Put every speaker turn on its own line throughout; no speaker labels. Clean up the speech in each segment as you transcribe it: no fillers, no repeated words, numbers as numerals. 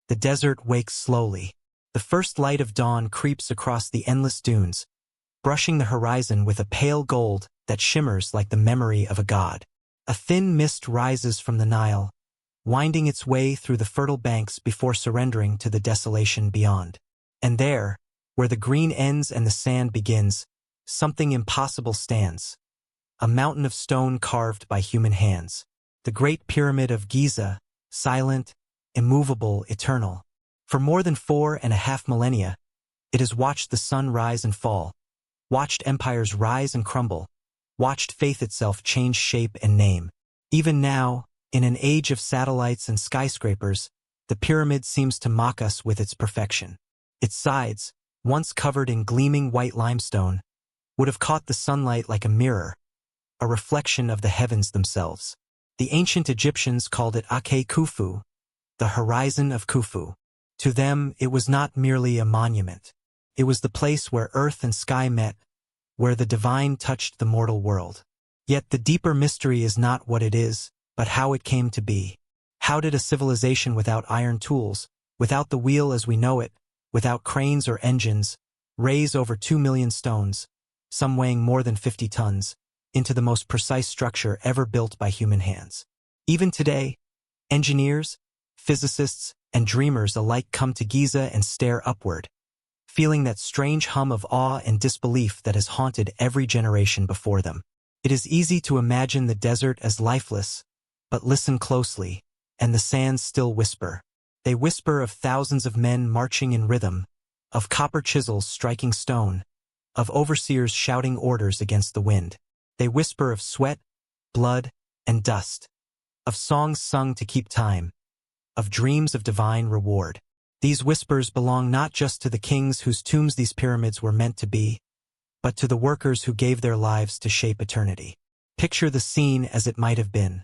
The desert wakes slowly. The first light of dawn creeps across the endless dunes, brushing the horizon with a pale gold that shimmers like the memory of a god. A thin mist rises from the Nile, winding its way through the fertile banks before surrendering to the desolation beyond. And there, where the green ends and the sand begins, something impossible stands. A mountain of stone carved by human hands. The Great Pyramid of Giza, silent, immovable, eternal. For more than 4.5 millennia, it has watched the sun rise and fall, watched empires rise and crumble, watched faith itself change shape and name. Even now, in an age of satellites and skyscrapers, the pyramid seems to mock us with its perfection. Its sides, once covered in gleaming white limestone, would have caught the sunlight like a mirror, a reflection of the heavens themselves. The ancient Egyptians called it Ake Khufu, the horizon of Khufu. To them, it was not merely a monument. It was the place where earth and sky met, where the divine touched the mortal world. Yet the deeper mystery is not what it is, but how it came to be. How did a civilization without iron tools, without the wheel as we know it, without cranes or engines, raise over 2 million stones, some weighing more than 50 tons, into the most precise structure ever built by human hands? Even today, engineers, physicists, and dreamers alike come to Giza and stare upward, feeling that strange hum of awe and disbelief that has haunted every generation before them. It is easy to imagine the desert as lifeless, but listen closely, and the sands still whisper. They whisper of thousands of men marching in rhythm, of copper chisels striking stone, of overseers shouting orders against the wind. They whisper of sweat, blood, and dust, of songs sung to keep time, of dreams of divine reward. These whispers belong not just to the kings whose tombs these pyramids were meant to be, but to the workers who gave their lives to shape eternity. Picture the scene as it might have been.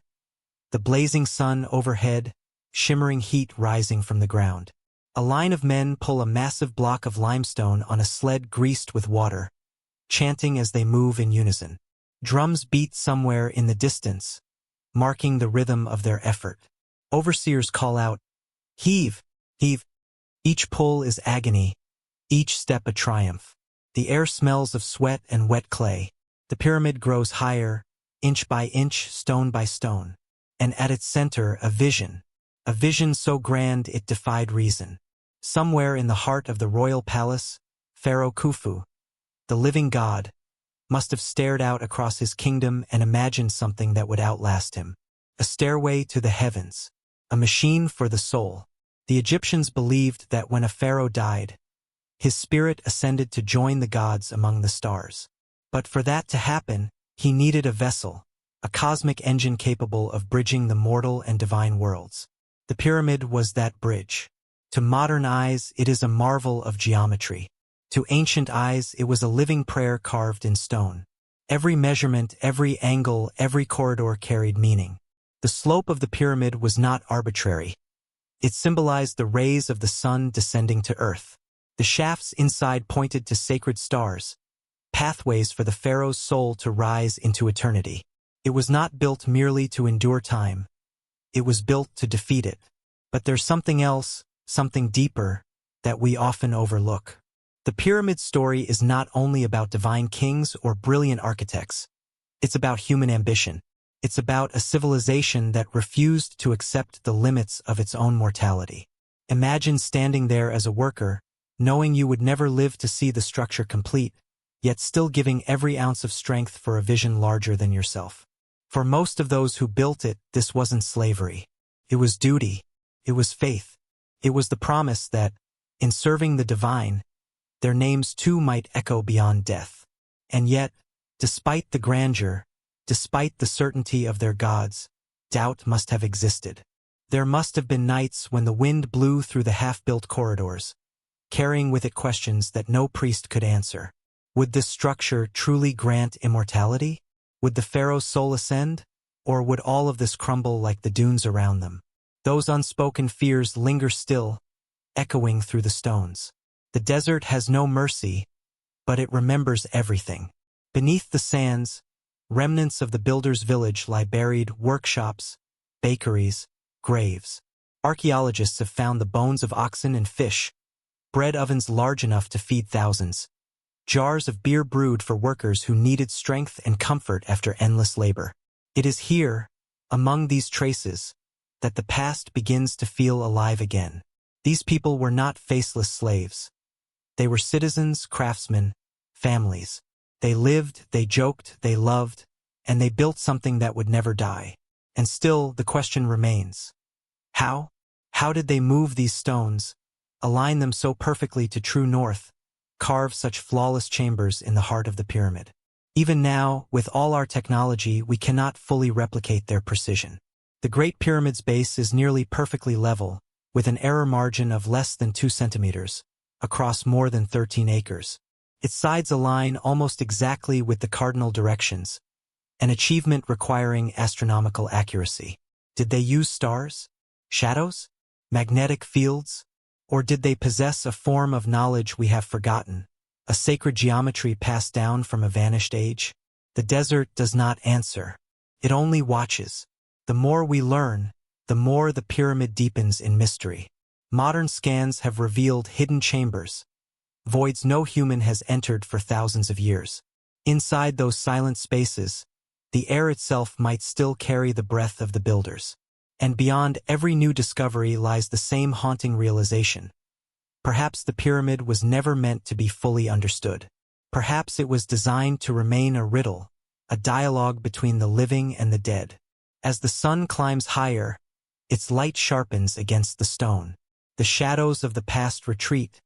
The blazing sun overhead, shimmering heat rising from the ground. A line of men pull a massive block of limestone on a sled greased with water, chanting as they move in unison. Drums beat somewhere in the distance, marking the rhythm of their effort. Overseers call out, "Heave, heave." Each pull is agony, each step a triumph. The air smells of sweat and wet clay. The pyramid grows higher, inch by inch, stone by stone. And at its center, a vision so grand it defied reason. Somewhere in the heart of the royal palace, Pharaoh Khufu, the living god, must have stared out across his kingdom and imagined something that would outlast him. A stairway to the heavens, a machine for the soul. The Egyptians believed that when a pharaoh died, his spirit ascended to join the gods among the stars. But for that to happen, he needed a vessel, a cosmic engine capable of bridging the mortal and divine worlds. The pyramid was that bridge. To modern eyes, it is a marvel of geometry. To ancient eyes, it was a living prayer carved in stone. Every measurement, every angle, every corridor carried meaning. The slope of the pyramid was not arbitrary. It symbolized the rays of the sun descending to earth. The shafts inside pointed to sacred stars, pathways for the pharaoh's soul to rise into eternity. It was not built merely to endure time. It was built to defeat it. But there's something else, something deeper, that we often overlook. The pyramid story is not only about divine kings or brilliant architects. It's about human ambition. It's about a civilization that refused to accept the limits of its own mortality. Imagine standing there as a worker, knowing you would never live to see the structure complete, yet still giving every ounce of strength for a vision larger than yourself. For most of those who built it, this wasn't slavery. It was duty. It was faith. It was the promise that, in serving the divine, their names too might echo beyond death. And yet, despite the grandeur, despite the certainty of their gods, doubt must have existed. There must have been nights when the wind blew through the half-built corridors, carrying with it questions that no priest could answer. Would this structure truly grant immortality? Would the pharaoh's soul ascend? Or would all of this crumble like the dunes around them? Those unspoken fears linger still, echoing through the stones. The desert has no mercy, but it remembers everything. Beneath the sands, remnants of the builder's village lie buried: workshops, bakeries, graves. Archaeologists have found the bones of oxen and fish, bread ovens large enough to feed thousands, jars of beer brewed for workers who needed strength and comfort after endless labor. It is here, among these traces, that the past begins to feel alive again. These people were not faceless slaves. They were citizens, craftsmen, families. They lived, they joked, they loved, and they built something that would never die. And still, the question remains. How? How did they move these stones, align them so perfectly to true north, carve such flawless chambers in the heart of the pyramid? Even now, with all our technology, we cannot fully replicate their precision. The Great Pyramid's base is nearly perfectly level, with an error margin of less than 2 centimeters, across more than 13 acres. Its sides align almost exactly with the cardinal directions, an achievement requiring astronomical accuracy. Did they use stars, shadows, magnetic fields, or did they possess a form of knowledge we have forgotten, a sacred geometry passed down from a vanished age? The desert does not answer. It only watches. The more we learn, the more the pyramid deepens in mystery. Modern scans have revealed hidden chambers, voids no human has entered for thousands of years. Inside those silent spaces, the air itself might still carry the breath of the builders. And beyond every new discovery lies the same haunting realization. Perhaps the pyramid was never meant to be fully understood. Perhaps it was designed to remain a riddle, a dialogue between the living and the dead. As the sun climbs higher, its light sharpens against the stone. The shadows of the past retreat,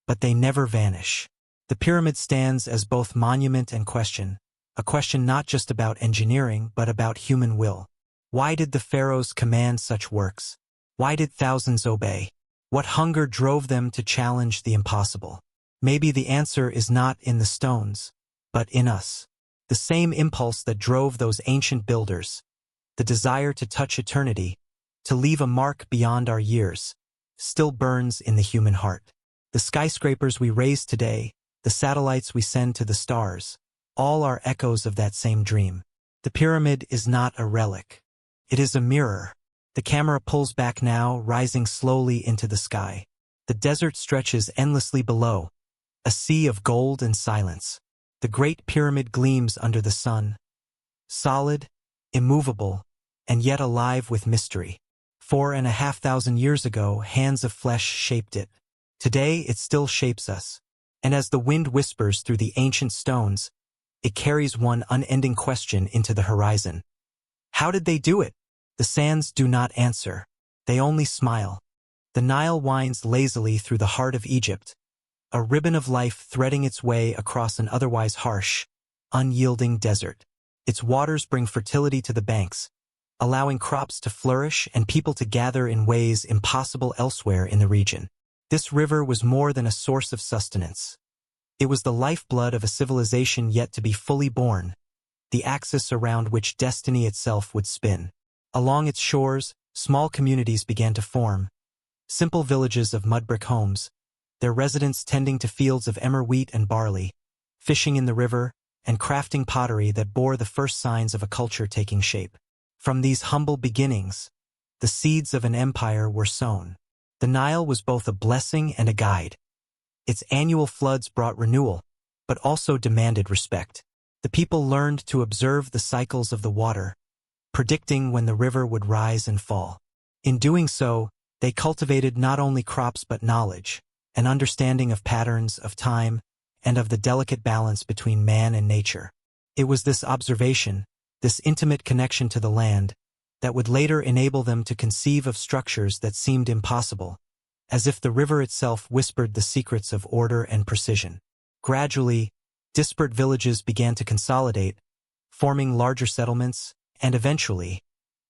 but they never vanish. The pyramid stands as both monument and question, a question not just about engineering but about human will. Why did the pharaohs command such works? Why did thousands obey? What hunger drove them to challenge the impossible? Maybe the answer is not in the stones, but in us. The same impulse that drove those ancient builders, the desire to touch eternity, to leave a mark beyond our years, still burns in the human heart. The skyscrapers we raise today, the satellites we send to the stars, all are echoes of that same dream. The pyramid is not a relic. It is a mirror. The camera pulls back now, rising slowly into the sky. The desert stretches endlessly below, a sea of gold and silence. The Great Pyramid gleams under the sun, solid, immovable, and yet alive with mystery. 4,500 years ago, hands of flesh shaped it. Today, it still shapes us. And as the wind whispers through the ancient stones, it carries one unending question into the horizon. How did they do it? The sands do not answer. They only smile. The Nile winds lazily through the heart of Egypt, a ribbon of life threading its way across an otherwise harsh, unyielding desert. Its waters bring fertility to the banks, allowing crops to flourish and people to gather in ways impossible elsewhere in the region. This river was more than a source of sustenance. It was the lifeblood of a civilization yet to be fully born, the axis around which destiny itself would spin. Along its shores, small communities began to form, simple villages of mud-brick homes, their residents tending to fields of emmer wheat and barley, fishing in the river, and crafting pottery that bore the first signs of a culture taking shape. From these humble beginnings, the seeds of an empire were sown. The Nile was both a blessing and a guide. Its annual floods brought renewal, but also demanded respect. The people learned to observe the cycles of the water, predicting when the river would rise and fall. In doing so, they cultivated not only crops but knowledge, an understanding of patterns, of time, and of the delicate balance between man and nature. It was this observation, this intimate connection to the land, that would later enable them to conceive of structures that seemed impossible, as if the river itself whispered the secrets of order and precision. Gradually, disparate villages began to consolidate, forming larger settlements, and eventually,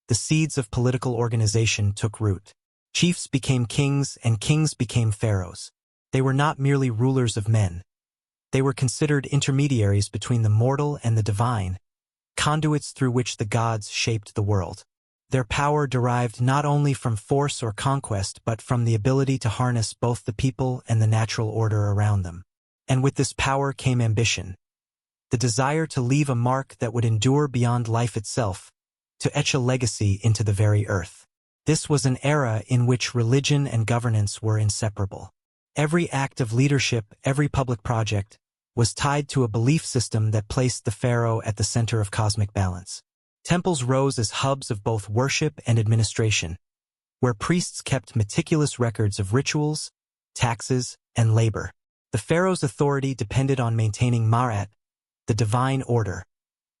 the seeds of political organization took root. Chiefs became kings and kings became pharaohs. They were not merely rulers of men. They were considered intermediaries between the mortal and the divine, conduits through which the gods shaped the world. Their power derived not only from force or conquest but from the ability to harness both the people and the natural order around them. And with this power came ambition, the desire to leave a mark that would endure beyond life itself, to etch a legacy into the very earth. This was an era in which religion and governance were inseparable. Every act of leadership, every public project, was tied to a belief system that placed the pharaoh at the center of cosmic balance. Temples rose as hubs of both worship and administration, where priests kept meticulous records of rituals, taxes, and labor. The pharaoh's authority depended on maintaining ma'at, the divine order,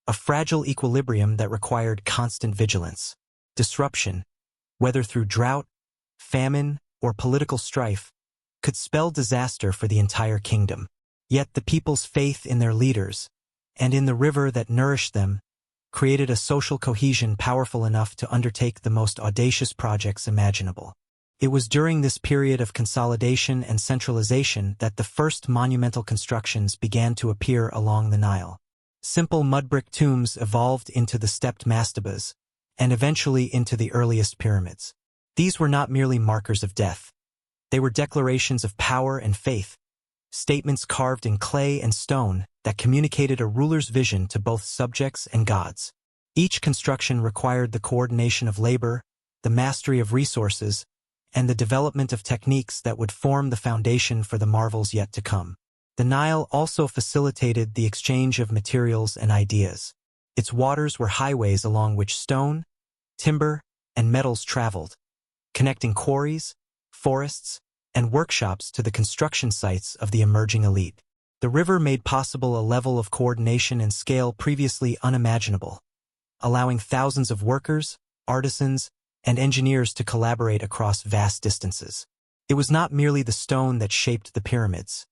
a fragile equilibrium that required constant vigilance. Disruption, whether through drought, famine, or political strife, could spell disaster for the entire kingdom. Yet the people's faith in their leaders, and in the river that nourished them, created a social cohesion powerful enough to undertake the most audacious projects imaginable. It was during this period of consolidation and centralization that the first monumental constructions began to appear along the Nile. Simple mud-brick tombs evolved into the stepped mastabas, and eventually into the earliest pyramids. These were not merely markers of death. They were declarations of power and faith, statements carved in clay and stone that communicated a ruler's vision to both subjects and gods. Each construction required the coordination of labor, the mastery of resources, and the development of techniques that would form the foundation for the marvels yet to come. The Nile also facilitated the exchange of materials and ideas. Its waters were highways along which stone, timber, and metals traveled, connecting quarries, forests, and workshops to the construction sites of the emerging elite. The river made possible a level of coordination and scale previously unimaginable, allowing thousands of workers, artisans, and engineers to collaborate across vast distances. It was not merely the stone that shaped the pyramids.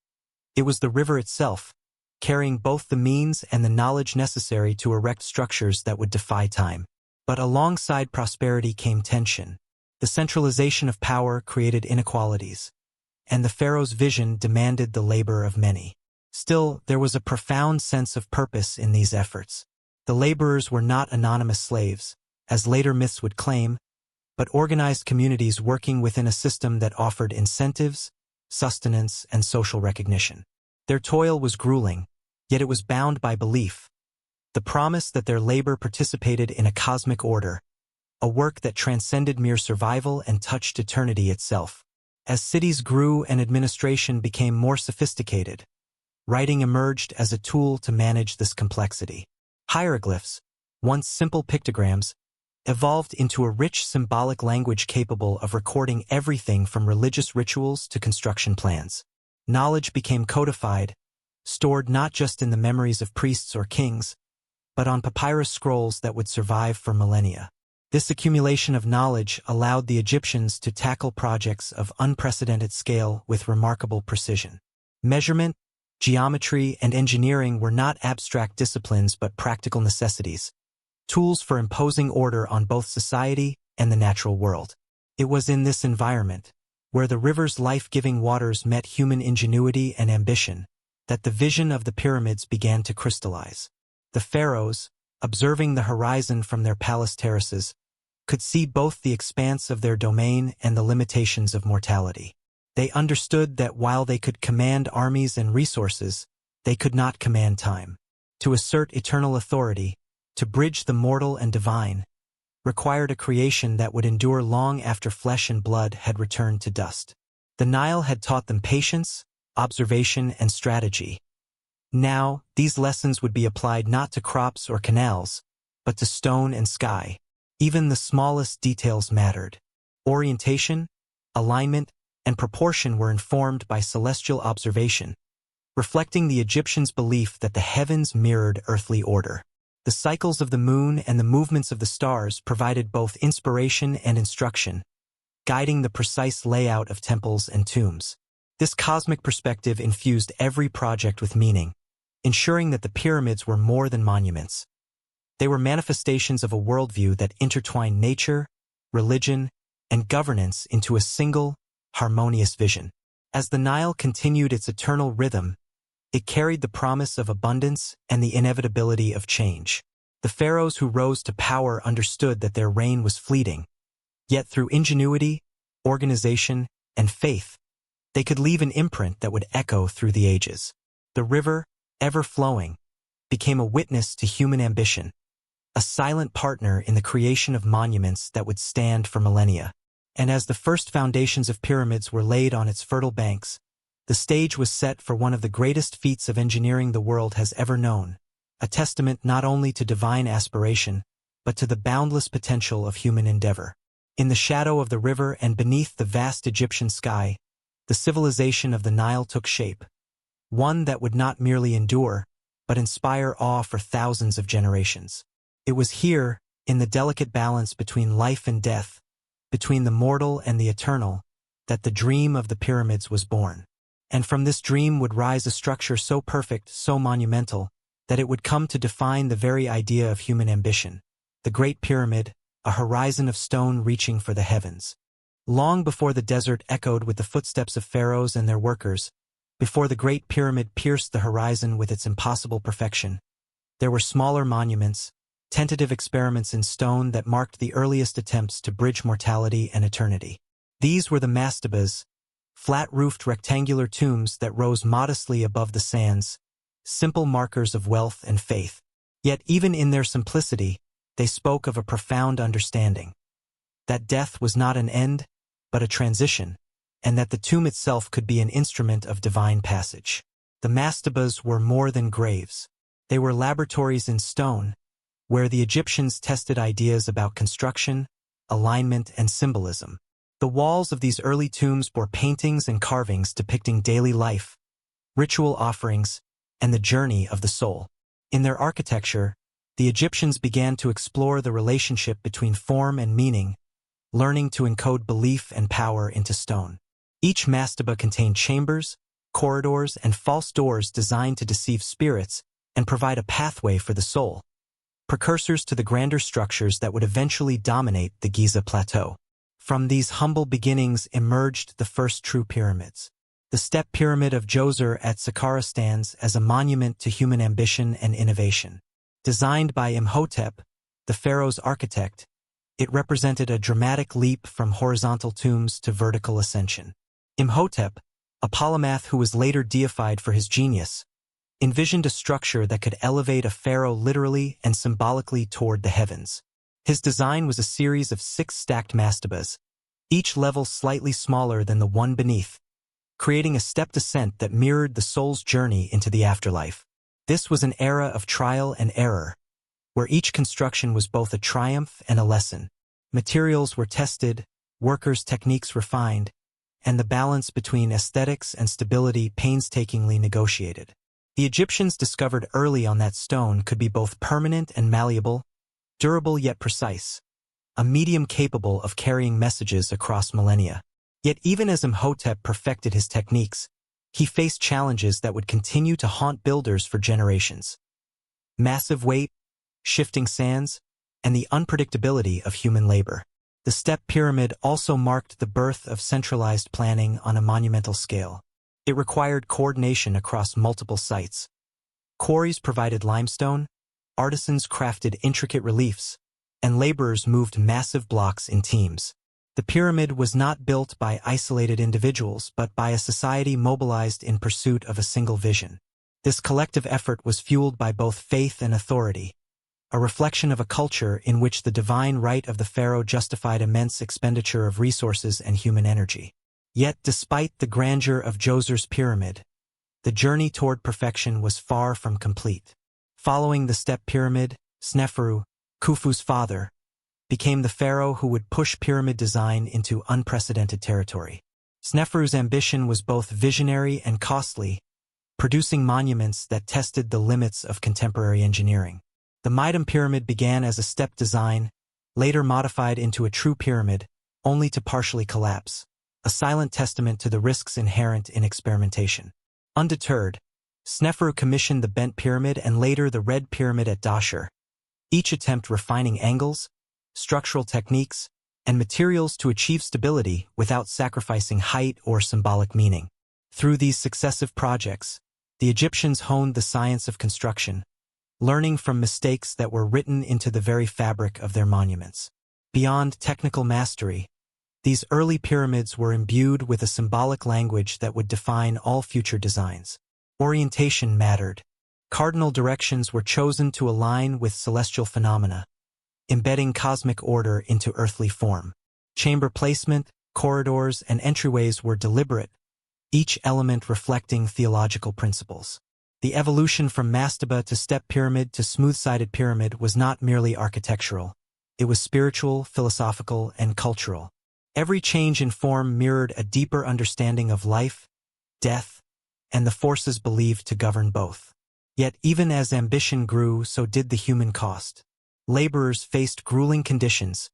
It was the river itself, carrying both the means and the knowledge necessary to erect structures that would defy time. But alongside prosperity came tension. The centralization of power created inequalities, and the pharaoh's vision demanded the labor of many. Still, there was a profound sense of purpose in these efforts. The laborers were not anonymous slaves, as later myths would claim, but organized communities working within a system that offered incentives, sustenance, and social recognition. Their toil was grueling, yet it was bound by belief, the promise that their labor participated in a cosmic order, a work that transcended mere survival and touched eternity itself. As cities grew and administration became more sophisticated, writing emerged as a tool to manage this complexity. Hieroglyphs, once simple pictograms, evolved into a rich symbolic language capable of recording everything from religious rituals to construction plans. Knowledge became codified, stored not just in the memories of priests or kings, but on papyrus scrolls that would survive for millennia. This accumulation of knowledge allowed the Egyptians to tackle projects of unprecedented scale with remarkable precision. Measurement, geometry, and engineering were not abstract disciplines but practical necessities, tools for imposing order on both society and the natural world. It was in this environment, where the river's life-giving waters met human ingenuity and ambition, that the vision of the pyramids began to crystallize. The pharaohs, observing the horizon from their palace terraces, could see both the expanse of their domain and the limitations of mortality. They understood that while they could command armies and resources, they could not command time. To assert eternal authority, to bridge the mortal and divine, required a creation that would endure long after flesh and blood had returned to dust. The Nile had taught them patience, observation, and strategy. Now, these lessons would be applied not to crops or canals, but to stone and sky. Even the smallest details mattered. Orientation, alignment, and proportion were informed by celestial observation, reflecting the Egyptians' belief that the heavens mirrored earthly order. The cycles of the moon and the movements of the stars provided both inspiration and instruction, guiding the precise layout of temples and tombs. This cosmic perspective infused every project with meaning, ensuring that the pyramids were more than monuments. They were manifestations of a worldview that intertwined nature, religion, and governance into a single, harmonious vision. As the Nile continued its eternal rhythm, it carried the promise of abundance and the inevitability of change. The pharaohs who rose to power understood that their reign was fleeting, yet through ingenuity, organization, and faith, they could leave an imprint that would echo through the ages. The river, ever flowing, became a witness to human ambition, a silent partner in the creation of monuments that would stand for millennia. And as the first foundations of pyramids were laid on its fertile banks, the stage was set for one of the greatest feats of engineering the world has ever known, a testament not only to divine aspiration, but to the boundless potential of human endeavor. In the shadow of the river and beneath the vast Egyptian sky, the civilization of the Nile took shape, one that would not merely endure, but inspire awe for thousands of generations. It was here, in the delicate balance between life and death, between the mortal and the eternal, that the dream of the pyramids was born. And from this dream would rise a structure so perfect, so monumental, that it would come to define the very idea of human ambition. The Great Pyramid, a horizon of stone reaching for the heavens. Long before the desert echoed with the footsteps of pharaohs and their workers, before the Great Pyramid pierced the horizon with its impossible perfection, there were smaller monuments, tentative experiments in stone that marked the earliest attempts to bridge mortality and eternity. These were the mastabas, flat-roofed rectangular tombs that rose modestly above the sands, simple markers of wealth and faith. Yet even in their simplicity, they spoke of a profound understanding. That death was not an end, but a transition, and that the tomb itself could be an instrument of divine passage. The mastabas were more than graves. They were laboratories in stone, where the Egyptians tested ideas about construction, alignment, and symbolism. The walls of these early tombs bore paintings and carvings depicting daily life, ritual offerings, and the journey of the soul. In their architecture, the Egyptians began to explore the relationship between form and meaning, learning to encode belief and power into stone. Each mastaba contained chambers, corridors, and false doors designed to deceive spirits and provide a pathway for the soul, precursors to the grander structures that would eventually dominate the Giza plateau. From these humble beginnings emerged the first true pyramids. The step pyramid of Djoser at Saqqara stands as a monument to human ambition and innovation. Designed by Imhotep, the pharaoh's architect, it represented a dramatic leap from horizontal tombs to vertical ascension. Imhotep, a polymath who was later deified for his genius, envisioned a structure that could elevate a pharaoh literally and symbolically toward the heavens. His design was a series of 6 stacked mastabas, each level slightly smaller than the one beneath, creating a step descent that mirrored the soul's journey into the afterlife. This was an era of trial and error, where each construction was both a triumph and a lesson. Materials were tested, workers' techniques refined, and the balance between aesthetics and stability painstakingly negotiated. The Egyptians discovered early on that stone could be both permanent and malleable, durable yet precise, a medium capable of carrying messages across millennia. Yet even as Imhotep perfected his techniques, he faced challenges that would continue to haunt builders for generations. Massive weight, shifting sands, and the unpredictability of human labor. The step pyramid also marked the birth of centralized planning on a monumental scale. It required coordination across multiple sites. Quarries provided limestone, artisans crafted intricate reliefs, and laborers moved massive blocks in teams. The pyramid was not built by isolated individuals, but by a society mobilized in pursuit of a single vision. This collective effort was fueled by both faith and authority, a reflection of a culture in which the divine right of the pharaoh justified immense expenditure of resources and human energy. Yet, despite the grandeur of Djoser's pyramid, the journey toward perfection was far from complete. Following the step pyramid, Sneferu, Khufu's father, became the pharaoh who would push pyramid design into unprecedented territory. Sneferu's ambition was both visionary and costly, producing monuments that tested the limits of contemporary engineering. The Mitam pyramid began as a step design, later modified into a true pyramid, only to partially collapse, a silent testament to the risks inherent in experimentation. Undeterred, Sneferu commissioned the bent pyramid and later the red pyramid at Dahshur, each attempt refining angles, structural techniques, and materials to achieve stability without sacrificing height or symbolic meaning. Through these successive projects, the Egyptians honed the science of construction, learning from mistakes that were written into the very fabric of their monuments. Beyond technical mastery, these early pyramids were imbued with a symbolic language that would define all future designs. Orientation mattered. Cardinal directions were chosen to align with celestial phenomena, embedding cosmic order into earthly form. Chamber placement, corridors, and entryways were deliberate, each element reflecting theological principles. The evolution from mastaba to step pyramid to smooth-sided pyramid was not merely architectural. It was spiritual, philosophical, and cultural. Every change in form mirrored a deeper understanding of life, death, and the forces believed to govern both. Yet even as ambition grew, so did the human cost. Laborers faced grueling conditions,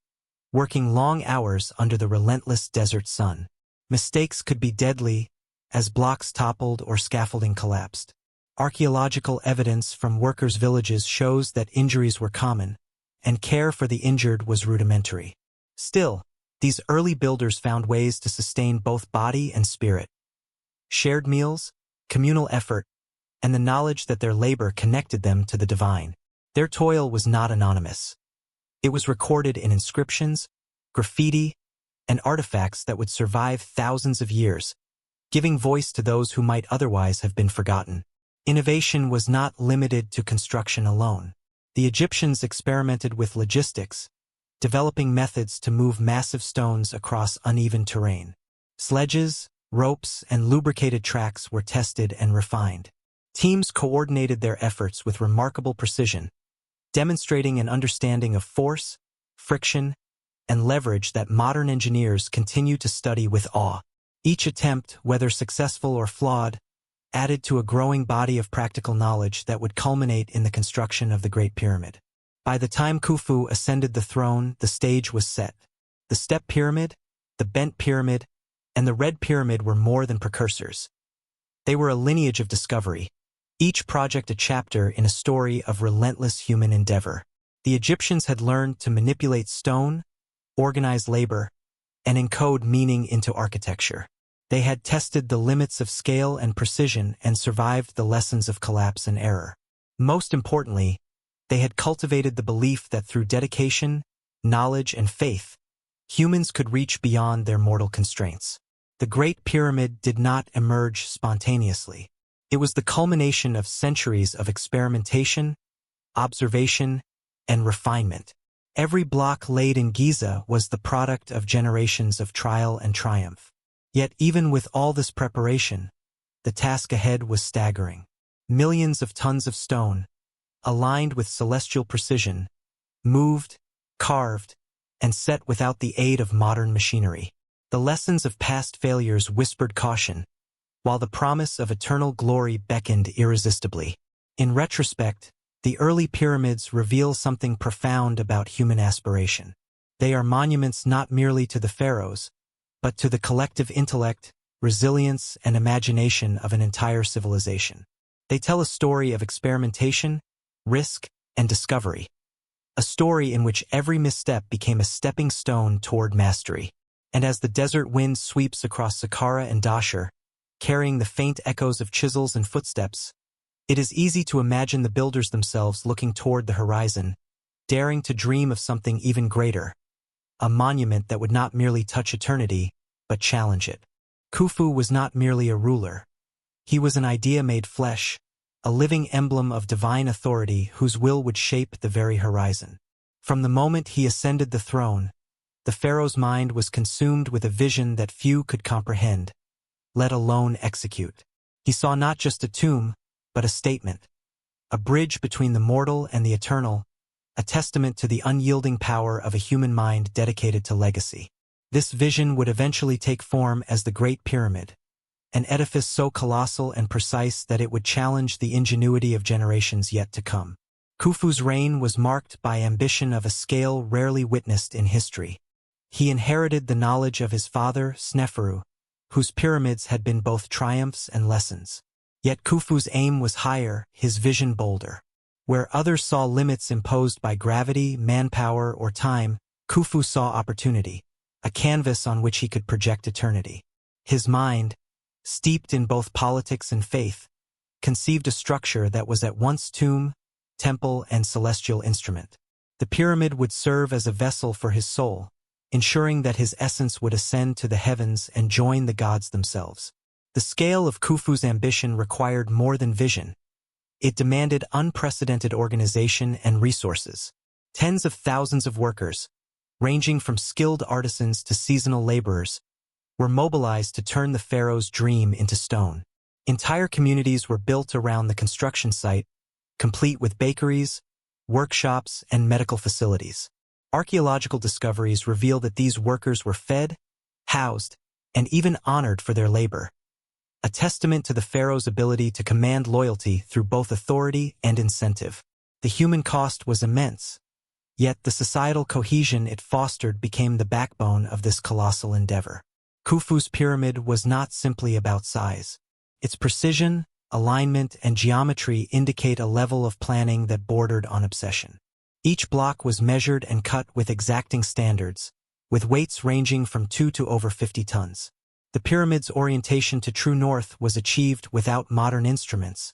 working long hours under the relentless desert sun. Mistakes could be deadly, as blocks toppled or scaffolding collapsed. Archaeological evidence from workers' villages shows that injuries were common, and care for the injured was rudimentary. Still, these early builders found ways to sustain both body and spirit. Shared meals, communal effort, and the knowledge that their labor connected them to the divine. Their toil was not anonymous. It was recorded in inscriptions, graffiti, and artifacts that would survive thousands of years, giving voice to those who might otherwise have been forgotten. Innovation was not limited to construction alone. The Egyptians experimented with logistics, developing methods to move massive stones across uneven terrain. Sledges, ropes, and lubricated tracks were tested and refined. Teams coordinated their efforts with remarkable precision, demonstrating an understanding of force, friction, and leverage that modern engineers continue to study with awe. Each attempt, whether successful or flawed, added to a growing body of practical knowledge that would culminate in the construction of the Great Pyramid. By the time Khufu ascended the throne, the stage was set. The Step Pyramid, the Bent Pyramid, and the Red Pyramid were more than precursors. They were a lineage of discovery, each project a chapter in a story of relentless human endeavor. The Egyptians had learned to manipulate stone, organize labor, and encode meaning into architecture. They had tested the limits of scale and precision and survived the lessons of collapse and error. Most importantly, they had cultivated the belief that through dedication, knowledge, and faith, humans could reach beyond their mortal constraints. The Great Pyramid did not emerge spontaneously. It was the culmination of centuries of experimentation, observation, and refinement. Every block laid in Giza was the product of generations of trial and triumph. Yet even with all this preparation, the task ahead was staggering. Millions of tons of stone, aligned with celestial precision, moved, carved, and set without the aid of modern machinery. The lessons of past failures whispered caution, while the promise of eternal glory beckoned irresistibly. In retrospect, the early pyramids reveal something profound about human aspiration. They are monuments not merely to the pharaohs, but to the collective intellect, resilience, and imagination of an entire civilization. They tell a story of experimentation, risk, and discovery. A story in which every misstep became a stepping stone toward mastery. And as the desert wind sweeps across Saqqara and Dashur, carrying the faint echoes of chisels and footsteps, it is easy to imagine the builders themselves looking toward the horizon, daring to dream of something even greater, a monument that would not merely touch eternity, but challenge it. Khufu was not merely a ruler. He was an idea made flesh, a living emblem of divine authority whose will would shape the very horizon. From the moment he ascended the throne, the pharaoh's mind was consumed with a vision that few could comprehend, let alone execute. He saw not just a tomb, but a statement, a bridge between the mortal and the eternal, a testament to the unyielding power of a human mind dedicated to legacy. This vision would eventually take form as the Great Pyramid, an edifice so colossal and precise that it would challenge the ingenuity of generations yet to come. Khufu's reign was marked by ambition of a scale rarely witnessed in history. He inherited the knowledge of his father, Sneferu, whose pyramids had been both triumphs and lessons. Yet Khufu's aim was higher, his vision bolder. Where others saw limits imposed by gravity, manpower, or time, Khufu saw opportunity, a canvas on which he could project eternity. His mind, steeped in both politics and faith, conceived a structure that was at once tomb, temple, and celestial instrument. The pyramid would serve as a vessel for his soul, ensuring that his essence would ascend to the heavens and join the gods themselves. The scale of Khufu's ambition required more than vision. It demanded unprecedented organization and resources. Tens of thousands of workers, ranging from skilled artisans to seasonal laborers, were mobilized to turn the pharaoh's dream into stone. Entire communities were built around the construction site, complete with bakeries, workshops, and medical facilities. Archaeological discoveries reveal that these workers were fed, housed, and even honored for their labor, a testament to the pharaoh's ability to command loyalty through both authority and incentive. The human cost was immense, yet the societal cohesion it fostered became the backbone of this colossal endeavor. Khufu's pyramid was not simply about size. Its precision, alignment, and geometry indicate a level of planning that bordered on obsession. Each block was measured and cut with exacting standards, with weights ranging from 2 to over 50 tons. The pyramid's orientation to true north was achieved without modern instruments,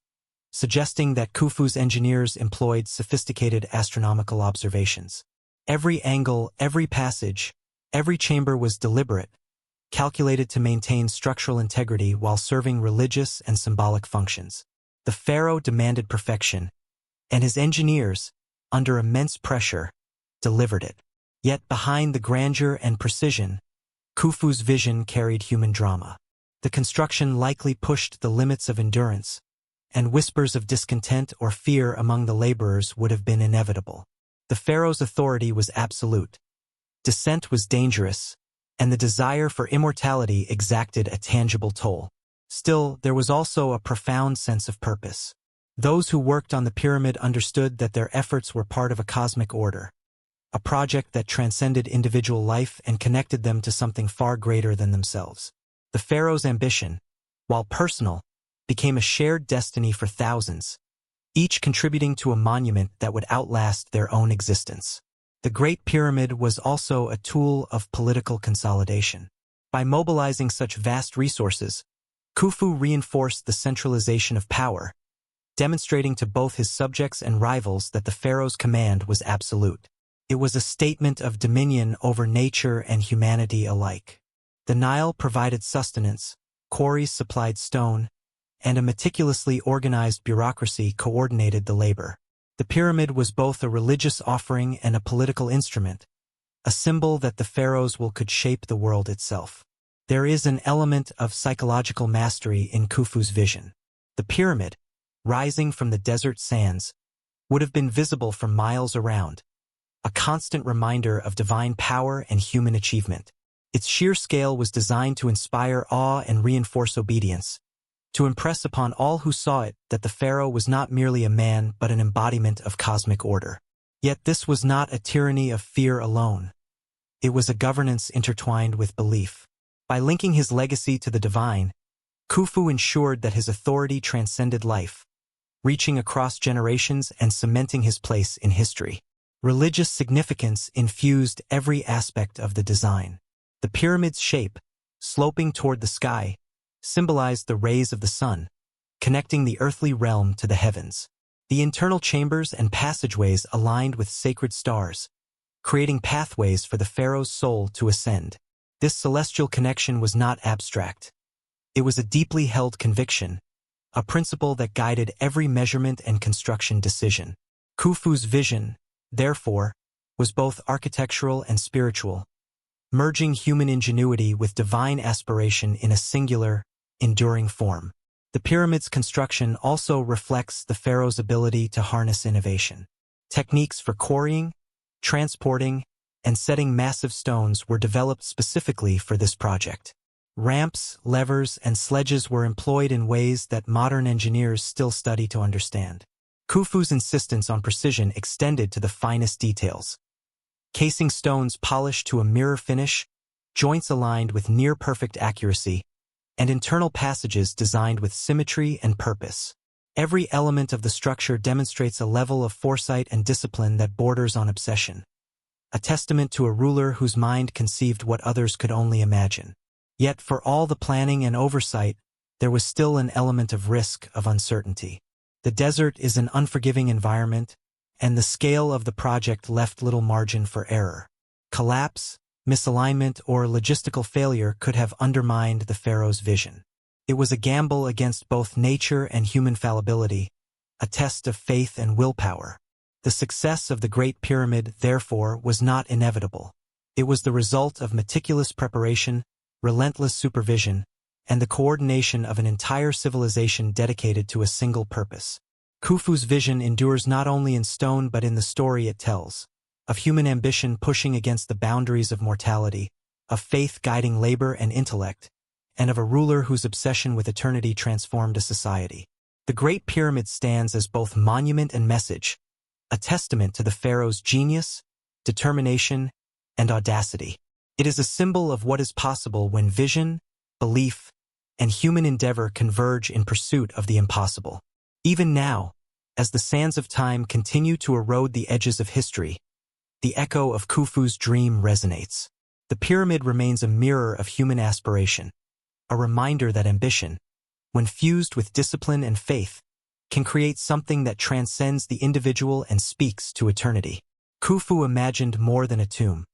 suggesting that Khufu's engineers employed sophisticated astronomical observations. Every angle, every passage, every chamber was deliberate, calculated to maintain structural integrity while serving religious and symbolic functions. The pharaoh demanded perfection, and his engineers, under immense pressure, delivered it. Yet behind the grandeur and precision, Khufu's vision carried human drama. The construction likely pushed the limits of endurance, and whispers of discontent or fear among the laborers would have been inevitable. The pharaoh's authority was absolute. Dissent was dangerous, and the desire for immortality exacted a tangible toll. Still, there was also a profound sense of purpose. Those who worked on the pyramid understood that their efforts were part of a cosmic order, a project that transcended individual life and connected them to something far greater than themselves. The pharaoh's ambition, while personal, became a shared destiny for thousands, each contributing to a monument that would outlast their own existence. The Great Pyramid was also a tool of political consolidation. By mobilizing such vast resources, Khufu reinforced the centralization of power, demonstrating to both his subjects and rivals that the pharaoh's command was absolute. It was a statement of dominion over nature and humanity alike. The Nile provided sustenance, quarries supplied stone, and a meticulously organized bureaucracy coordinated the labor. The pyramid was both a religious offering and a political instrument, a symbol that the pharaoh's will could shape the world itself. There is an element of psychological mastery in Khufu's vision. The pyramid, rising from the desert sands, would have been visible from miles around, a constant reminder of divine power and human achievement. Its sheer scale was designed to inspire awe and reinforce obedience, to impress upon all who saw it that the pharaoh was not merely a man but an embodiment of cosmic order. Yet this was not a tyranny of fear alone. It was a governance intertwined with belief. By linking his legacy to the divine, Khufu ensured that his authority transcended life, reaching across generations and cementing his place in history. Religious significance infused every aspect of the design. The pyramid's shape, sloping toward the sky, symbolized the rays of the sun, connecting the earthly realm to the heavens. The internal chambers and passageways aligned with sacred stars, creating pathways for the pharaoh's soul to ascend. This celestial connection was not abstract. It was a deeply held conviction, a principle that guided every measurement and construction decision. Khufu's vision, therefore, was both architectural and spiritual, merging human ingenuity with divine aspiration in a singular, enduring form. The pyramid's construction also reflects the pharaoh's ability to harness innovation. Techniques for quarrying, transporting, and setting massive stones were developed specifically for this project. Ramps, levers, and sledges were employed in ways that modern engineers still study to understand. Khufu's insistence on precision extended to the finest details. Casing stones polished to a mirror finish, joints aligned with near-perfect accuracy, and internal passages designed with symmetry and purpose. Every element of the structure demonstrates a level of foresight and discipline that borders on obsession, a testament to a ruler whose mind conceived what others could only imagine. Yet for all the planning and oversight, there was still an element of risk, of uncertainty. The desert is an unforgiving environment, and the scale of the project left little margin for error. Collapse, misalignment, or logistical failure could have undermined the pharaoh's vision. It was a gamble against both nature and human fallibility, a test of faith and willpower. The success of the Great Pyramid, therefore, was not inevitable. It was the result of meticulous preparation, relentless supervision, and the coordination of an entire civilization dedicated to a single purpose. Khufu's vision endures not only in stone but in the story it tells, of human ambition pushing against the boundaries of mortality, of faith guiding labor and intellect, and of a ruler whose obsession with eternity transformed a society. The Great Pyramid stands as both monument and message, a testament to the pharaoh's genius, determination, and audacity. It is a symbol of what is possible when vision, belief, and human endeavor converge in pursuit of the impossible. Even now, as the sands of time continue to erode the edges of history, the echo of Khufu's dream resonates. The pyramid remains a mirror of human aspiration, a reminder that ambition, when fused with discipline and faith, can create something that transcends the individual and speaks to eternity. Khufu imagined more than a tomb.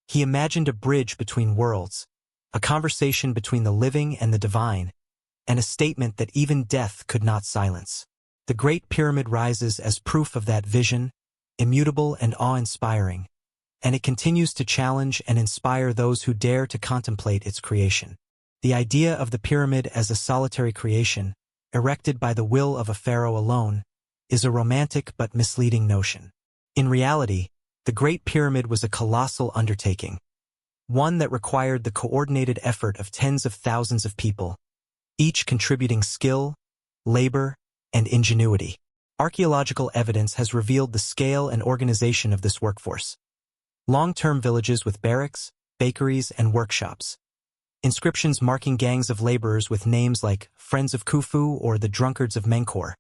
He imagined a bridge between worlds, a conversation between the living and the divine, and a statement that even death could not silence. The Great Pyramid rises as proof of that vision, immutable and awe-inspiring, and it continues to challenge and inspire those who dare to contemplate its creation. The idea of the pyramid as a solitary creation, erected by the will of a pharaoh alone, is a romantic but misleading notion. In reality, the Great Pyramid was a colossal undertaking, one that required the coordinated effort of tens of thousands of people, each contributing skill, labor, and ingenuity. Archaeological evidence has revealed the scale and organization of this workforce. Long-term villages with barracks, bakeries, and workshops. Inscriptions marking gangs of laborers with names like Friends of Khufu or the Drunkards of Menkaure,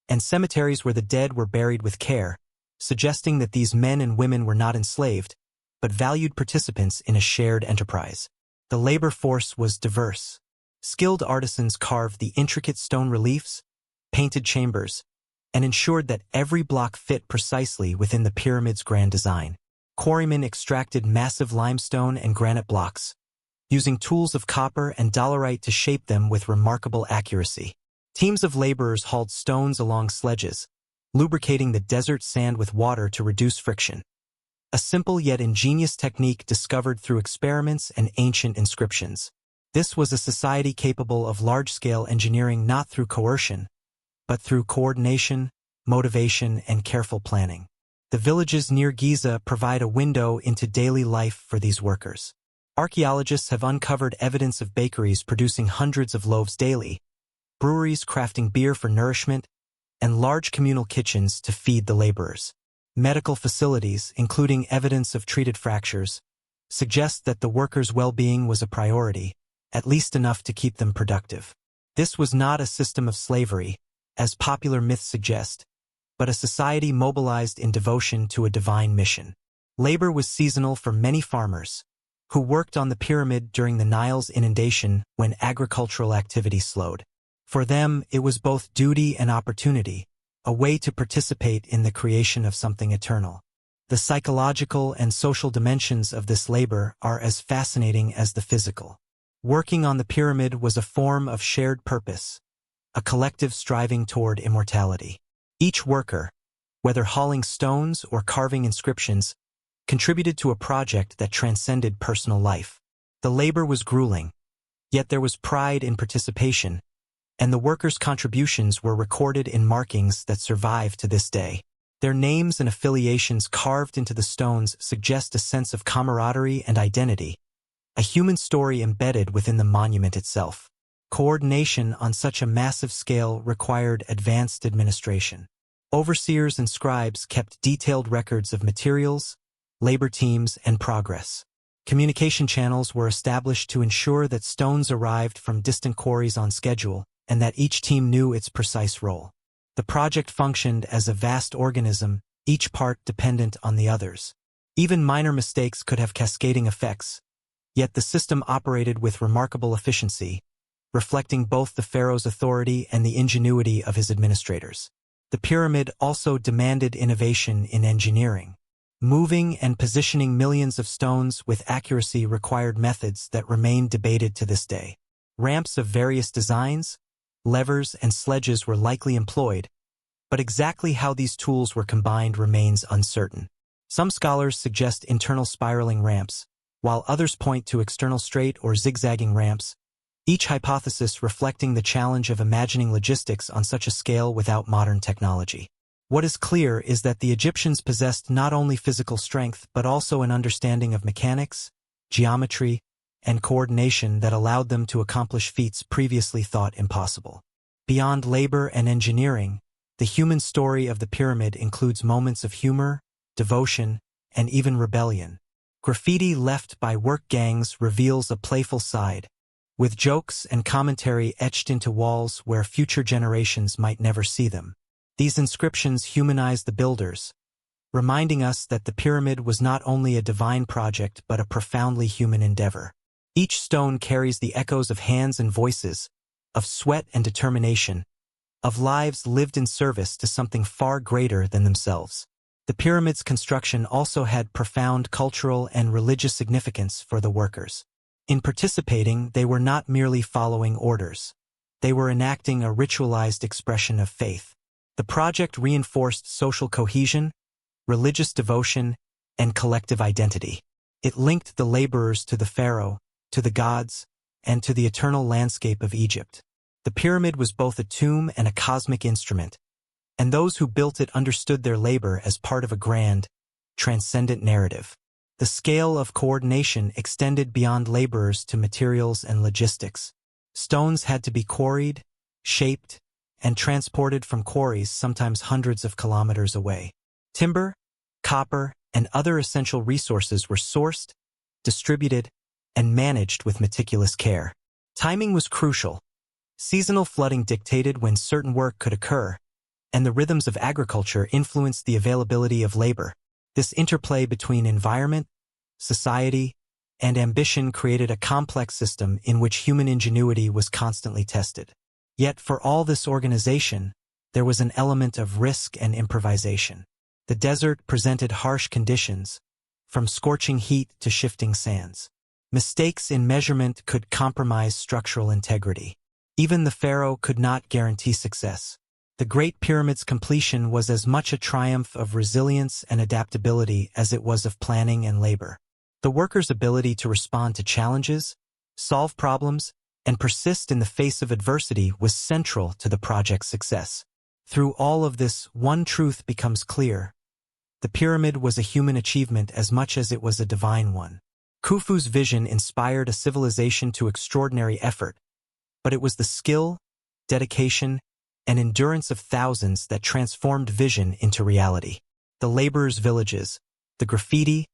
and cemeteries where the dead were buried with care, suggesting that these men and women were not enslaved, but valued participants in a shared enterprise. The labor force was diverse. Skilled artisans carved the intricate stone reliefs, painted chambers, and ensured that every block fit precisely within the pyramid's grand design. Quarrymen extracted massive limestone and granite blocks, using tools of copper and dolerite to shape them with remarkable accuracy. Teams of laborers hauled stones along sledges, lubricating the desert sand with water to reduce friction. A simple yet ingenious technique discovered through experiments and ancient inscriptions. This was a society capable of large-scale engineering not through coercion, but through coordination, motivation, and careful planning. The villages near Giza provide a window into daily life for these workers. Archaeologists have uncovered evidence of bakeries producing hundreds of loaves daily, breweries crafting beer for nourishment, and large communal kitchens to feed the laborers. Medical facilities, including evidence of treated fractures, suggest that the workers' well-being was a priority, at least enough to keep them productive. This was not a system of slavery, as popular myths suggest, but a society mobilized in devotion to a divine mission. Labor was seasonal for many farmers, who worked on the pyramid during the Nile's inundation when agricultural activity slowed. For them, it was both duty and opportunity, a way to participate in the creation of something eternal. The psychological and social dimensions of this labor are as fascinating as the physical. Working on the pyramid was a form of shared purpose, a collective striving toward immortality. Each worker, whether hauling stones or carving inscriptions, contributed to a project that transcended personal life. The labor was grueling, yet there was pride in participation, and the workers' contributions were recorded in markings that survive to this day. Their names and affiliations carved into the stones suggest a sense of camaraderie and identity, a human story embedded within the monument itself. Coordination on such a massive scale required advanced administration. Overseers and scribes kept detailed records of materials, labor teams, and progress. Communication channels were established to ensure that stones arrived from distant quarries on schedule, and that each team knew its precise role. The project functioned as a vast organism, each part dependent on the others. Even minor mistakes could have cascading effects, yet the system operated with remarkable efficiency, reflecting both the pharaoh's authority and the ingenuity of his administrators. The pyramid also demanded innovation in engineering. Moving and positioning millions of stones with accuracy required methods that remain debated to this day. Ramps of various designs, levers, and sledges were likely employed, but exactly how these tools were combined remains uncertain. Some scholars suggest internal spiraling ramps, while others point to external straight or zigzagging ramps, each hypothesis reflecting the challenge of imagining logistics on such a scale without modern technology. What is clear is that the Egyptians possessed not only physical strength but also an understanding of mechanics, geometry, and coordination that allowed them to accomplish feats previously thought impossible. Beyond labor and engineering, the human story of the pyramid includes moments of humor, devotion, and even rebellion. Graffiti left by work gangs reveals a playful side, with jokes and commentary etched into walls where future generations might never see them. These inscriptions humanize the builders, reminding us that the pyramid was not only a divine project but a profoundly human endeavor. Each stone carries the echoes of hands and voices, of sweat and determination, of lives lived in service to something far greater than themselves. The pyramid's construction also had profound cultural and religious significance for the workers. In participating, they were not merely following orders. They were enacting a ritualized expression of faith. The project reinforced social cohesion, religious devotion, and collective identity. It linked the laborers to the pharaoh, to the gods, and to the eternal landscape of Egypt. The pyramid was both a tomb and a cosmic instrument, and those who built it understood their labor as part of a grand, transcendent narrative. The scale of coordination extended beyond laborers to materials and logistics. Stones had to be quarried, shaped, and transported from quarries sometimes hundreds of kilometers away. Timber, copper, and other essential resources were sourced, distributed, and managed with meticulous care. Timing was crucial. Seasonal flooding dictated when certain work could occur, and the rhythms of agriculture influenced the availability of labor. This interplay between environment, society, and ambition created a complex system in which human ingenuity was constantly tested. Yet for all this organization, there was an element of risk and improvisation. The desert presented harsh conditions, from scorching heat to shifting sands. Mistakes in measurement could compromise structural integrity. Even the pharaoh could not guarantee success. The Great Pyramid's completion was as much a triumph of resilience and adaptability as it was of planning and labor. The workers' ability to respond to challenges, solve problems, and persist in the face of adversity was central to the project's success. Through all of this, one truth becomes clear. The pyramid was a human achievement as much as it was a divine one. Khufu's vision inspired a civilization to extraordinary effort, but it was the skill, dedication, and endurance of thousands that transformed vision into reality. The laborers' villages, the graffiti,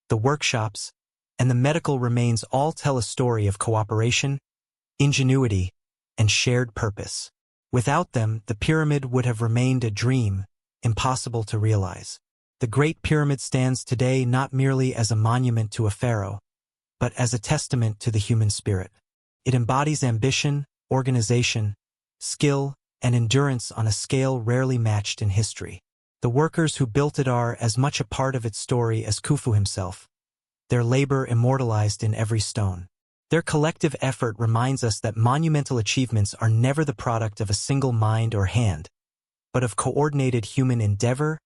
the workshops, and the medical remains all tell a story of cooperation, ingenuity, and shared purpose. Without them, the pyramid would have remained a dream, impossible to realize. The Great Pyramid stands today not merely as a monument to a pharaoh, but as a testament to the human spirit. It embodies ambition, organization, skill, and endurance on a scale rarely matched in history. The workers who built it are as much a part of its story as Khufu himself, their labor immortalized in every stone. Their collective effort reminds us that monumental achievements are never the product of a single mind or hand, but of coordinated human endeavor,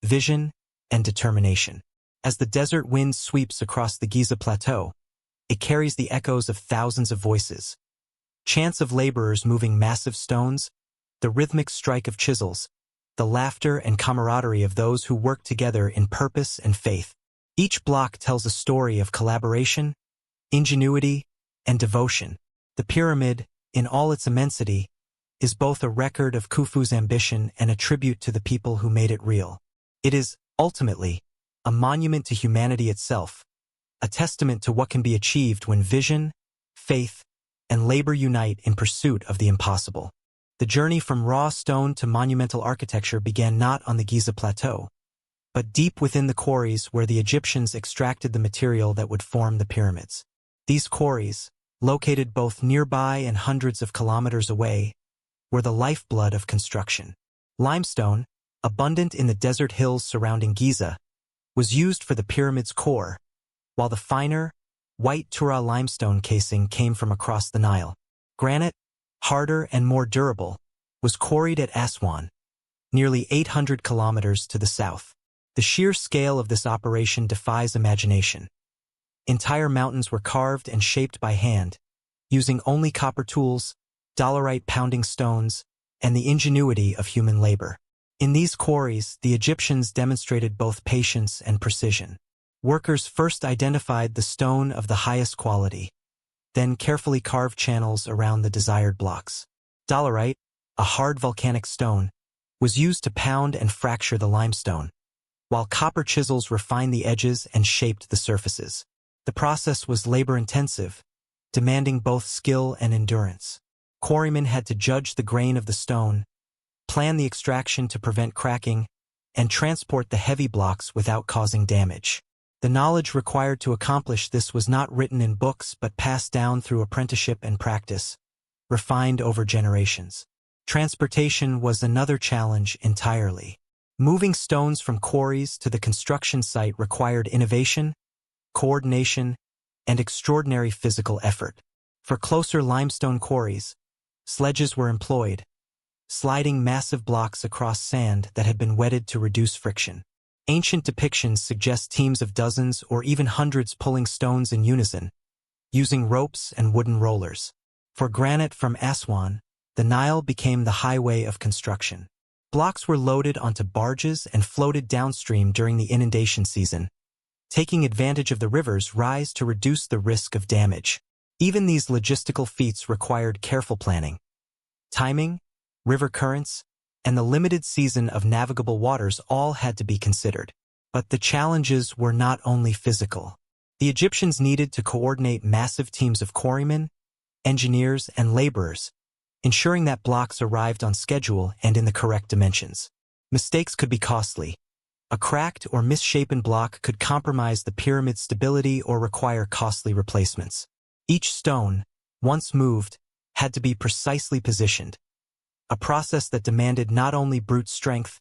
vision, and determination. As the desert wind sweeps across the Giza plateau, it carries the echoes of thousands of voices. Chants of laborers moving massive stones, the rhythmic strike of chisels, the laughter and camaraderie of those who work together in purpose and faith. Each block tells a story of collaboration, ingenuity, and devotion. The pyramid, in all its immensity, is both a record of Khufu's ambition and a tribute to the people who made it real. It is, ultimately, a monument to humanity itself, a testament to what can be achieved when vision, faith, and labor unite in pursuit of the impossible. The journey from raw stone to monumental architecture began not on the Giza plateau, but deep within the quarries where the Egyptians extracted the material that would form the pyramids. These quarries, located both nearby and hundreds of kilometers away, were the lifeblood of construction. Limestone, abundant in the desert hills surrounding Giza, was used for the pyramid's core, while the finer, white Tura limestone casing came from across the Nile. Granite, harder and more durable, was quarried at Aswan, nearly 800 kilometers to the south. The sheer scale of this operation defies imagination. Entire mountains were carved and shaped by hand, using only copper tools, dolerite pounding stones, and the ingenuity of human labor. In these quarries, the Egyptians demonstrated both patience and precision. Workers first identified the stone of the highest quality, then carefully carved channels around the desired blocks. Dolerite, a hard volcanic stone, was used to pound and fracture the limestone, while copper chisels refined the edges and shaped the surfaces. The process was labor-intensive, demanding both skill and endurance. Quarrymen had to judge the grain of the stone, plan the extraction to prevent cracking, and transport the heavy blocks without causing damage. The knowledge required to accomplish this was not written in books but passed down through apprenticeship and practice, refined over generations. Transportation was another challenge entirely. Moving stones from quarries to the construction site required innovation, coordination, and extraordinary physical effort. For closer limestone quarries, sledges were employed, sliding massive blocks across sand that had been wetted to reduce friction. Ancient depictions suggest teams of dozens or even hundreds pulling stones in unison, using ropes and wooden rollers. For granite from Aswan, the Nile became the highway of construction. Blocks were loaded onto barges and floated downstream during the inundation season, taking advantage of the river's rise to reduce the risk of damage. Even these logistical feats required careful planning. Timing, river currents, and the limited season of navigable waters all had to be considered. But the challenges were not only physical. The Egyptians needed to coordinate massive teams of quarrymen, engineers, and laborers, ensuring that blocks arrived on schedule and in the correct dimensions. Mistakes could be costly. A cracked or misshapen block could compromise the pyramid's stability or require costly replacements. Each stone, once moved, had to be precisely positioned, a process that demanded not only brute strength,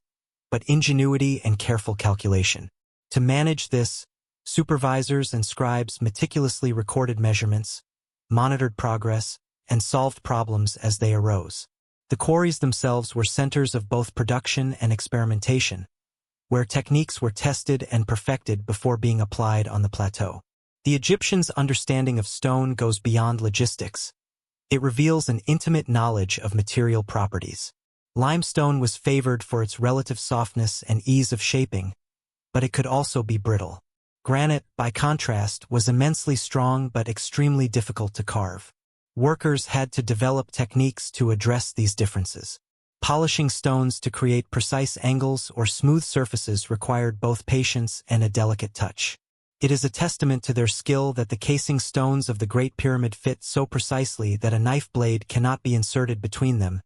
but ingenuity and careful calculation. To manage this, supervisors and scribes meticulously recorded measurements, monitored progress, and solved problems as they arose. The quarries themselves were centers of both production and experimentation, where techniques were tested and perfected before being applied on the plateau. The Egyptians' understanding of stone goes beyond logistics. It reveals an intimate knowledge of material properties. Limestone was favored for its relative softness and ease of shaping, but it could also be brittle. Granite, by contrast, was immensely strong but extremely difficult to carve. Workers had to develop techniques to address these differences. Polishing stones to create precise angles or smooth surfaces required both patience and a delicate touch. It is a testament to their skill that the casing stones of the Great Pyramid fit so precisely that a knife blade cannot be inserted between them,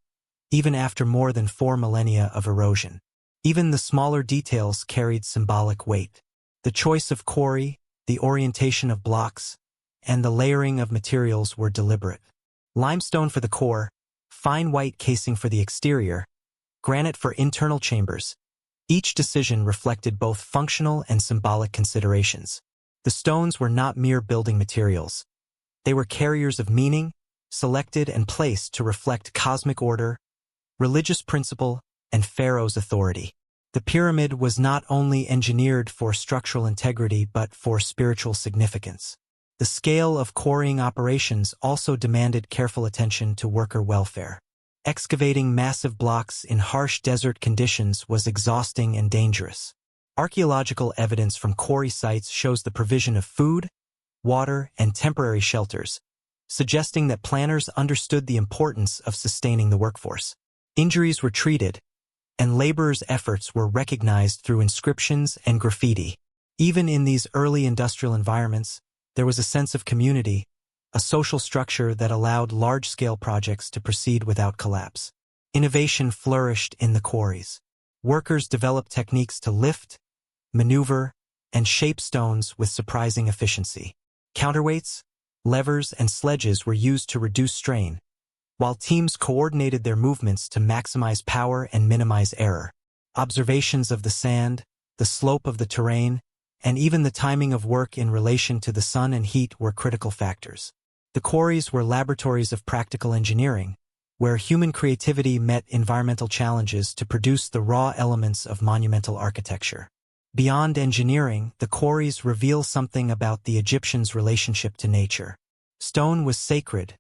even after more than 4 millennia of erosion. Even the smaller details carried symbolic weight. The choice of quarry, the orientation of blocks, and the layering of materials were deliberate. Limestone for the core, fine white casing for the exterior, granite for internal chambers. Each decision reflected both functional and symbolic considerations. The stones were not mere building materials. They were carriers of meaning, selected and placed to reflect cosmic order, religious principle, and Pharaoh's authority. The pyramid was not only engineered for structural integrity but for spiritual significance. The scale of quarrying operations also demanded careful attention to worker welfare. Excavating massive blocks in harsh desert conditions was exhausting and dangerous. Archaeological evidence from quarry sites shows the provision of food, water, and temporary shelters, suggesting that planners understood the importance of sustaining the workforce. Injuries were treated, and laborers' efforts were recognized through inscriptions and graffiti. Even in these early industrial environments, there was a sense of community, a social structure that allowed large-scale projects to proceed without collapse. Innovation flourished in the quarries. Workers developed techniques to lift, maneuver, and shape stones with surprising efficiency. Counterweights, levers, and sledges were used to reduce strain, while teams coordinated their movements to maximize power and minimize error. Observations of the sand, the slope of the terrain, and even the timing of work in relation to the sun and heat were critical factors. The quarries were laboratories of practical engineering, where human creativity met environmental challenges to produce the raw elements of monumental architecture. Beyond engineering, the quarries reveal something about the Egyptians' relationship to nature. Stone was sacred,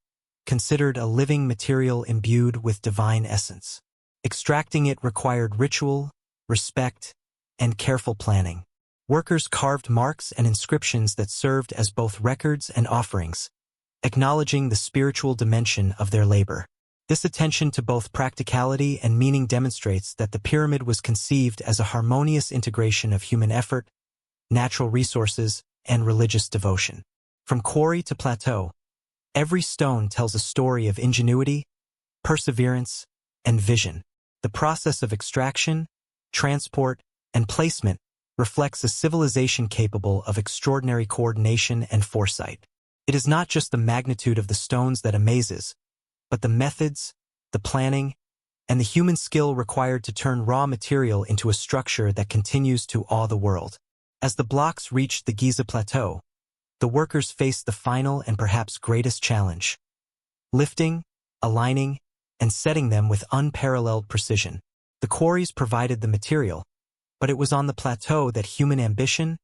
considered a living material imbued with divine essence. Extracting it required ritual, respect, and careful planning. Workers carved marks and inscriptions that served as both records and offerings, acknowledging the spiritual dimension of their labor. This attention to both practicality and meaning demonstrates that the pyramid was conceived as a harmonious integration of human effort, natural resources, and religious devotion. From quarry to plateau, every stone tells a story of ingenuity, perseverance, and vision. The process of extraction, transport, and placement reflects a civilization capable of extraordinary coordination and foresight. It is not just the magnitude of the stones that amazes, but the methods, the planning, and the human skill required to turn raw material into a structure that continues to awe the world. As the blocks reached the Giza plateau, the workers faced the final and perhaps greatest challenge: lifting, aligning, and setting them with unparalleled precision. The quarries provided the material, but it was on the plateau that human ambition,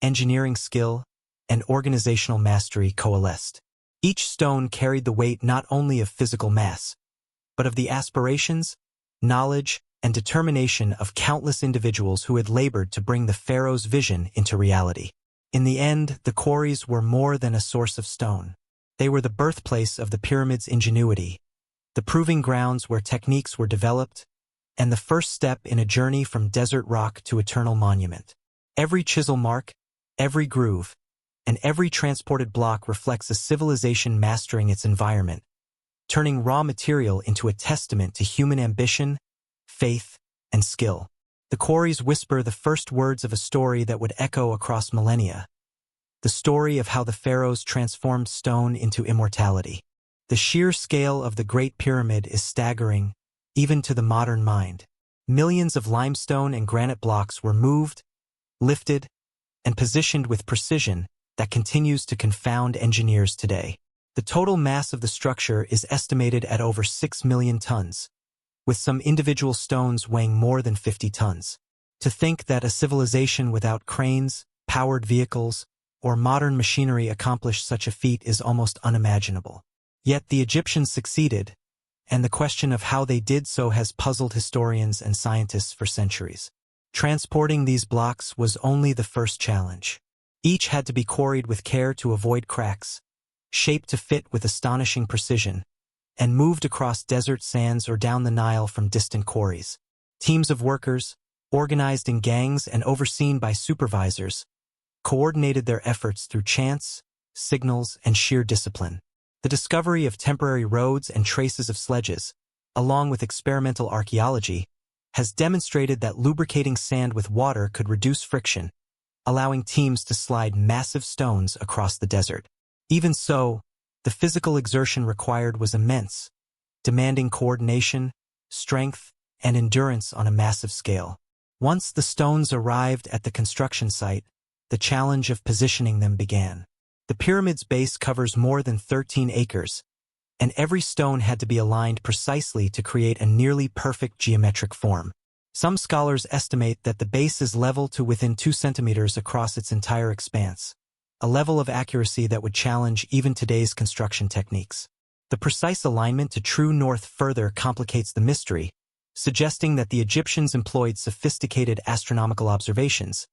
engineering skill, and organizational mastery coalesced. Each stone carried the weight not only of physical mass, but of the aspirations, knowledge, and determination of countless individuals who had labored to bring the Pharaoh's vision into reality. In the end, the quarries were more than a source of stone. They were the birthplace of the pyramid's ingenuity, the proving grounds where techniques were developed, and the first step in a journey from desert rock to eternal monument. Every chisel mark, every groove, and every transported block reflects a civilization mastering its environment, turning raw material into a testament to human ambition, faith, and skill. The quarries whisper the first words of a story that would echo across millennia, the story of how the pharaohs transformed stone into immortality. The sheer scale of the Great Pyramid is staggering, even to the modern mind. Millions of limestone and granite blocks were moved, lifted, and positioned with precision that continues to confound engineers today. The total mass of the structure is estimated at over 6 million tons, with some individual stones weighing more than 50 tons. To think that a civilization without cranes, powered vehicles, or modern machinery accomplished such a feat is almost unimaginable. Yet the Egyptians succeeded, and the question of how they did so has puzzled historians and scientists for centuries. Transporting these blocks was only the first challenge. Each had to be quarried with care to avoid cracks, shaped to fit with astonishing precision, and moved across desert sands or down the Nile from distant quarries. Teams of workers, organized in gangs and overseen by supervisors, coordinated their efforts through chance, signals, and sheer discipline. The discovery of temporary roads and traces of sledges, along with experimental archaeology, has demonstrated that lubricating sand with water could reduce friction, allowing teams to slide massive stones across the desert. Even so, the physical exertion required was immense, demanding coordination, strength, and endurance on a massive scale. Once the stones arrived at the construction site, the challenge of positioning them began. The pyramid's base covers more than 13 acres, and every stone had to be aligned precisely to create a nearly perfect geometric form. Some scholars estimate that the base is level to within 2 centimeters across its entire expanse, a level of accuracy that would challenge even today's construction techniques. The precise alignment to true north further complicates the mystery, suggesting that the Egyptians employed sophisticated astronomical observations,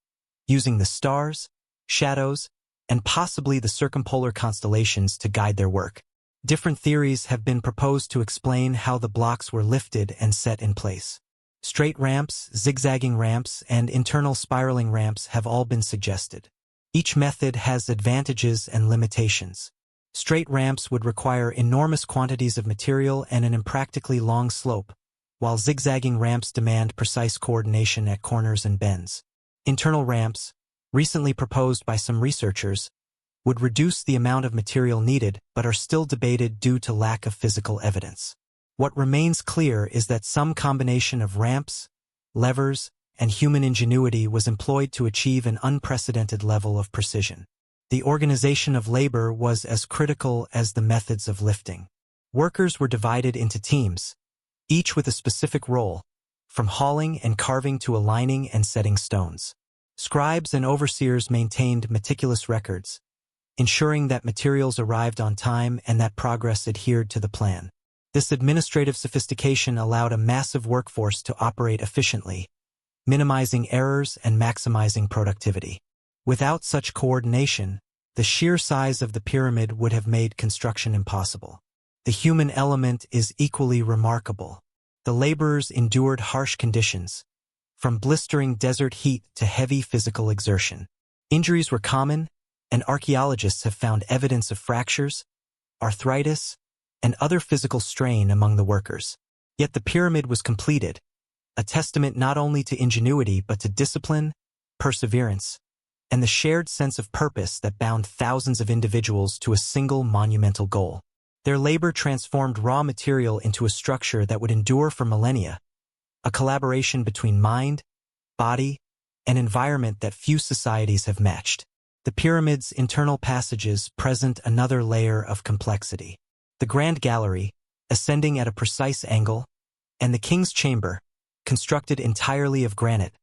using the stars, shadows, and possibly the circumpolar constellations to guide their work. Different theories have been proposed to explain how the blocks were lifted and set in place. Straight ramps, zigzagging ramps, and internal spiraling ramps have all been suggested. Each method has advantages and limitations. Straight ramps would require enormous quantities of material and an impractically long slope, while zigzagging ramps demand precise coordination at corners and bends. Internal ramps, recently proposed by some researchers, would reduce the amount of material needed but are still debated due to lack of physical evidence. What remains clear is that some combination of ramps, levers, and human ingenuity was employed to achieve an unprecedented level of precision. The organization of labor was as critical as the methods of lifting. Workers were divided into teams, each with a specific role, from hauling and carving to aligning and setting stones. Scribes and overseers maintained meticulous records, ensuring that materials arrived on time and that progress adhered to the plan. This administrative sophistication allowed a massive workforce to operate efficiently, minimizing errors and maximizing productivity. Without such coordination, the sheer size of the pyramid would have made construction impossible. The human element is equally remarkable. The laborers endured harsh conditions, from blistering desert heat to heavy physical exertion. Injuries were common, and archaeologists have found evidence of fractures, arthritis, and other physical strain among the workers. Yet the pyramid was completed, a testament not only to ingenuity but to discipline, perseverance, and the shared sense of purpose that bound thousands of individuals to a single monumental goal. Their labor transformed raw material into a structure that would endure for millennia, a collaboration between mind, body, and environment that few societies have matched. The pyramid's internal passages present another layer of complexity. The Grand Gallery, ascending at a precise angle, and the King's Chamber, constructed entirely of granite,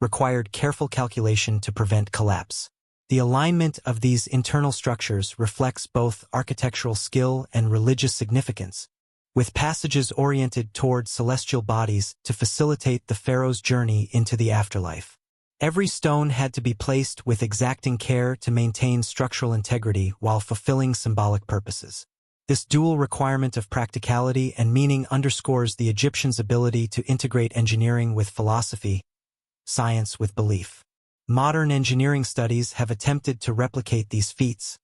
required careful calculation to prevent collapse. The alignment of these internal structures reflects both architectural skill and religious significance, with passages oriented toward celestial bodies to facilitate the pharaoh's journey into the afterlife. Every stone had to be placed with exacting care to maintain structural integrity while fulfilling symbolic purposes. This dual requirement of practicality and meaning underscores the Egyptians' ability to integrate engineering with philosophy, science with belief. Modern engineering studies have attempted to replicate these feats,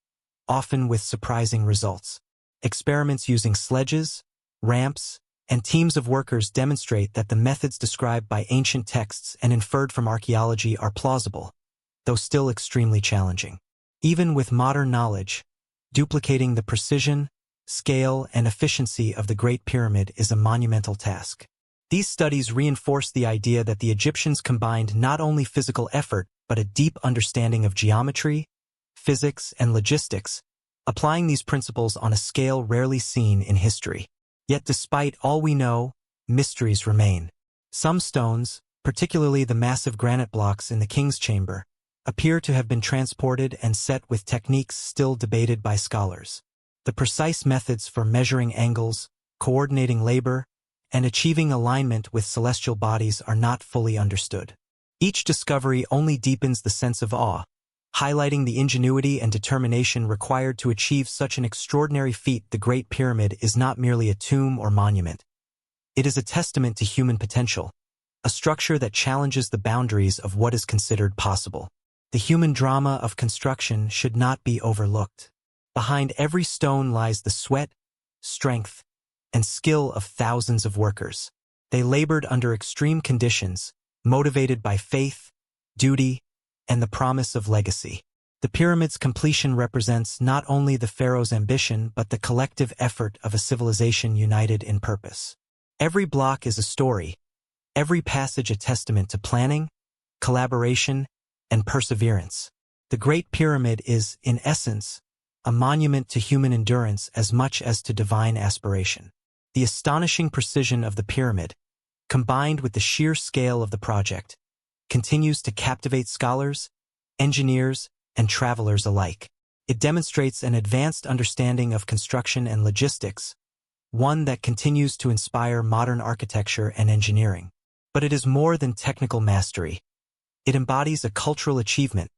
often with surprising results. Experiments using sledges, ramps, and teams of workers demonstrate that the methods described by ancient texts and inferred from archaeology are plausible, though still extremely challenging. Even with modern knowledge, duplicating the precision, scale, and efficiency of the Great Pyramid is a monumental task. These studies reinforce the idea that the Egyptians combined not only physical effort but a deep understanding of geometry, physics, and logistics, applying these principles on a scale rarely seen in history. Yet despite all we know, mysteries remain. Some stones, particularly the massive granite blocks in the King's Chamber, appear to have been transported and set with techniques still debated by scholars. The precise methods for measuring angles, coordinating labor, and achieving alignment with celestial bodies are not fully understood. Each discovery only deepens the sense of awe, highlighting the ingenuity and determination required to achieve such an extraordinary feat. The Great Pyramid is not merely a tomb or monument. It is a testament to human potential, a structure that challenges the boundaries of what is considered possible. The human drama of construction should not be overlooked. Behind every stone lies the sweat, strength, and skill of thousands of workers. They labored under extreme conditions, motivated by faith, duty, and the promise of legacy. The pyramid's completion represents not only the pharaoh's ambition but the collective effort of a civilization united in purpose. Every block is a story, every passage a testament to planning, collaboration, and perseverance. The Great Pyramid is, in essence, a monument to human endurance as much as to divine aspiration. The astonishing precision of the pyramid, combined with the sheer scale of the project, continues to captivate scholars, engineers, and travelers alike. It demonstrates an advanced understanding of construction and logistics, one that continues to inspire modern architecture and engineering. But it is more than technical mastery. It embodies a cultural achievement,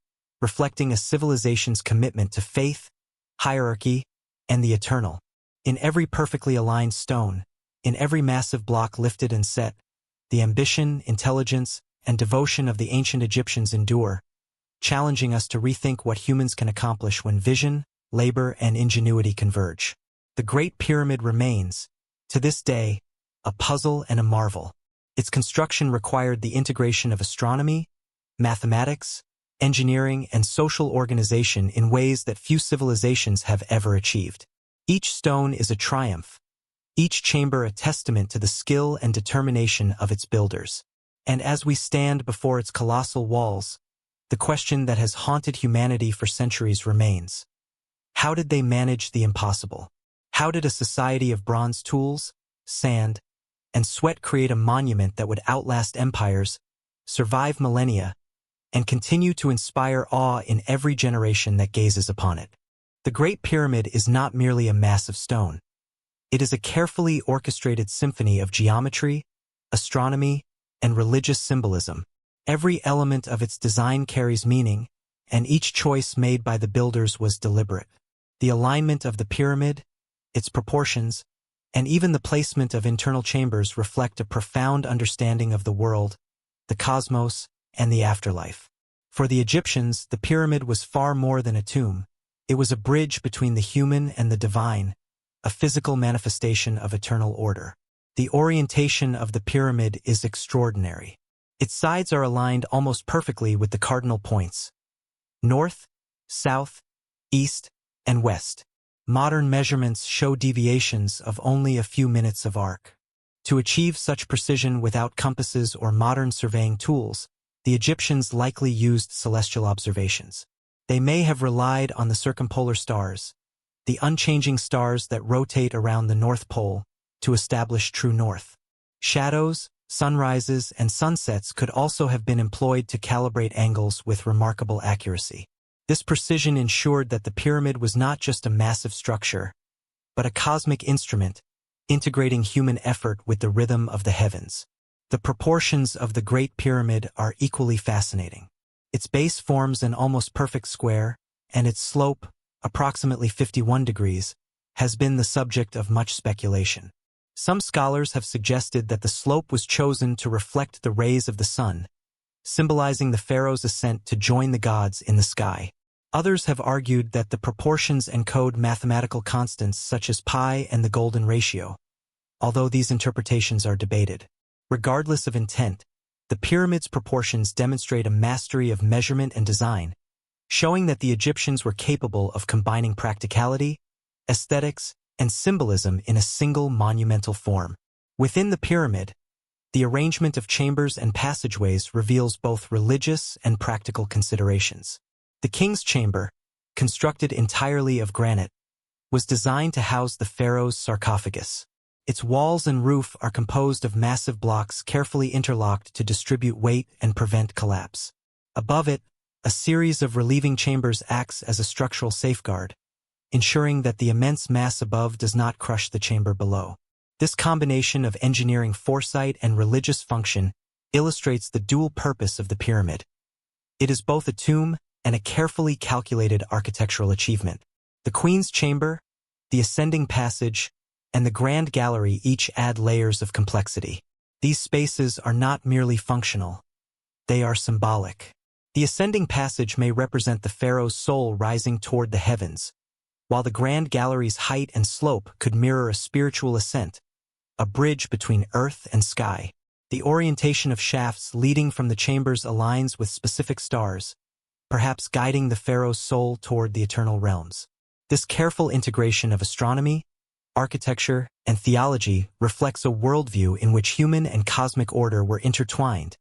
reflecting a civilization's commitment to faith, hierarchy, and the eternal. In every perfectly aligned stone, in every massive block lifted and set, the ambition, intelligence, and devotion of the ancient Egyptians endure, challenging us to rethink what humans can accomplish when vision, labor, and ingenuity converge. The Great Pyramid remains, to this day, a puzzle and a marvel. Its construction required the integration of astronomy, mathematics, engineering, and social organization in ways that few civilizations have ever achieved. Each stone is a triumph, each chamber a testament to the skill and determination of its builders. And as we stand before its colossal walls, the question that has haunted humanity for centuries remains. How did they manage the impossible? How did a society of bronze tools, sand, and sweat create a monument that would outlast empires, survive millennia, and continue to inspire awe in every generation that gazes upon it? The Great Pyramid is not merely a mass of stone. It is a carefully orchestrated symphony of geometry, astronomy, and religious symbolism. Every element of its design carries meaning, and each choice made by the builders was deliberate. The alignment of the pyramid, its proportions, and even the placement of internal chambers reflect a profound understanding of the world, the cosmos, and the afterlife. For the Egyptians, the pyramid was far more than a tomb. It was a bridge between the human and the divine, a physical manifestation of eternal order. The orientation of the pyramid is extraordinary. Its sides are aligned almost perfectly with the cardinal points: north, south, east, and west. Modern measurements show deviations of only a few minutes of arc. To achieve such precision without compasses or modern surveying tools, the Egyptians likely used celestial observations. They may have relied on the circumpolar stars, the unchanging stars that rotate around the North Pole, to establish true north. Shadows, sunrises, and sunsets could also have been employed to calibrate angles with remarkable accuracy. This precision ensured that the pyramid was not just a massive structure, but a cosmic instrument, integrating human effort with the rhythm of the heavens. The proportions of the Great Pyramid are equally fascinating. Its base forms an almost perfect square, and its slope, approximately 51 degrees, has been the subject of much speculation. Some scholars have suggested that the slope was chosen to reflect the rays of the sun, symbolizing the pharaoh's ascent to join the gods in the sky. Others have argued that the proportions encode mathematical constants such as pi and the golden ratio, although these interpretations are debated. Regardless of intent, the pyramid's proportions demonstrate a mastery of measurement and design, showing that the Egyptians were capable of combining practicality, aesthetics, and symbolism in a single monumental form. Within the pyramid, the arrangement of chambers and passageways reveals both religious and practical considerations. The king's chamber, constructed entirely of granite, was designed to house the pharaoh's sarcophagus. Its walls and roof are composed of massive blocks carefully interlocked to distribute weight and prevent collapse. Above it, a series of relieving chambers acts as a structural safeguard, ensuring that the immense mass above does not crush the chamber below. This combination of engineering foresight and religious function illustrates the dual purpose of the pyramid. It is both a tomb and a carefully calculated architectural achievement. The Queen's Chamber, the ascending passage, and the Grand Gallery each add layers of complexity. These spaces are not merely functional. They are symbolic. The ascending passage may represent the pharaoh's soul rising toward the heavens, while the Grand Gallery's height and slope could mirror a spiritual ascent, a bridge between earth and sky. The orientation of shafts leading from the chambers aligns with specific stars, perhaps guiding the pharaoh's soul toward the eternal realms. This careful integration of astronomy, architecture, and theology reflects a worldview in which human and cosmic order were intertwined,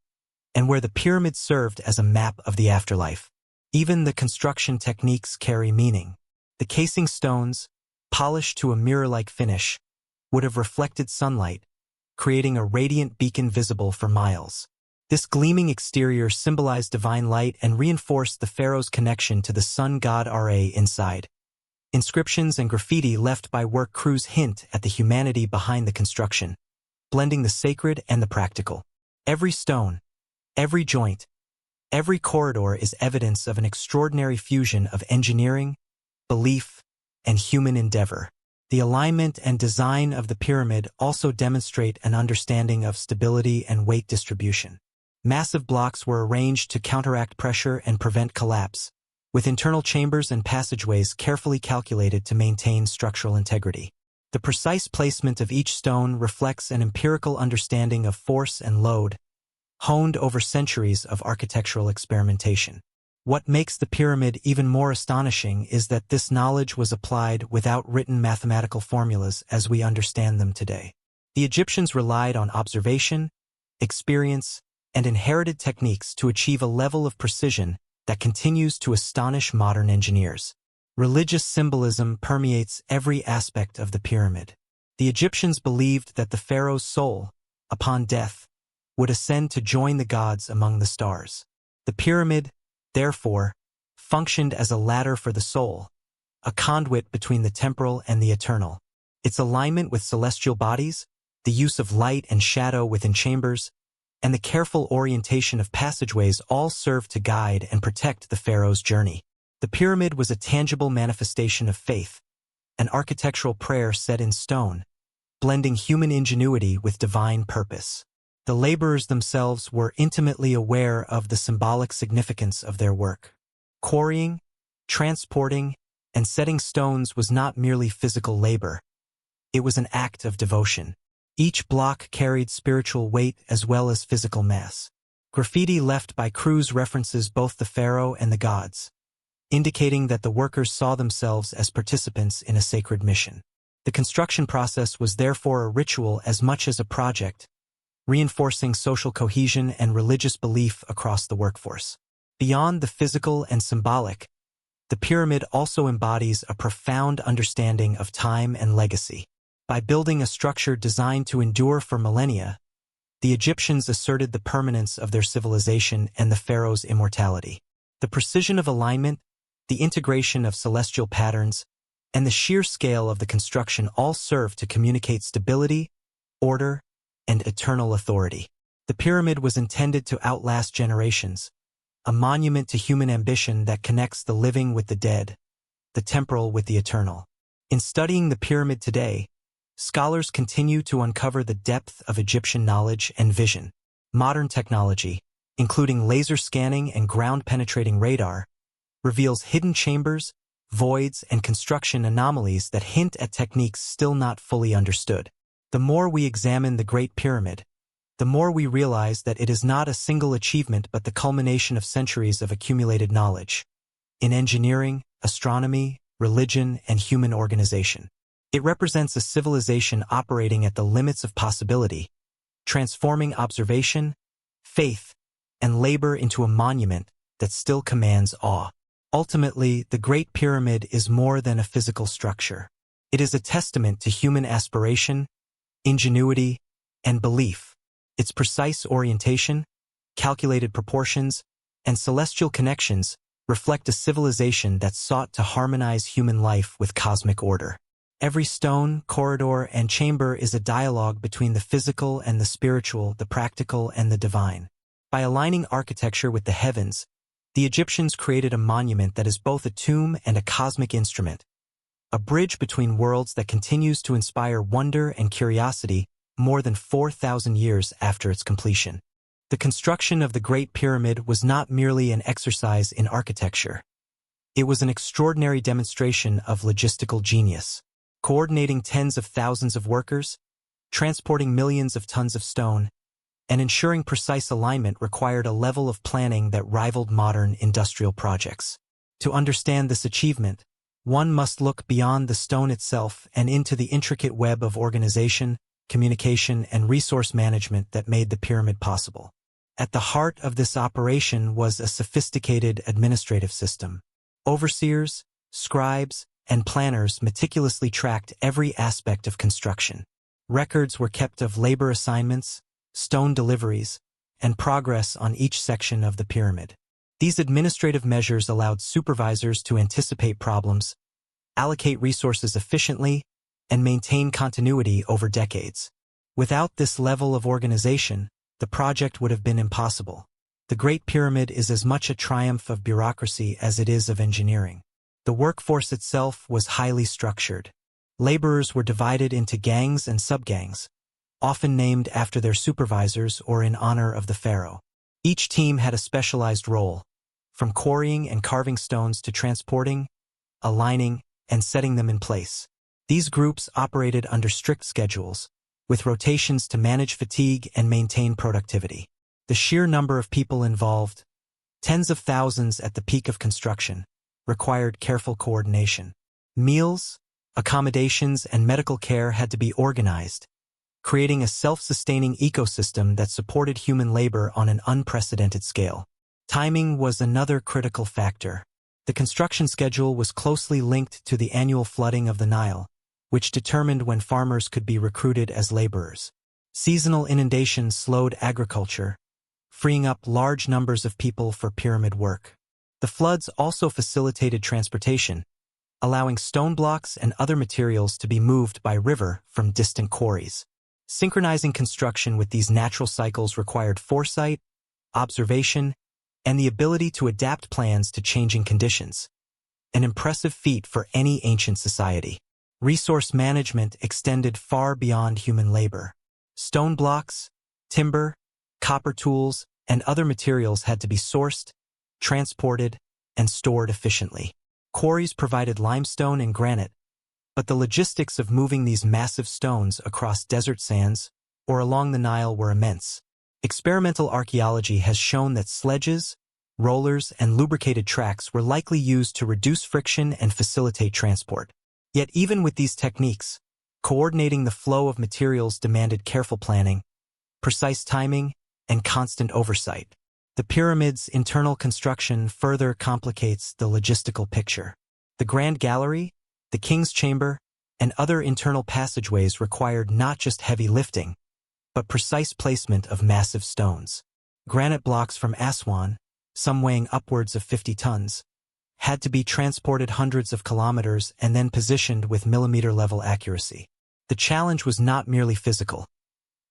and where the pyramid served as a map of the afterlife. Even the construction techniques carry meaning. The casing stones, polished to a mirror-like finish, would have reflected sunlight, creating a radiant beacon visible for miles. This gleaming exterior symbolized divine light and reinforced the pharaoh's connection to the sun god Ra inside. Inscriptions and graffiti left by work crews hint at the humanity behind the construction, blending the sacred and the practical. Every stone, every joint, every corridor is evidence of an extraordinary fusion of engineering, belief, and human endeavor. The alignment and design of the pyramid also demonstrate an understanding of stability and weight distribution. Massive blocks were arranged to counteract pressure and prevent collapse, with internal chambers and passageways carefully calculated to maintain structural integrity. The precise placement of each stone reflects an empirical understanding of force and load, honed over centuries of architectural experimentation. What makes the pyramid even more astonishing is that this knowledge was applied without written mathematical formulas as we understand them today. The Egyptians relied on observation, experience, and inherited techniques to achieve a level of precision that continues to astonish modern engineers. Religious symbolism permeates every aspect of the pyramid. The Egyptians believed that the pharaoh's soul, upon death, would ascend to join the gods among the stars. The pyramid, therefore, functioned as a ladder for the soul, a conduit between the temporal and the eternal. Its alignment with celestial bodies, the use of light and shadow within chambers, and the careful orientation of passageways all served to guide and protect the pharaoh's journey. The pyramid was a tangible manifestation of faith, an architectural prayer set in stone, blending human ingenuity with divine purpose. The laborers themselves were intimately aware of the symbolic significance of their work. Quarrying, transporting, and setting stones was not merely physical labor. It was an act of devotion. Each block carried spiritual weight as well as physical mass. Graffiti left by crews references both the pharaoh and the gods, indicating that the workers saw themselves as participants in a sacred mission. The construction process was therefore a ritual as much as a project, reinforcing social cohesion and religious belief across the workforce. Beyond the physical and symbolic, the pyramid also embodies a profound understanding of time and legacy. By building a structure designed to endure for millennia, the Egyptians asserted the permanence of their civilization and the pharaoh's immortality. The precision of alignment, the integration of celestial patterns, and the sheer scale of the construction all serve to communicate stability, order, and eternal authority. The pyramid was intended to outlast generations, a monument to human ambition that connects the living with the dead, the temporal with the eternal. In studying the pyramid today, scholars continue to uncover the depth of Egyptian knowledge and vision. Modern technology, including laser scanning and ground-penetrating radar, reveals hidden chambers, voids, and construction anomalies that hint at techniques still not fully understood. The more we examine the Great Pyramid, the more we realize that it is not a single achievement but the culmination of centuries of accumulated knowledge in engineering, astronomy, religion, and human organization. It represents a civilization operating at the limits of possibility, transforming observation, faith, and labor into a monument that still commands awe. Ultimately, the Great Pyramid is more than a physical structure. It is a testament to human aspiration, ingenuity, and belief. Its precise orientation, calculated proportions, and celestial connections reflect a civilization that sought to harmonize human life with cosmic order. Every stone, corridor, and chamber is a dialogue between the physical and the spiritual, the practical and the divine. By aligning architecture with the heavens, the Egyptians created a monument that is both a tomb and a cosmic instrument, a bridge between worlds that continues to inspire wonder and curiosity more than 4,000 years after its completion. The construction of the Great Pyramid was not merely an exercise in architecture. It was an extraordinary demonstration of logistical genius. Coordinating tens of thousands of workers, transporting millions of tons of stone, and ensuring precise alignment required a level of planning that rivaled modern industrial projects. To understand this achievement, one must look beyond the stone itself and into the intricate web of organization, communication, and resource management that made the pyramid possible. At the heart of this operation was a sophisticated administrative system. Overseers, scribes, and planners meticulously tracked every aspect of construction. Records were kept of labor assignments, stone deliveries, and progress on each section of the pyramid. These administrative measures allowed supervisors to anticipate problems, allocate resources efficiently, and maintain continuity over decades. Without this level of organization, the project would have been impossible. The Great Pyramid is as much a triumph of bureaucracy as it is of engineering. The workforce itself was highly structured. Laborers were divided into gangs and subgangs, often named after their supervisors or in honor of the pharaoh. Each team had a specialized role, from quarrying and carving stones to transporting, aligning, and setting them in place. These groups operated under strict schedules, with rotations to manage fatigue and maintain productivity. The sheer number of people involved, tens of thousands at the peak of construction, required careful coordination. Meals, accommodations, and medical care had to be organized, creating a self-sustaining ecosystem that supported human labor on an unprecedented scale. Timing was another critical factor. The construction schedule was closely linked to the annual flooding of the Nile, which determined when farmers could be recruited as laborers. Seasonal inundations slowed agriculture, freeing up large numbers of people for pyramid work. The floods also facilitated transportation, allowing stone blocks and other materials to be moved by river from distant quarries. Synchronizing construction with these natural cycles required foresight, observation, and the ability to adapt plans to changing conditions. An impressive feat for any ancient society. Resource management extended far beyond human labor. Stone blocks, timber, copper tools, and other materials had to be sourced, transported, and stored efficiently. Quarries provided limestone and granite, but the logistics of moving these massive stones across desert sands or along the Nile were immense. Experimental archaeology has shown that sledges, rollers, and lubricated tracks were likely used to reduce friction and facilitate transport. Yet even with these techniques, coordinating the flow of materials demanded careful planning, precise timing, and constant oversight. The pyramid's internal construction further complicates the logistical picture. The Grand Gallery, the King's Chamber, and other internal passageways required not just heavy lifting, but precise placement of massive stones. Granite blocks from Aswan, some weighing upwards of 50 tons, had to be transported hundreds of kilometers and then positioned with millimeter-level accuracy. The challenge was not merely physical.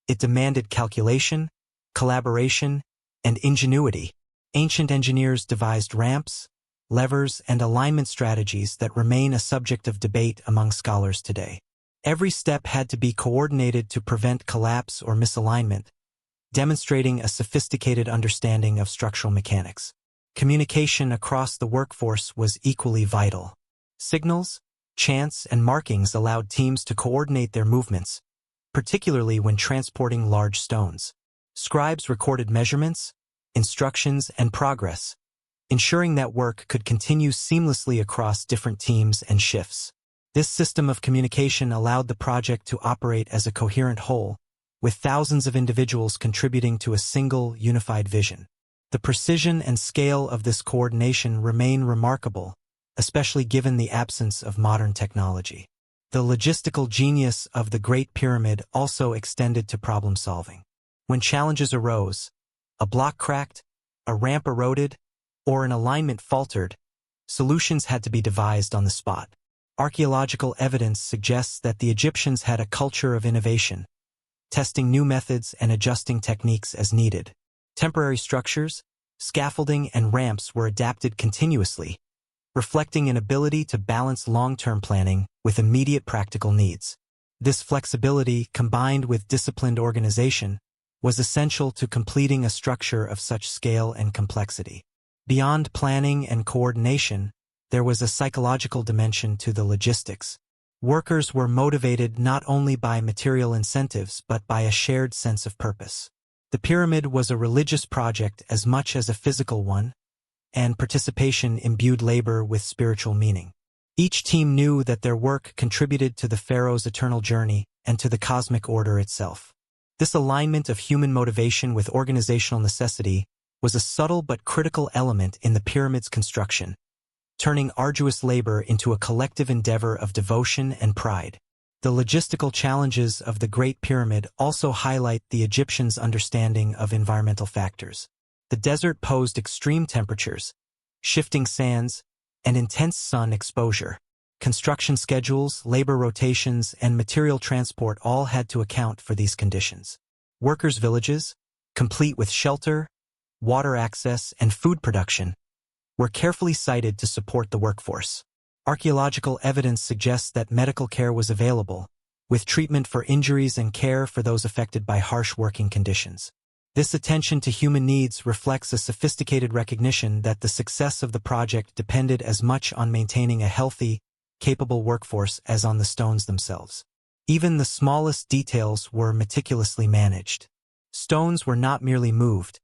It demanded calculation, collaboration, and ingenuity. Ancient engineers devised ramps, levers, and alignment strategies that remain a subject of debate among scholars today. Every step had to be coordinated to prevent collapse or misalignment, demonstrating a sophisticated understanding of structural mechanics. Communication across the workforce was equally vital. Signals, chants, and markings allowed teams to coordinate their movements, particularly when transporting large stones. Scribes recorded measurements, instructions, and progress, ensuring that work could continue seamlessly across different teams and shifts. This system of communication allowed the project to operate as a coherent whole, with thousands of individuals contributing to a single, unified vision. The precision and scale of this coordination remain remarkable, especially given the absence of modern technology. The logistical genius of the Great Pyramid also extended to problem-solving. When challenges arose, a block cracked, a ramp eroded, or an alignment faltered, solutions had to be devised on the spot. Archaeological evidence suggests that the Egyptians had a culture of innovation, testing new methods and adjusting techniques as needed. Temporary structures, scaffolding, and ramps were adapted continuously, reflecting an ability to balance long-term planning with immediate practical needs. This flexibility, combined with disciplined organization, was essential to completing a structure of such scale and complexity. Beyond planning and coordination, there was a psychological dimension to the logistics. Workers were motivated not only by material incentives but by a shared sense of purpose. The pyramid was a religious project as much as a physical one, and participation imbued labor with spiritual meaning. Each team knew that their work contributed to the pharaoh's eternal journey and to the cosmic order itself. This alignment of human motivation with organizational necessity was a subtle but critical element in the pyramid's construction, turning arduous labor into a collective endeavor of devotion and pride. The logistical challenges of the Great Pyramid also highlight the Egyptians' understanding of environmental factors. The desert posed extreme temperatures, shifting sands, and intense sun exposure. Construction schedules, labor rotations, and material transport all had to account for these conditions. Workers' villages, complete with shelter, water access, and food production, were carefully sited to support the workforce. Archaeological evidence suggests that medical care was available, with treatment for injuries and care for those affected by harsh working conditions. This attention to human needs reflects a sophisticated recognition that the success of the project depended as much on maintaining a healthy, capable workforce as on the stones themselves. Even the smallest details were meticulously managed. Stones were not merely moved.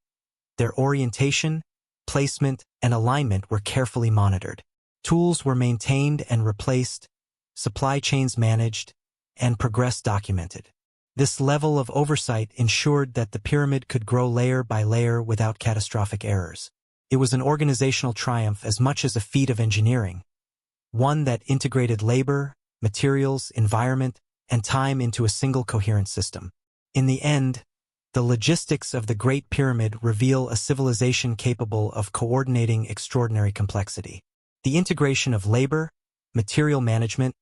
Their orientation, placement, and alignment were carefully monitored. Tools were maintained and replaced, supply chains managed, and progress documented. This level of oversight ensured that the pyramid could grow layer by layer without catastrophic errors. It was an organizational triumph as much as a feat of engineering, one that integrated labor, materials, environment, and time into a single coherent system. In the end, the logistics of the Great Pyramid reveal a civilization capable of coordinating extraordinary complexity. The integration of labor, material management,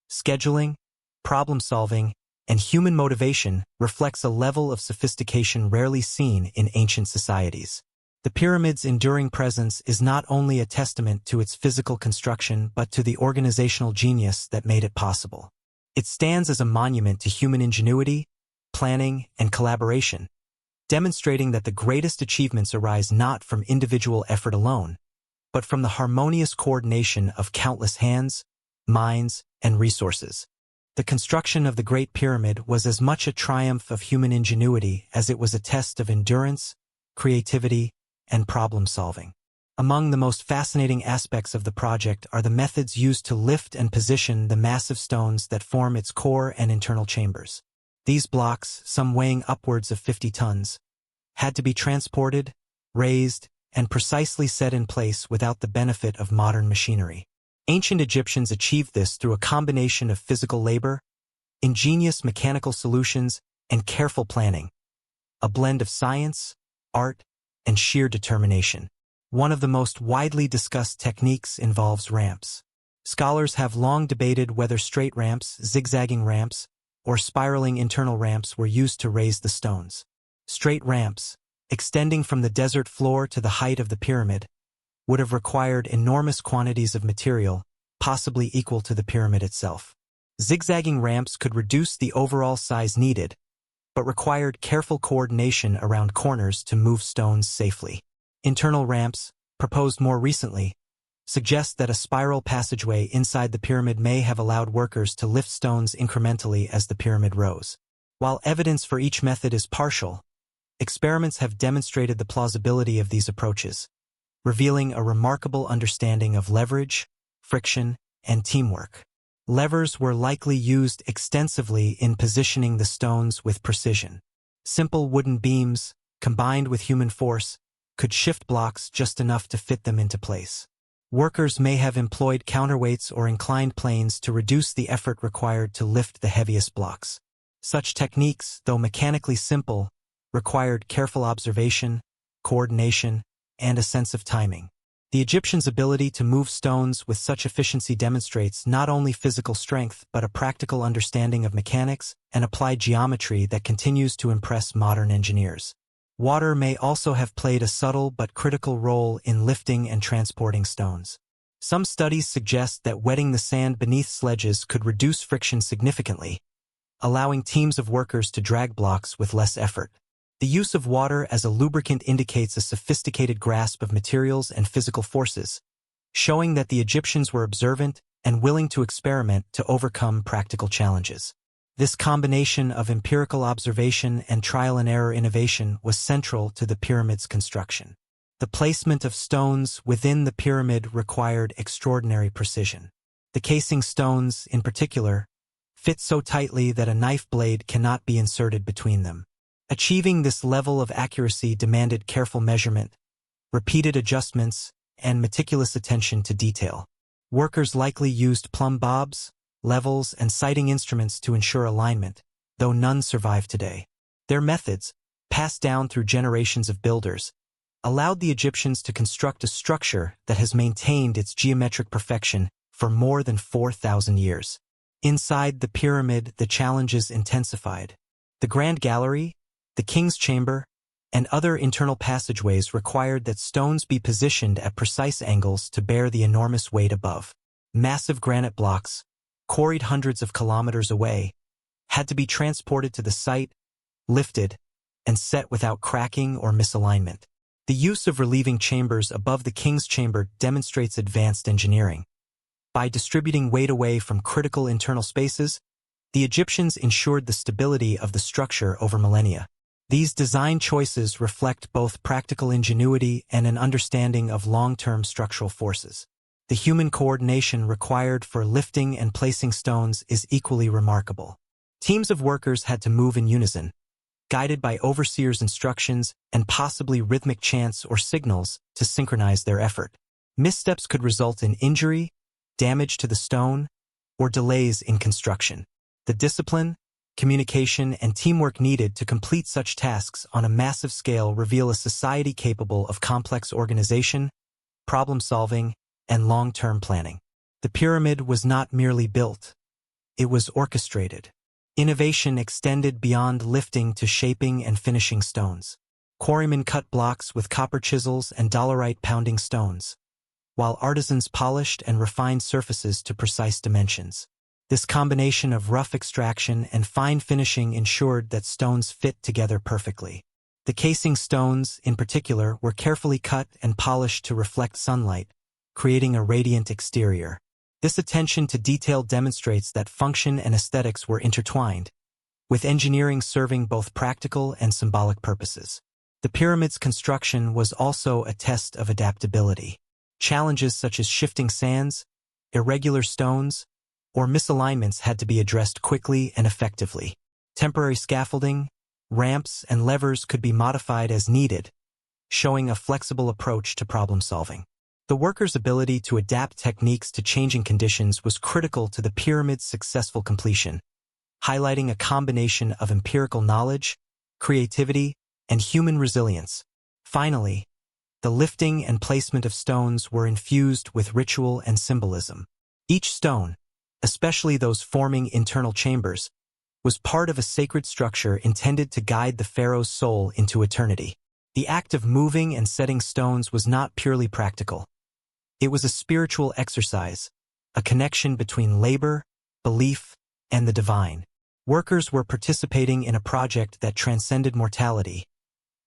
scheduling, problem-solving, and human motivation reflects a level of sophistication rarely seen in ancient societies. The pyramid's enduring presence is not only a testament to its physical construction but to the organizational genius that made it possible. It stands as a monument to human ingenuity, planning, and collaboration, demonstrating that the greatest achievements arise not from individual effort alone, but from the harmonious coordination of countless hands, minds, and resources. The construction of the Great Pyramid was as much a triumph of human ingenuity as it was a test of endurance, creativity, and problem-solving. Among the most fascinating aspects of the project are the methods used to lift and position the massive stones that form its core and internal chambers. These blocks, some weighing upwards of 50 tons, had to be transported, raised, and precisely set in place without the benefit of modern machinery. Ancient Egyptians achieved this through a combination of physical labor, ingenious mechanical solutions, and careful planning, a blend of science, art, and sheer determination. One of the most widely discussed techniques involves ramps. Scholars have long debated whether straight ramps, zigzagging ramps, or spiraling internal ramps were used to raise the stones. Straight ramps, extending from the desert floor to the height of the pyramid, would have required enormous quantities of material, possibly equal to the pyramid itself. Zigzagging ramps could reduce the overall size needed, but required careful coordination around corners to move stones safely. Internal ramps, proposed more recently, suggest that a spiral passageway inside the pyramid may have allowed workers to lift stones incrementally as the pyramid rose. While evidence for each method is partial, experiments have demonstrated the plausibility of these approaches, revealing a remarkable understanding of leverage, friction, and teamwork. Levers were likely used extensively in positioning the stones with precision. Simple wooden beams, combined with human force, could shift blocks just enough to fit them into place. Workers may have employed counterweights or inclined planes to reduce the effort required to lift the heaviest blocks. Such techniques, though mechanically simple, required careful observation, coordination, and a sense of timing. The Egyptians' ability to move stones with such efficiency demonstrates not only physical strength but a practical understanding of mechanics and applied geometry that continues to impress modern engineers. Water may also have played a subtle but critical role in lifting and transporting stones. Some studies suggest that wetting the sand beneath sledges could reduce friction significantly, allowing teams of workers to drag blocks with less effort. The use of water as a lubricant indicates a sophisticated grasp of materials and physical forces, showing that the Egyptians were observant and willing to experiment to overcome practical challenges. This combination of empirical observation and trial-and-error innovation was central to the pyramid's construction. The placement of stones within the pyramid required extraordinary precision. The casing stones, in particular, fit so tightly that a knife blade cannot be inserted between them. Achieving this level of accuracy demanded careful measurement, repeated adjustments, and meticulous attention to detail. Workers likely used plumb bobs, levels, and sighting instruments to ensure alignment, though none survive today. Their methods, passed down through generations of builders, allowed the Egyptians to construct a structure that has maintained its geometric perfection for more than 4,000 years. Inside the pyramid, the challenges intensified. The Grand Gallery, the King's Chamber, and other internal passageways required that stones be positioned at precise angles to bear the enormous weight above. Massive granite blocks, quarried hundreds of kilometers away, had to be transported to the site, lifted, and set without cracking or misalignment. The use of relieving chambers above the King's Chamber demonstrates advanced engineering. By distributing weight away from critical internal spaces, the Egyptians ensured the stability of the structure over millennia. These design choices reflect both practical ingenuity and an understanding of long-term structural forces. The human coordination required for lifting and placing stones is equally remarkable. Teams of workers had to move in unison, guided by overseers' instructions and possibly rhythmic chants or signals to synchronize their effort. Missteps could result in injury, damage to the stone, or delays in construction. The discipline, communication, and teamwork needed to complete such tasks on a massive scale reveal a society capable of complex organization, problem-solving, and long-term planning. The pyramid was not merely built. It was orchestrated. Innovation extended beyond lifting to shaping and finishing stones. Quarrymen cut blocks with copper chisels and dolerite pounding stones, while artisans polished and refined surfaces to precise dimensions. This combination of rough extraction and fine finishing ensured that stones fit together perfectly. The casing stones, in particular, were carefully cut and polished to reflect sunlight, creating a radiant exterior. This attention to detail demonstrates that function and aesthetics were intertwined, with engineering serving both practical and symbolic purposes. The pyramid's construction was also a test of adaptability. Challenges such as shifting sands, irregular stones, or misalignments had to be addressed quickly and effectively. Temporary scaffolding, ramps, and levers could be modified as needed, showing a flexible approach to problem-solving. The workers' ability to adapt techniques to changing conditions was critical to the pyramid's successful completion, highlighting a combination of empirical knowledge, creativity, and human resilience. Finally, the lifting and placement of stones were infused with ritual and symbolism. Each stone, especially those forming internal chambers, was part of a sacred structure intended to guide the pharaoh's soul into eternity. The act of moving and setting stones was not purely practical. It was a spiritual exercise, a connection between labor, belief, and the divine. Workers were participating in a project that transcended mortality,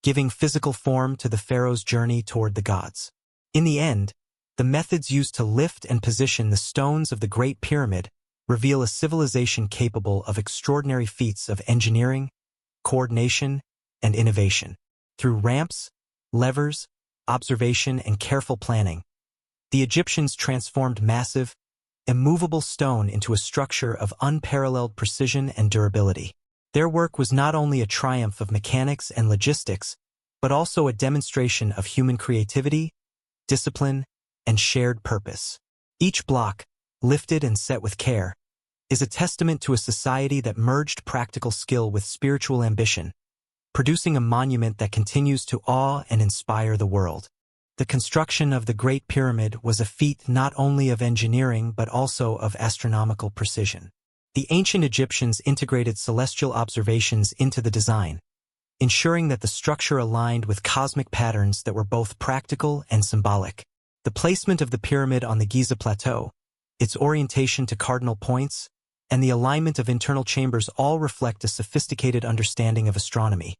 giving physical form to the pharaoh's journey toward the gods. In the end, the methods used to lift and position the stones of the Great Pyramid reveal a civilization capable of extraordinary feats of engineering, coordination, and innovation. Through ramps, levers, observation, and careful planning, the Egyptians transformed massive, immovable stone into a structure of unparalleled precision and durability. Their work was not only a triumph of mechanics and logistics, but also a demonstration of human creativity, discipline, and shared purpose. Each block, lifted and set with care, is a testament to a society that merged practical skill with spiritual ambition, producing a monument that continues to awe and inspire the world. The construction of the Great Pyramid was a feat not only of engineering but also of astronomical precision. The ancient Egyptians integrated celestial observations into the design, ensuring that the structure aligned with cosmic patterns that were both practical and symbolic. The placement of the pyramid on the Giza plateau, its orientation to cardinal points, and the alignment of internal chambers all reflect a sophisticated understanding of astronomy,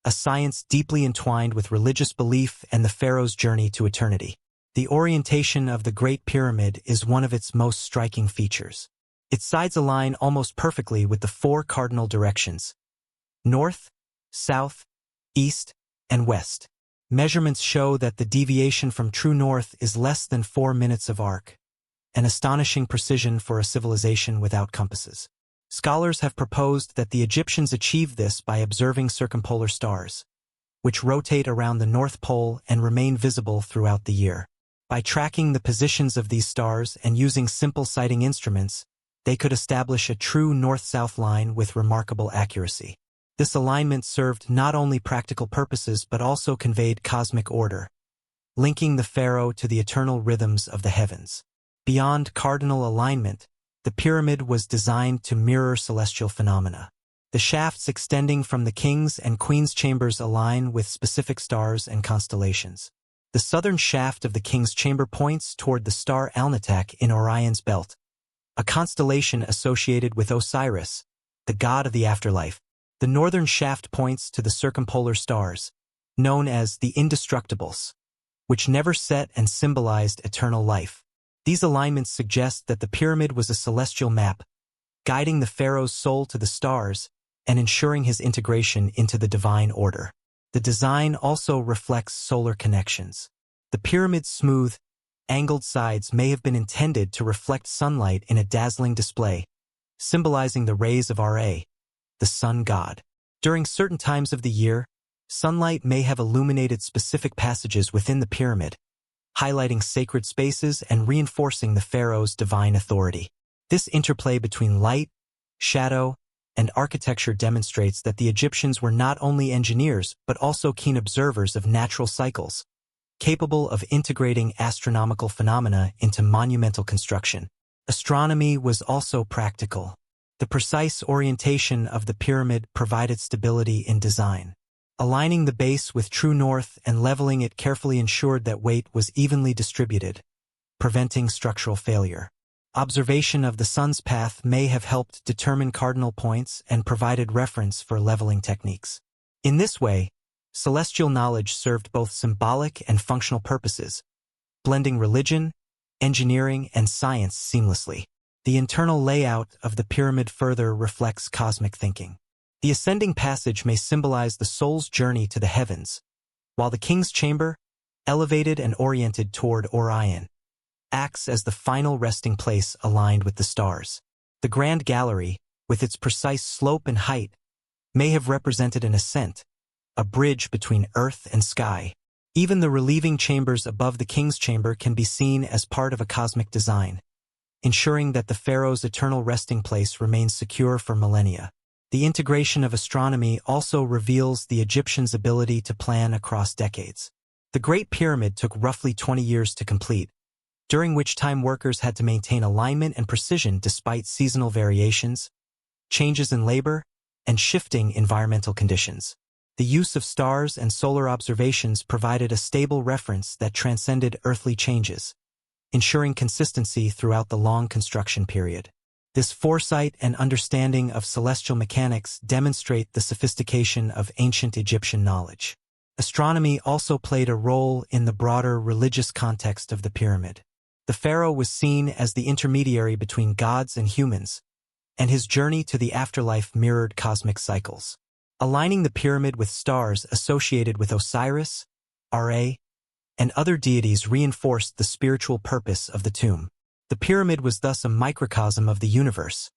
a science deeply entwined with religious belief and the pharaoh's journey to eternity. The orientation of the Great Pyramid is one of its most striking features. Its sides align almost perfectly with the four cardinal directions: north, south, east, and west. Measurements show that the deviation from true north is less than 4 minutes of arc, an astonishing precision for a civilization without compasses. Scholars have proposed that the Egyptians achieved this by observing circumpolar stars, which rotate around the North Pole and remain visible throughout the year. By tracking the positions of these stars and using simple sighting instruments, they could establish a true north-south line with remarkable accuracy. This alignment served not only practical purposes but also conveyed cosmic order, linking the pharaoh to the eternal rhythms of the heavens. Beyond cardinal alignment, the pyramid was designed to mirror celestial phenomena. The shafts extending from the king's and queen's chambers align with specific stars and constellations. The southern shaft of the king's chamber points toward the star Alnitak in Orion's belt, a constellation associated with Osiris, the god of the afterlife. The northern shaft points to the circumpolar stars, known as the Indestructibles, which never set and symbolized eternal life. These alignments suggest that the pyramid was a celestial map, guiding the pharaoh's soul to the stars and ensuring his integration into the divine order. The design also reflects solar connections. The pyramid's smooth, angled sides may have been intended to reflect sunlight in a dazzling display, symbolizing the rays of Ra, the sun god. During certain times of the year, sunlight may have illuminated specific passages within the pyramid, highlighting sacred spaces and reinforcing the pharaoh's divine authority. This interplay between light, shadow, and architecture demonstrates that the Egyptians were not only engineers but also keen observers of natural cycles, capable of integrating astronomical phenomena into monumental construction. Astronomy was also practical. The precise orientation of the pyramid provided stability in design. Aligning the base with true north and leveling it carefully ensured that weight was evenly distributed, preventing structural failure. Observation of the sun's path may have helped determine cardinal points and provided reference for leveling techniques. In this way, celestial knowledge served both symbolic and functional purposes, blending religion, engineering, and science seamlessly. The internal layout of the pyramid further reflects cosmic thinking. The ascending passage may symbolize the soul's journey to the heavens, while the king's chamber, elevated and oriented toward Orion, acts as the final resting place aligned with the stars. The Grand Gallery, with its precise slope and height, may have represented an ascent, a bridge between earth and sky. Even the relieving chambers above the king's chamber can be seen as part of a cosmic design, ensuring that the pharaoh's eternal resting place remains secure for millennia. The integration of astronomy also reveals the Egyptians' ability to plan across decades. The Great Pyramid took roughly 20 years to complete, during which time workers had to maintain alignment and precision despite seasonal variations, changes in labor, and shifting environmental conditions. The use of stars and solar observations provided a stable reference that transcended earthly changes, ensuring consistency throughout the long construction period. This foresight and understanding of celestial mechanics demonstrate the sophistication of ancient Egyptian knowledge. Astronomy also played a role in the broader religious context of the pyramid. The pharaoh was seen as the intermediary between gods and humans, and his journey to the afterlife mirrored cosmic cycles. Aligning the pyramid with stars associated with Osiris, Ra, and other deities reinforced the spiritual purpose of the tomb. The pyramid was thus a microcosm of the universe,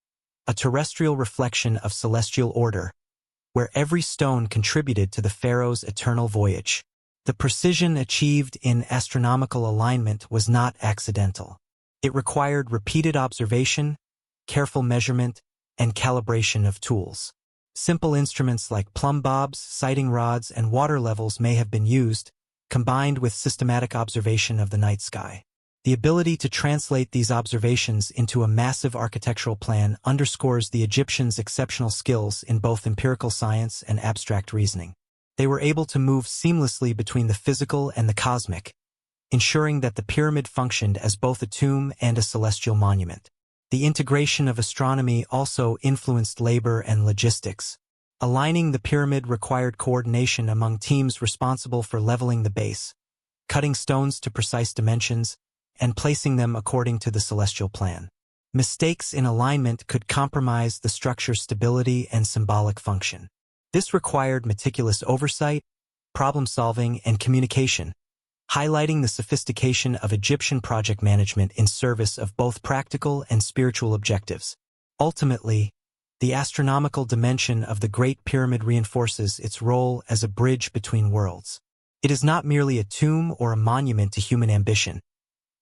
a terrestrial reflection of celestial order, where every stone contributed to the pharaoh's eternal voyage. The precision achieved in astronomical alignment was not accidental. It required repeated observation, careful measurement, and calibration of tools. Simple instruments like plumb bobs, sighting rods, and water levels may have been used, combined with systematic observation of the night sky. The ability to translate these observations into a massive architectural plan underscores the Egyptians' exceptional skills in both empirical science and abstract reasoning. They were able to move seamlessly between the physical and the cosmic, ensuring that the pyramid functioned as both a tomb and a celestial monument. The integration of astronomy also influenced labor and logistics. Aligning the pyramid required coordination among teams responsible for leveling the base, cutting stones to precise dimensions, and placing them according to the celestial plan. Mistakes in alignment could compromise the structure's stability and symbolic function. This required meticulous oversight, problem-solving, and communication, highlighting the sophistication of Egyptian project management in service of both practical and spiritual objectives. Ultimately, the astronomical dimension of the Great Pyramid reinforces its role as a bridge between worlds. It is not merely a tomb or a monument to human ambition.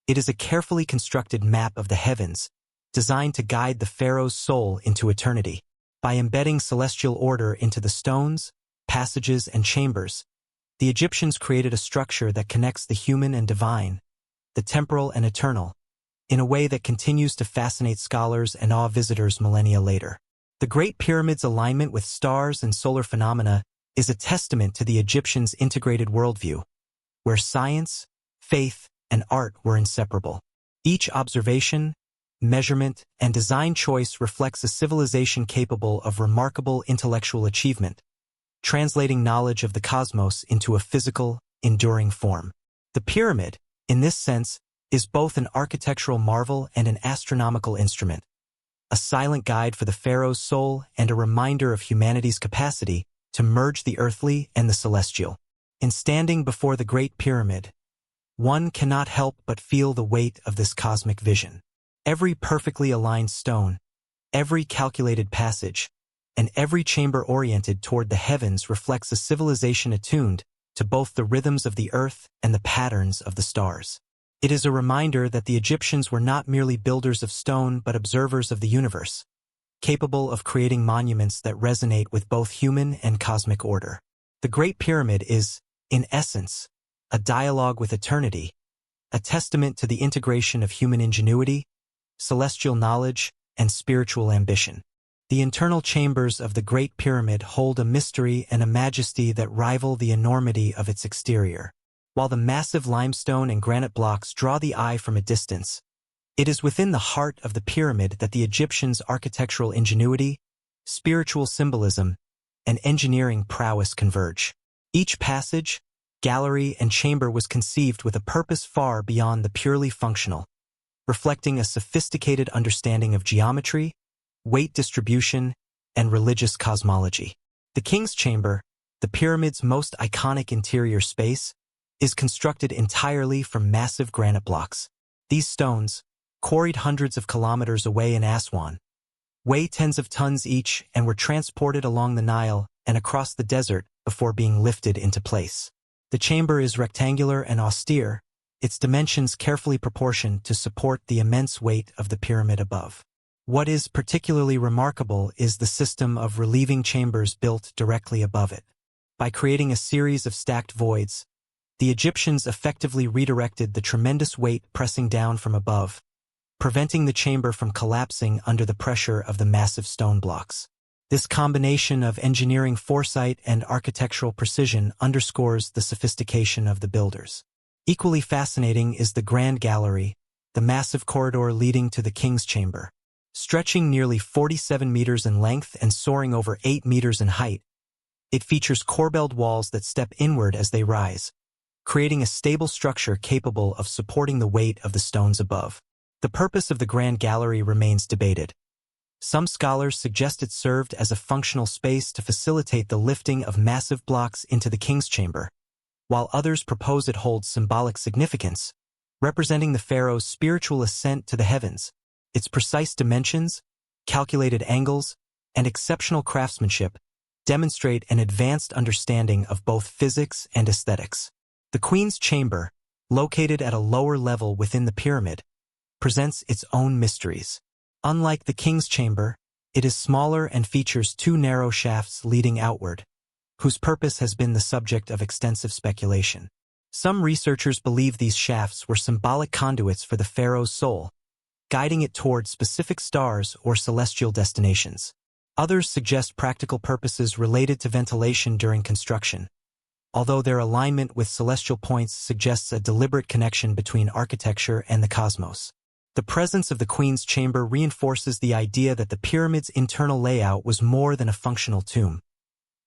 It is a carefully constructed map of the heavens, designed to guide the pharaoh's soul into eternity. By embedding celestial order into the stones, passages, and chambers, the Egyptians created a structure that connects the human and divine, the temporal and eternal, in a way that continues to fascinate scholars and awe visitors millennia later. The Great Pyramid's alignment with stars and solar phenomena is a testament to the Egyptians' integrated worldview, where science, faith, and art were inseparable. Each observation, measurement, and design choice reflects a civilization capable of remarkable intellectual achievement, translating knowledge of the cosmos into a physical, enduring form. The pyramid, in this sense, is both an architectural marvel and an astronomical instrument, a silent guide for the pharaoh's soul and a reminder of humanity's capacity to merge the earthly and the celestial. In standing before the Great Pyramid, one cannot help but feel the weight of this cosmic vision. Every perfectly aligned stone, every calculated passage, and every chamber oriented toward the heavens reflects a civilization attuned to both the rhythms of the earth and the patterns of the stars. It is a reminder that the Egyptians were not merely builders of stone but observers of the universe, capable of creating monuments that resonate with both human and cosmic order. The Great Pyramid is, in essence, a dialogue with eternity, a testament to the integration of human ingenuity, celestial knowledge, and spiritual ambition. The internal chambers of the Great Pyramid hold a mystery and a majesty that rival the enormity of its exterior. While the massive limestone and granite blocks draw the eye from a distance, it is within the heart of the pyramid that the Egyptians' architectural ingenuity, spiritual symbolism, and engineering prowess converge. Each passage, gallery, and chamber was conceived with a purpose far beyond the purely functional, reflecting a sophisticated understanding of geometry, weight distribution, and religious cosmology. The King's Chamber, the pyramid's most iconic interior space, is constructed entirely from massive granite blocks. These stones, quarried hundreds of kilometers away in Aswan, weigh tens of tons each and were transported along the Nile and across the desert before being lifted into place. The chamber is rectangular and austere, its dimensions carefully proportioned to support the immense weight of the pyramid above. What is particularly remarkable is the system of relieving chambers built directly above it. By creating a series of stacked voids, the Egyptians effectively redirected the tremendous weight pressing down from above, preventing the chamber from collapsing under the pressure of the massive stone blocks. This combination of engineering foresight and architectural precision underscores the sophistication of the builders. Equally fascinating is the Grand Gallery, the massive corridor leading to the King's Chamber. Stretching nearly 47 meters in length and soaring over 8 meters in height, it features corbelled walls that step inward as they rise, creating a stable structure capable of supporting the weight of the stones above. The purpose of the Grand Gallery remains debated. Some scholars suggest it served as a functional space to facilitate the lifting of massive blocks into the King's Chamber, while others propose it holds symbolic significance, representing the pharaoh's spiritual ascent to the heavens. Its precise dimensions, calculated angles, and exceptional craftsmanship demonstrate an advanced understanding of both physics and aesthetics. The Queen's Chamber, located at a lower level within the pyramid, presents its own mysteries. Unlike the King's Chamber, it is smaller and features two narrow shafts leading outward, whose purpose has been the subject of extensive speculation. Some researchers believe these shafts were symbolic conduits for the pharaoh's soul, guiding it toward specific stars or celestial destinations. Others suggest practical purposes related to ventilation during construction, although their alignment with celestial points suggests a deliberate connection between architecture and the cosmos. The presence of the Queen's Chamber reinforces the idea that the pyramid's internal layout was more than a functional tomb.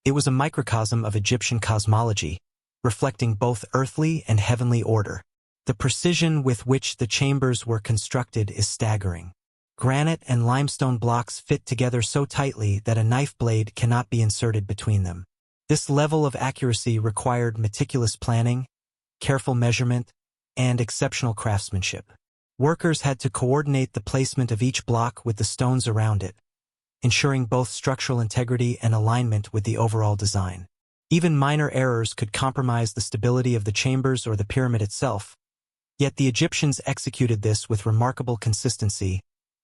It was a microcosm of Egyptian cosmology, reflecting both earthly and heavenly order. The precision with which the chambers were constructed is staggering. Granite and limestone blocks fit together so tightly that a knife blade cannot be inserted between them. This level of accuracy required meticulous planning, careful measurement, and exceptional craftsmanship. Workers had to coordinate the placement of each block with the stones around it, ensuring both structural integrity and alignment with the overall design. Even minor errors could compromise the stability of the chambers or the pyramid itself, yet the Egyptians executed this with remarkable consistency,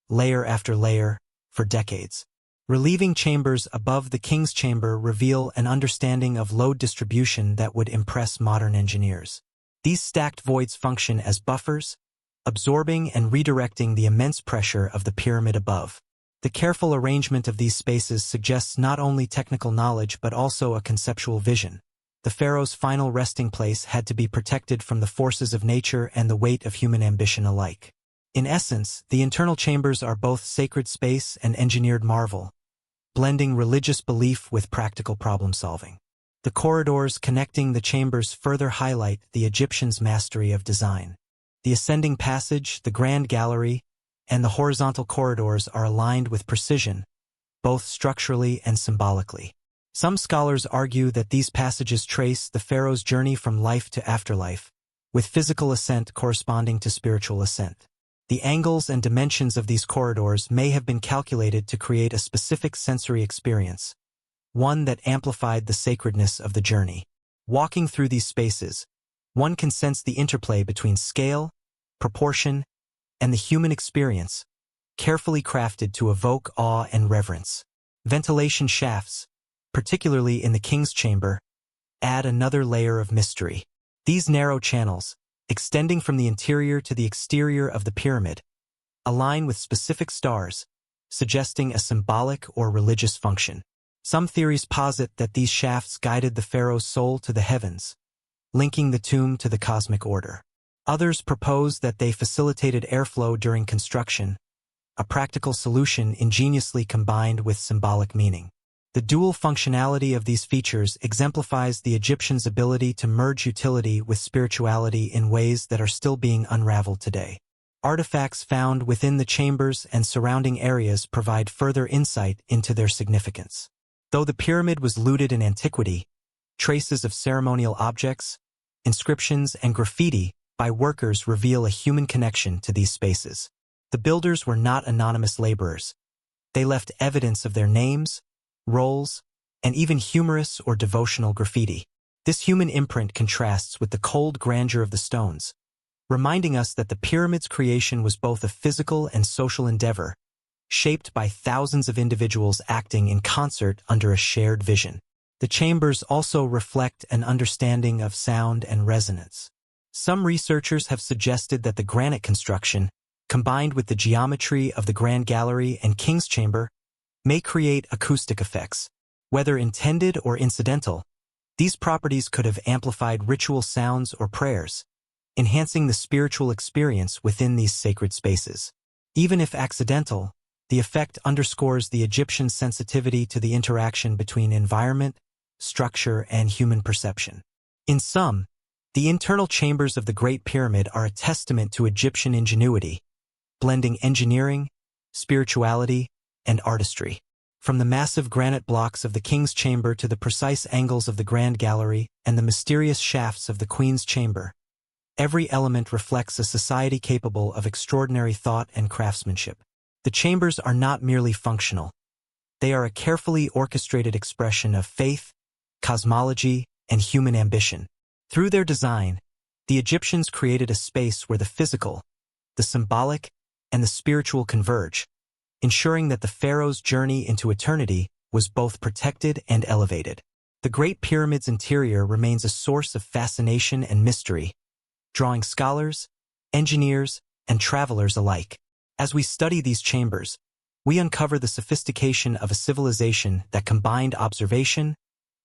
layer after layer, for decades. Relieving chambers above the King's Chamber reveal an understanding of load distribution that would impress modern engineers. These stacked voids function as buffers, absorbing and redirecting the immense pressure of the pyramid above. The careful arrangement of these spaces suggests not only technical knowledge but also a conceptual vision. The pharaoh's final resting place had to be protected from the forces of nature and the weight of human ambition alike. In essence, the internal chambers are both sacred space and engineered marvel, blending religious belief with practical problem-solving. The corridors connecting the chambers further highlight the Egyptians' mastery of design. The ascending passage, the Grand Gallery, and the horizontal corridors are aligned with precision, both structurally and symbolically. Some scholars argue that these passages trace the pharaoh's journey from life to afterlife, with physical ascent corresponding to spiritual ascent. The angles and dimensions of these corridors may have been calculated to create a specific sensory experience, one that amplified the sacredness of the journey. Walking through these spaces, one can sense the interplay between scale, proportion, and the human experience, carefully crafted to evoke awe and reverence. Ventilation shafts, particularly in the king's chamber, add another layer of mystery. These narrow channels, extending from the interior to the exterior of the pyramid, align with specific stars, suggesting a symbolic or religious function. Some theories posit that these shafts guided the pharaoh's soul to the heavens, linking the tomb to the cosmic order. Others propose that they facilitated airflow during construction, a practical solution ingeniously combined with symbolic meaning. The dual functionality of these features exemplifies the Egyptians' ability to merge utility with spirituality in ways that are still being unraveled today. Artifacts found within the chambers and surrounding areas provide further insight into their significance. Though the pyramid was looted in antiquity, traces of ceremonial objects, inscriptions, and graffiti by workers reveal a human connection to these spaces. The builders were not anonymous laborers. They left evidence of their names, roles, and even humorous or devotional graffiti. This human imprint contrasts with the cold grandeur of the stones, reminding us that the pyramid's creation was both a physical and social endeavor, shaped by thousands of individuals acting in concert under a shared vision. The chambers also reflect an understanding of sound and resonance. Some researchers have suggested that the granite construction, combined with the geometry of the Grand Gallery and King's Chamber, may create acoustic effects. Whether intended or incidental, these properties could have amplified ritual sounds or prayers, enhancing the spiritual experience within these sacred spaces. Even if accidental, the effect underscores the Egyptian sensitivity to the interaction between environment, structure, and human perception. In sum, the internal chambers of the Great Pyramid are a testament to Egyptian ingenuity, blending engineering, spirituality, and artistry. From the massive granite blocks of the King's Chamber to the precise angles of the Grand Gallery and the mysterious shafts of the Queen's Chamber, every element reflects a society capable of extraordinary thought and craftsmanship. The chambers are not merely functional. They are a carefully orchestrated expression of faith, cosmology, and human ambition. Through their design, the Egyptians created a space where the physical, the symbolic, and the spiritual converge, ensuring that the pharaoh's journey into eternity was both protected and elevated. The Great Pyramid's interior remains a source of fascination and mystery, drawing scholars, engineers, and travelers alike. As we study these chambers, we uncover the sophistication of a civilization that combined observation,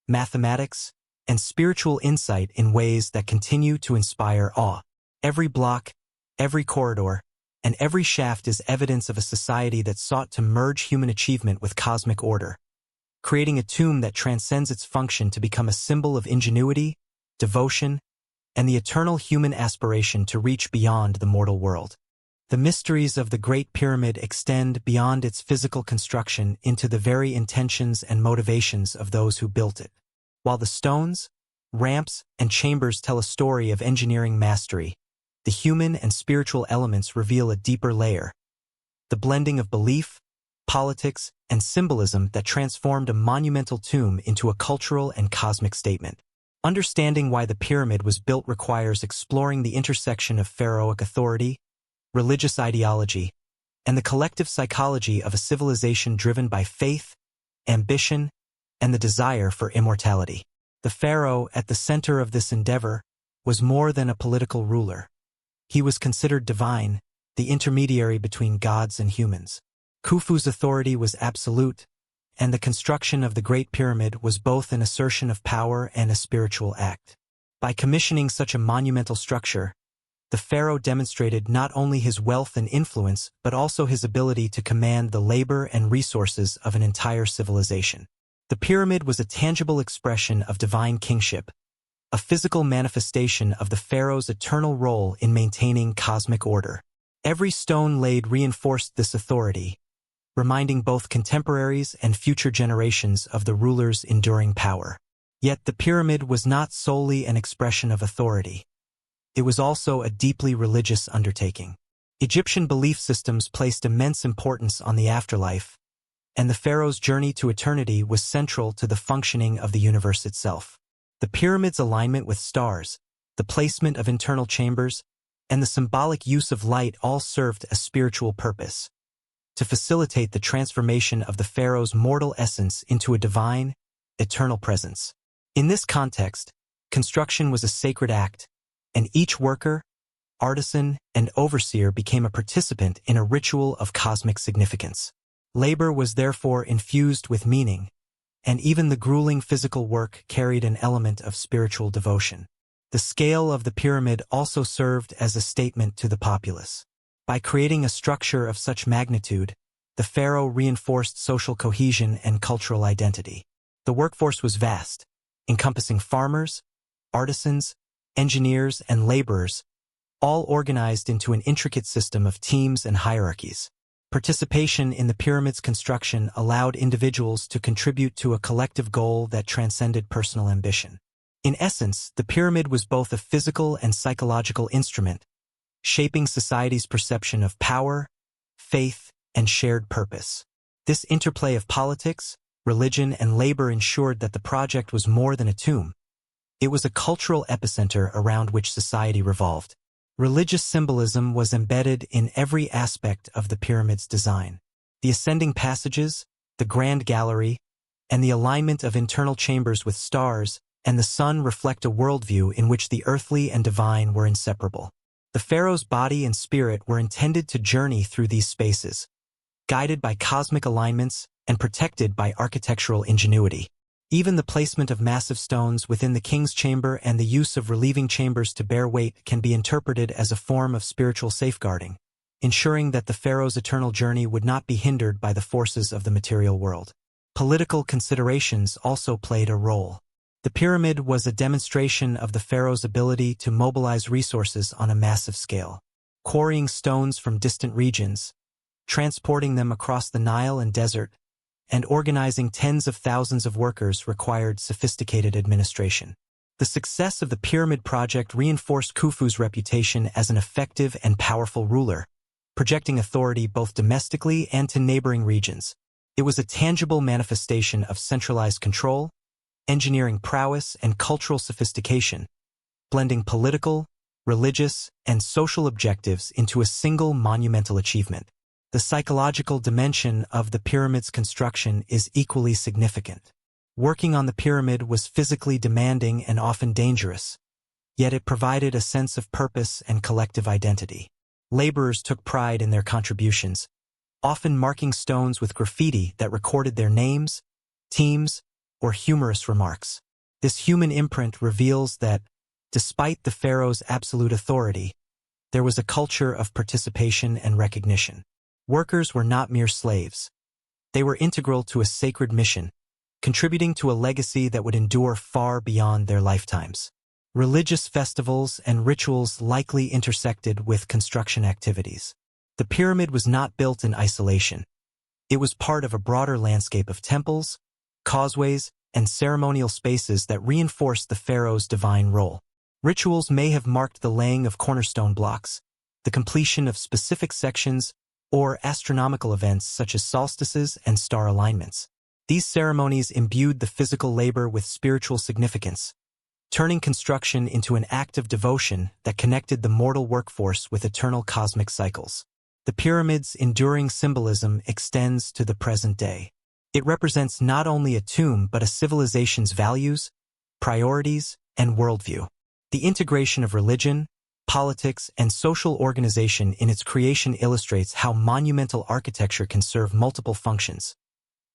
mathematics, and spiritual insight in ways that continue to inspire awe. Every block, every corridor, and every shaft is evidence of a society that sought to merge human achievement with cosmic order, creating a tomb that transcends its function to become a symbol of ingenuity, devotion, and the eternal human aspiration to reach beyond the mortal world. The mysteries of the Great Pyramid extend beyond its physical construction into the very intentions and motivations of those who built it. While the stones, ramps, and chambers tell a story of engineering mastery, the human and spiritual elements reveal a deeper layer, the blending of belief, politics, and symbolism that transformed a monumental tomb into a cultural and cosmic statement. Understanding why the pyramid was built requires exploring the intersection of pharaohic authority, religious ideology, and the collective psychology of a civilization driven by faith, ambition, and the desire for immortality. The pharaoh, at the center of this endeavor, was more than a political ruler. He was considered divine, the intermediary between gods and humans. Khufu's authority was absolute, and the construction of the Great Pyramid was both an assertion of power and a spiritual act. By commissioning such a monumental structure, the pharaoh demonstrated not only his wealth and influence, but also his ability to command the labor and resources of an entire civilization. The pyramid was a tangible expression of divine kingship, a physical manifestation of the pharaoh's eternal role in maintaining cosmic order. Every stone laid reinforced this authority, reminding both contemporaries and future generations of the ruler's enduring power. Yet the pyramid was not solely an expression of authority. It was also a deeply religious undertaking. Egyptian belief systems placed immense importance on the afterlife, and the pharaoh's journey to eternity was central to the functioning of the universe itself. The pyramid's alignment with stars, the placement of internal chambers, and the symbolic use of light all served a spiritual purpose, to facilitate the transformation of the pharaoh's mortal essence into a divine, eternal presence. In this context, construction was a sacred act, and each worker, artisan, and overseer became a participant in a ritual of cosmic significance. Labor was therefore infused with meaning, and even the grueling physical work carried an element of spiritual devotion. The scale of the pyramid also served as a statement to the populace. By creating a structure of such magnitude, the pharaoh reinforced social cohesion and cultural identity. The workforce was vast, encompassing farmers, artisans, engineers, and laborers, all organized into an intricate system of teams and hierarchies. Participation in the pyramid's construction allowed individuals to contribute to a collective goal that transcended personal ambition. In essence, the pyramid was both a physical and psychological instrument, shaping society's perception of power, faith, and shared purpose. This interplay of politics, religion, and labor ensured that the project was more than a tomb. It was a cultural epicenter around which society revolved. Religious symbolism was embedded in every aspect of the pyramid's design. The ascending passages, the grand gallery, and the alignment of internal chambers with stars and the sun reflect a worldview in which the earthly and divine were inseparable. The pharaoh's body and spirit were intended to journey through these spaces, guided by cosmic alignments and protected by architectural ingenuity. Even the placement of massive stones within the king's chamber and the use of relieving chambers to bear weight can be interpreted as a form of spiritual safeguarding, ensuring that the pharaoh's eternal journey would not be hindered by the forces of the material world. Political considerations also played a role. The pyramid was a demonstration of the pharaoh's ability to mobilize resources on a massive scale, quarrying stones from distant regions, transporting them across the Nile and desert, and organizing tens of thousands of workers required sophisticated administration. The success of the pyramid project reinforced Khufu's reputation as an effective and powerful ruler, projecting authority both domestically and to neighboring regions. It was a tangible manifestation of centralized control, engineering prowess, and cultural sophistication, blending political, religious, and social objectives into a single monumental achievement. The psychological dimension of the pyramid's construction is equally significant. Working on the pyramid was physically demanding and often dangerous, yet it provided a sense of purpose and collective identity. Laborers took pride in their contributions, often marking stones with graffiti that recorded their names, teams, or humorous remarks. This human imprint reveals that, despite the pharaoh's absolute authority, there was a culture of participation and recognition. Workers were not mere slaves. They were integral to a sacred mission, contributing to a legacy that would endure far beyond their lifetimes. Religious festivals and rituals likely intersected with construction activities. The pyramid was not built in isolation. It was part of a broader landscape of temples, causeways, and ceremonial spaces that reinforced the pharaoh's divine role. Rituals may have marked the laying of cornerstone blocks, the completion of specific sections, or astronomical events such as solstices and star alignments. These ceremonies imbued the physical labor with spiritual significance, turning construction into an act of devotion that connected the mortal workforce with eternal cosmic cycles. The pyramid's enduring symbolism extends to the present day. It represents not only a tomb but a civilization's values, priorities, and worldview. The integration of religion, politics, and social organization in its creation illustrates how monumental architecture can serve multiple functions: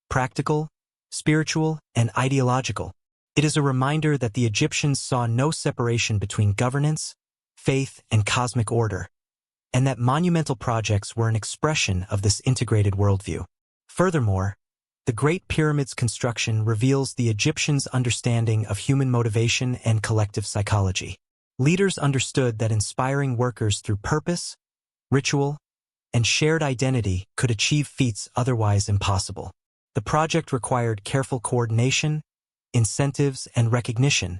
practical, spiritual, and ideological. It is a reminder that the Egyptians saw no separation between governance, faith, and cosmic order, and that monumental projects were an expression of this integrated worldview. Furthermore, the Great Pyramid's construction reveals the Egyptians' understanding of human motivation and collective psychology. Leaders understood that inspiring workers through purpose, ritual, and shared identity could achieve feats otherwise impossible. The project required careful coordination, incentives, and recognition,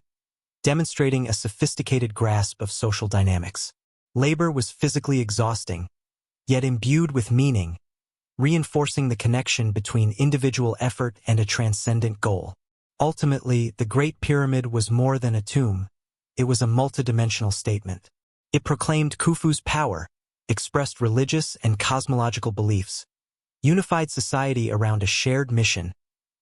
demonstrating a sophisticated grasp of social dynamics. Labor was physically exhausting, yet imbued with meaning, reinforcing the connection between individual effort and a transcendent goal. Ultimately, the Great Pyramid was more than a tomb. It was a multidimensional statement. It proclaimed Khufu's power, expressed religious and cosmological beliefs, unified society around a shared mission,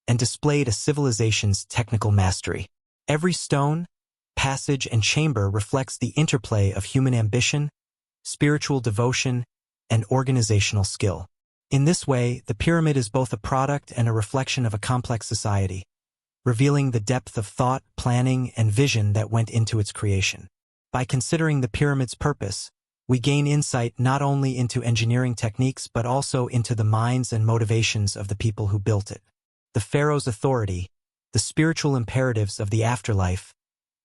and displayed a civilization's technical mastery. Every stone, passage, and chamber reflects the interplay of human ambition, spiritual devotion, and organizational skill. In this way, the pyramid is both a product and a reflection of a complex society, revealing the depth of thought, planning, and vision that went into its creation. By considering the pyramid's purpose, we gain insight not only into engineering techniques but also into the minds and motivations of the people who built it. The pharaoh's authority, the spiritual imperatives of the afterlife,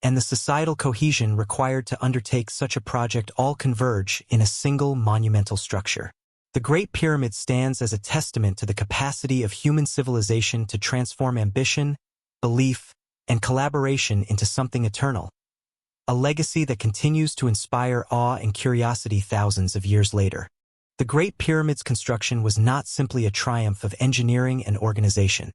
and the societal cohesion required to undertake such a project all converge in a single monumental structure. The Great Pyramid stands as a testament to the capacity of human civilization to transform ambition, belief, and collaboration into something eternal, a legacy that continues to inspire awe and curiosity thousands of years later. The Great Pyramid's construction was not simply a triumph of engineering and organization.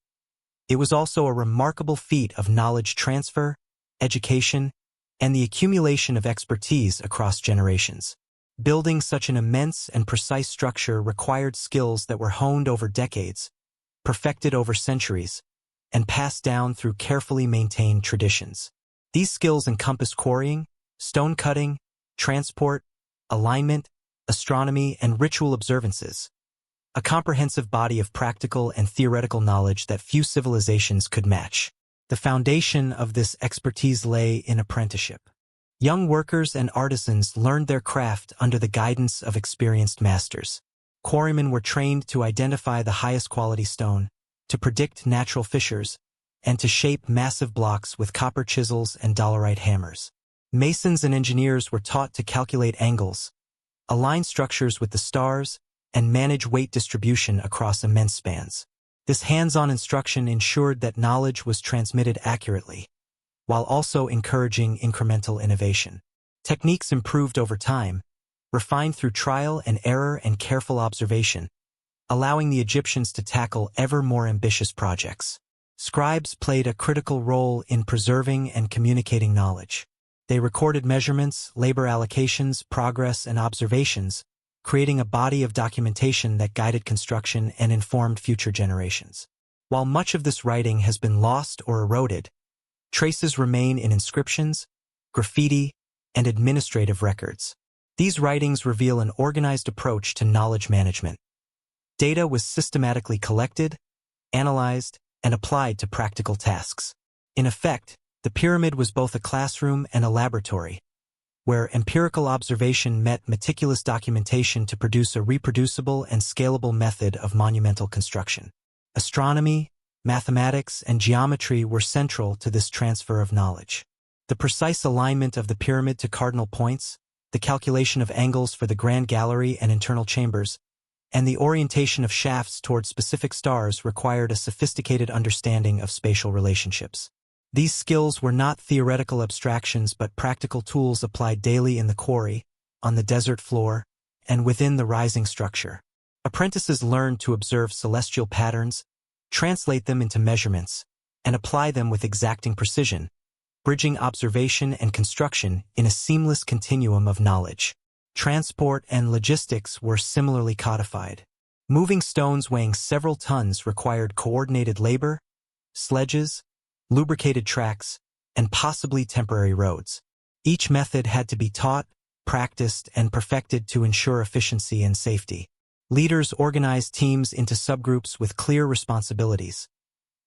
It was also a remarkable feat of knowledge transfer, education, and the accumulation of expertise across generations. Building such an immense and precise structure required skills that were honed over decades, perfected over centuries, and passed down through carefully maintained traditions. These skills encompass quarrying, stone cutting, transport, alignment, astronomy, and ritual observances, a comprehensive body of practical and theoretical knowledge that few civilizations could match. The foundation of this expertise lay in apprenticeship. Young workers and artisans learned their craft under the guidance of experienced masters. Quarrymen were trained to identify the highest quality stone, to predict natural fissures, and to shape massive blocks with copper chisels and dolerite hammers. Masons and engineers were taught to calculate angles, align structures with the stars, and manage weight distribution across immense spans. This hands-on instruction ensured that knowledge was transmitted accurately, while also encouraging incremental innovation. Techniques improved over time, refined through trial and error and careful observation, allowing the Egyptians to tackle ever more ambitious projects. Scribes played a critical role in preserving and communicating knowledge. They recorded measurements, labor allocations, progress, and observations, creating a body of documentation that guided construction and informed future generations. While much of this writing has been lost or eroded, traces remain in inscriptions, graffiti, and administrative records. These writings reveal an organized approach to knowledge management. Data was systematically collected, analyzed, and applied to practical tasks. In effect, the pyramid was both a classroom and a laboratory, where empirical observation met meticulous documentation to produce a reproducible and scalable method of monumental construction. Astronomy, mathematics, and geometry were central to this transfer of knowledge. The precise alignment of the pyramid to cardinal points, the calculation of angles for the grand gallery and internal chambers, and the orientation of shafts toward specific stars required a sophisticated understanding of spatial relationships. These skills were not theoretical abstractions but practical tools applied daily in the quarry, on the desert floor, and within the rising structure. Apprentices learned to observe celestial patterns, translate them into measurements, and apply them with exacting precision, bridging observation and construction in a seamless continuum of knowledge. Transport and logistics were similarly codified. Moving stones weighing several tons required coordinated labor, sledges, lubricated tracks, and possibly temporary roads. Each method had to be taught, practiced, and perfected to ensure efficiency and safety. Leaders organized teams into subgroups with clear responsibilities,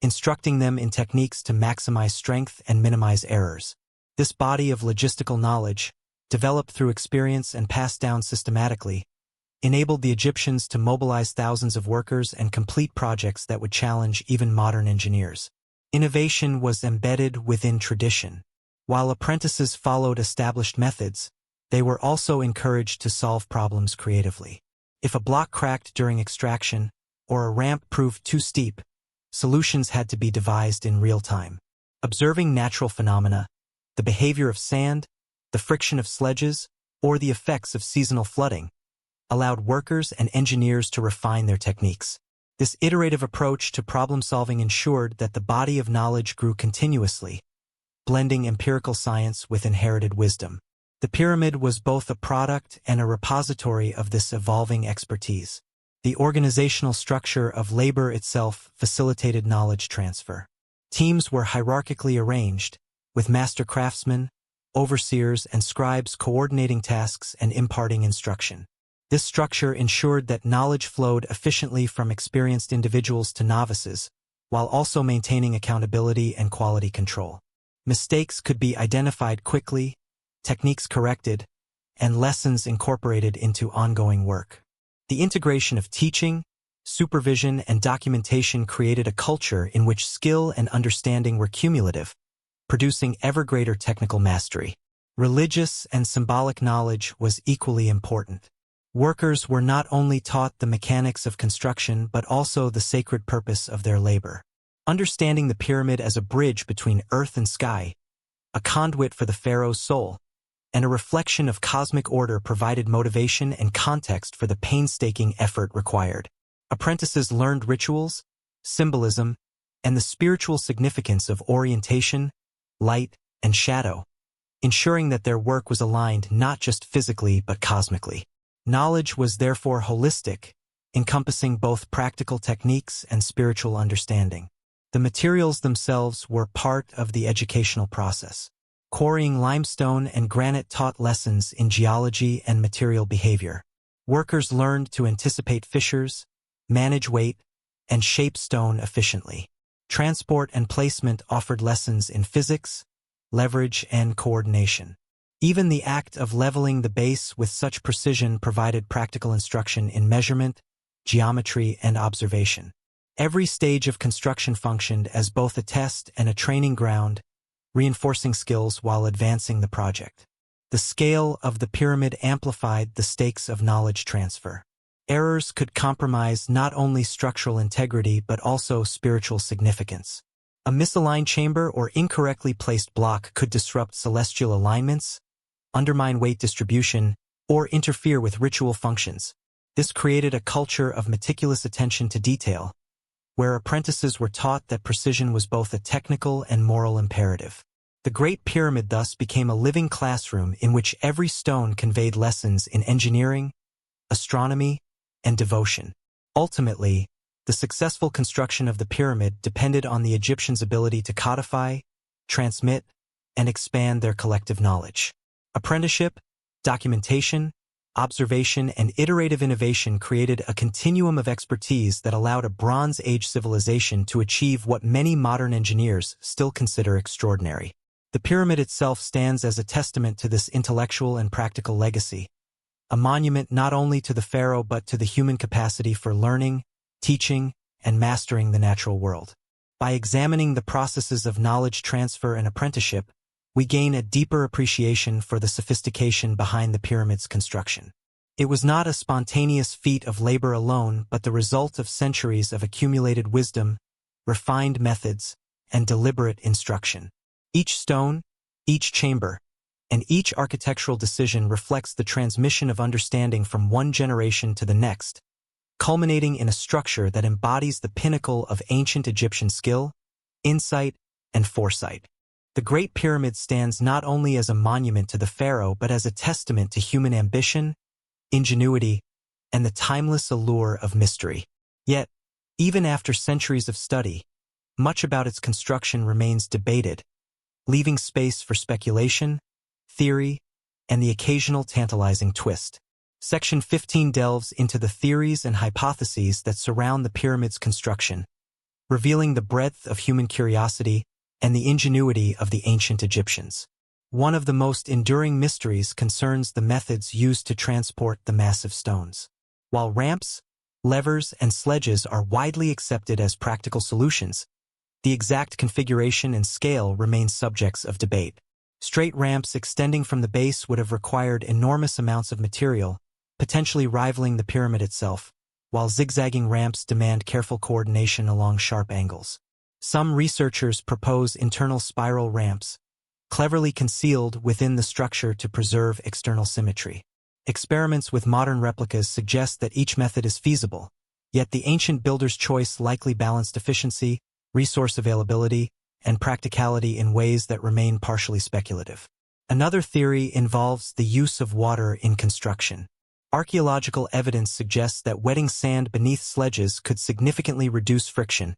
instructing them in techniques to maximize strength and minimize errors. This body of logistical knowledge, developed through experience and passed down systematically, enabled the Egyptians to mobilize thousands of workers and complete projects that would challenge even modern engineers. Innovation was embedded within tradition. While apprentices followed established methods, they were also encouraged to solve problems creatively. If a block cracked during extraction, or a ramp proved too steep, solutions had to be devised in real time. Observing natural phenomena, the behavior of sand, the friction of sledges, or the effects of seasonal flooding, allowed workers and engineers to refine their techniques. This iterative approach to problem-solving ensured that the body of knowledge grew continuously, blending empirical science with inherited wisdom. The pyramid was both a product and a repository of this evolving expertise. The organizational structure of labor itself facilitated knowledge transfer. Teams were hierarchically arranged, with master craftsmen, overseers, and scribes coordinating tasks and imparting instruction. This structure ensured that knowledge flowed efficiently from experienced individuals to novices, while also maintaining accountability and quality control. Mistakes could be identified quickly, techniques corrected, and lessons incorporated into ongoing work. The integration of teaching, supervision, and documentation created a culture in which skill and understanding were cumulative, producing ever greater technical mastery. Religious and symbolic knowledge was equally important. Workers were not only taught the mechanics of construction but also the sacred purpose of their labor. Understanding the pyramid as a bridge between earth and sky, a conduit for the pharaoh's soul, and a reflection of cosmic order provided motivation and context for the painstaking effort required. Apprentices learned rituals, symbolism, and the spiritual significance of orientation, light, and shadow, ensuring that their work was aligned not just physically but cosmically. Knowledge was therefore holistic, encompassing both practical techniques and spiritual understanding. The materials themselves were part of the educational process. Quarrying limestone and granite taught lessons in geology and material behavior. Workers learned to anticipate fissures, manage weight, and shape stone efficiently. Transport and placement offered lessons in physics, leverage, and coordination. Even the act of leveling the base with such precision provided practical instruction in measurement, geometry, and observation. Every stage of construction functioned as both a test and a training ground, reinforcing skills while advancing the project. The scale of the pyramid amplified the stakes of knowledge transfer. Errors could compromise not only structural integrity but also spiritual significance. A misaligned chamber or incorrectly placed block could disrupt celestial alignments, undermine weight distribution, or interfere with ritual functions. This created a culture of meticulous attention to detail, where apprentices were taught that precision was both a technical and moral imperative. The Great Pyramid thus became a living classroom in which every stone conveyed lessons in engineering, astronomy, and devotion. Ultimately, the successful construction of the pyramid depended on the Egyptians' ability to codify, transmit, and expand their collective knowledge. Apprenticeship, documentation, observation, and iterative innovation created a continuum of expertise that allowed a Bronze Age civilization to achieve what many modern engineers still consider extraordinary. The pyramid itself stands as a testament to this intellectual and practical legacy, a monument not only to the pharaoh but to the human capacity for learning, teaching, and mastering the natural world. By examining the processes of knowledge transfer and apprenticeship, we gain a deeper appreciation for the sophistication behind the pyramid's construction. It was not a spontaneous feat of labor alone, but the result of centuries of accumulated wisdom, refined methods, and deliberate instruction. Each stone, each chamber, and each architectural decision reflects the transmission of understanding from one generation to the next, culminating in a structure that embodies the pinnacle of ancient Egyptian skill, insight, and foresight. The Great Pyramid stands not only as a monument to the pharaoh but as a testament to human ambition, ingenuity, and the timeless allure of mystery. Yet, even after centuries of study, much about its construction remains debated, leaving space for speculation, theory, and the occasional tantalizing twist. Section 15 delves into the theories and hypotheses that surround the pyramid's construction, revealing the breadth of human curiosity and the ingenuity of the ancient Egyptians. One of the most enduring mysteries concerns the methods used to transport the massive stones. While ramps, levers, and sledges are widely accepted as practical solutions, the exact configuration and scale remain subjects of debate. Straight ramps extending from the base would have required enormous amounts of material, potentially rivaling the pyramid itself, while zigzagging ramps demand careful coordination along sharp angles. Some researchers propose internal spiral ramps, cleverly concealed within the structure to preserve external symmetry. Experiments with modern replicas suggest that each method is feasible, yet the ancient builder's choice likely balanced efficiency, resource availability, and practicality in ways that remain partially speculative. Another theory involves the use of water in construction. Archaeological evidence suggests that wetting sand beneath sledges could significantly reduce friction,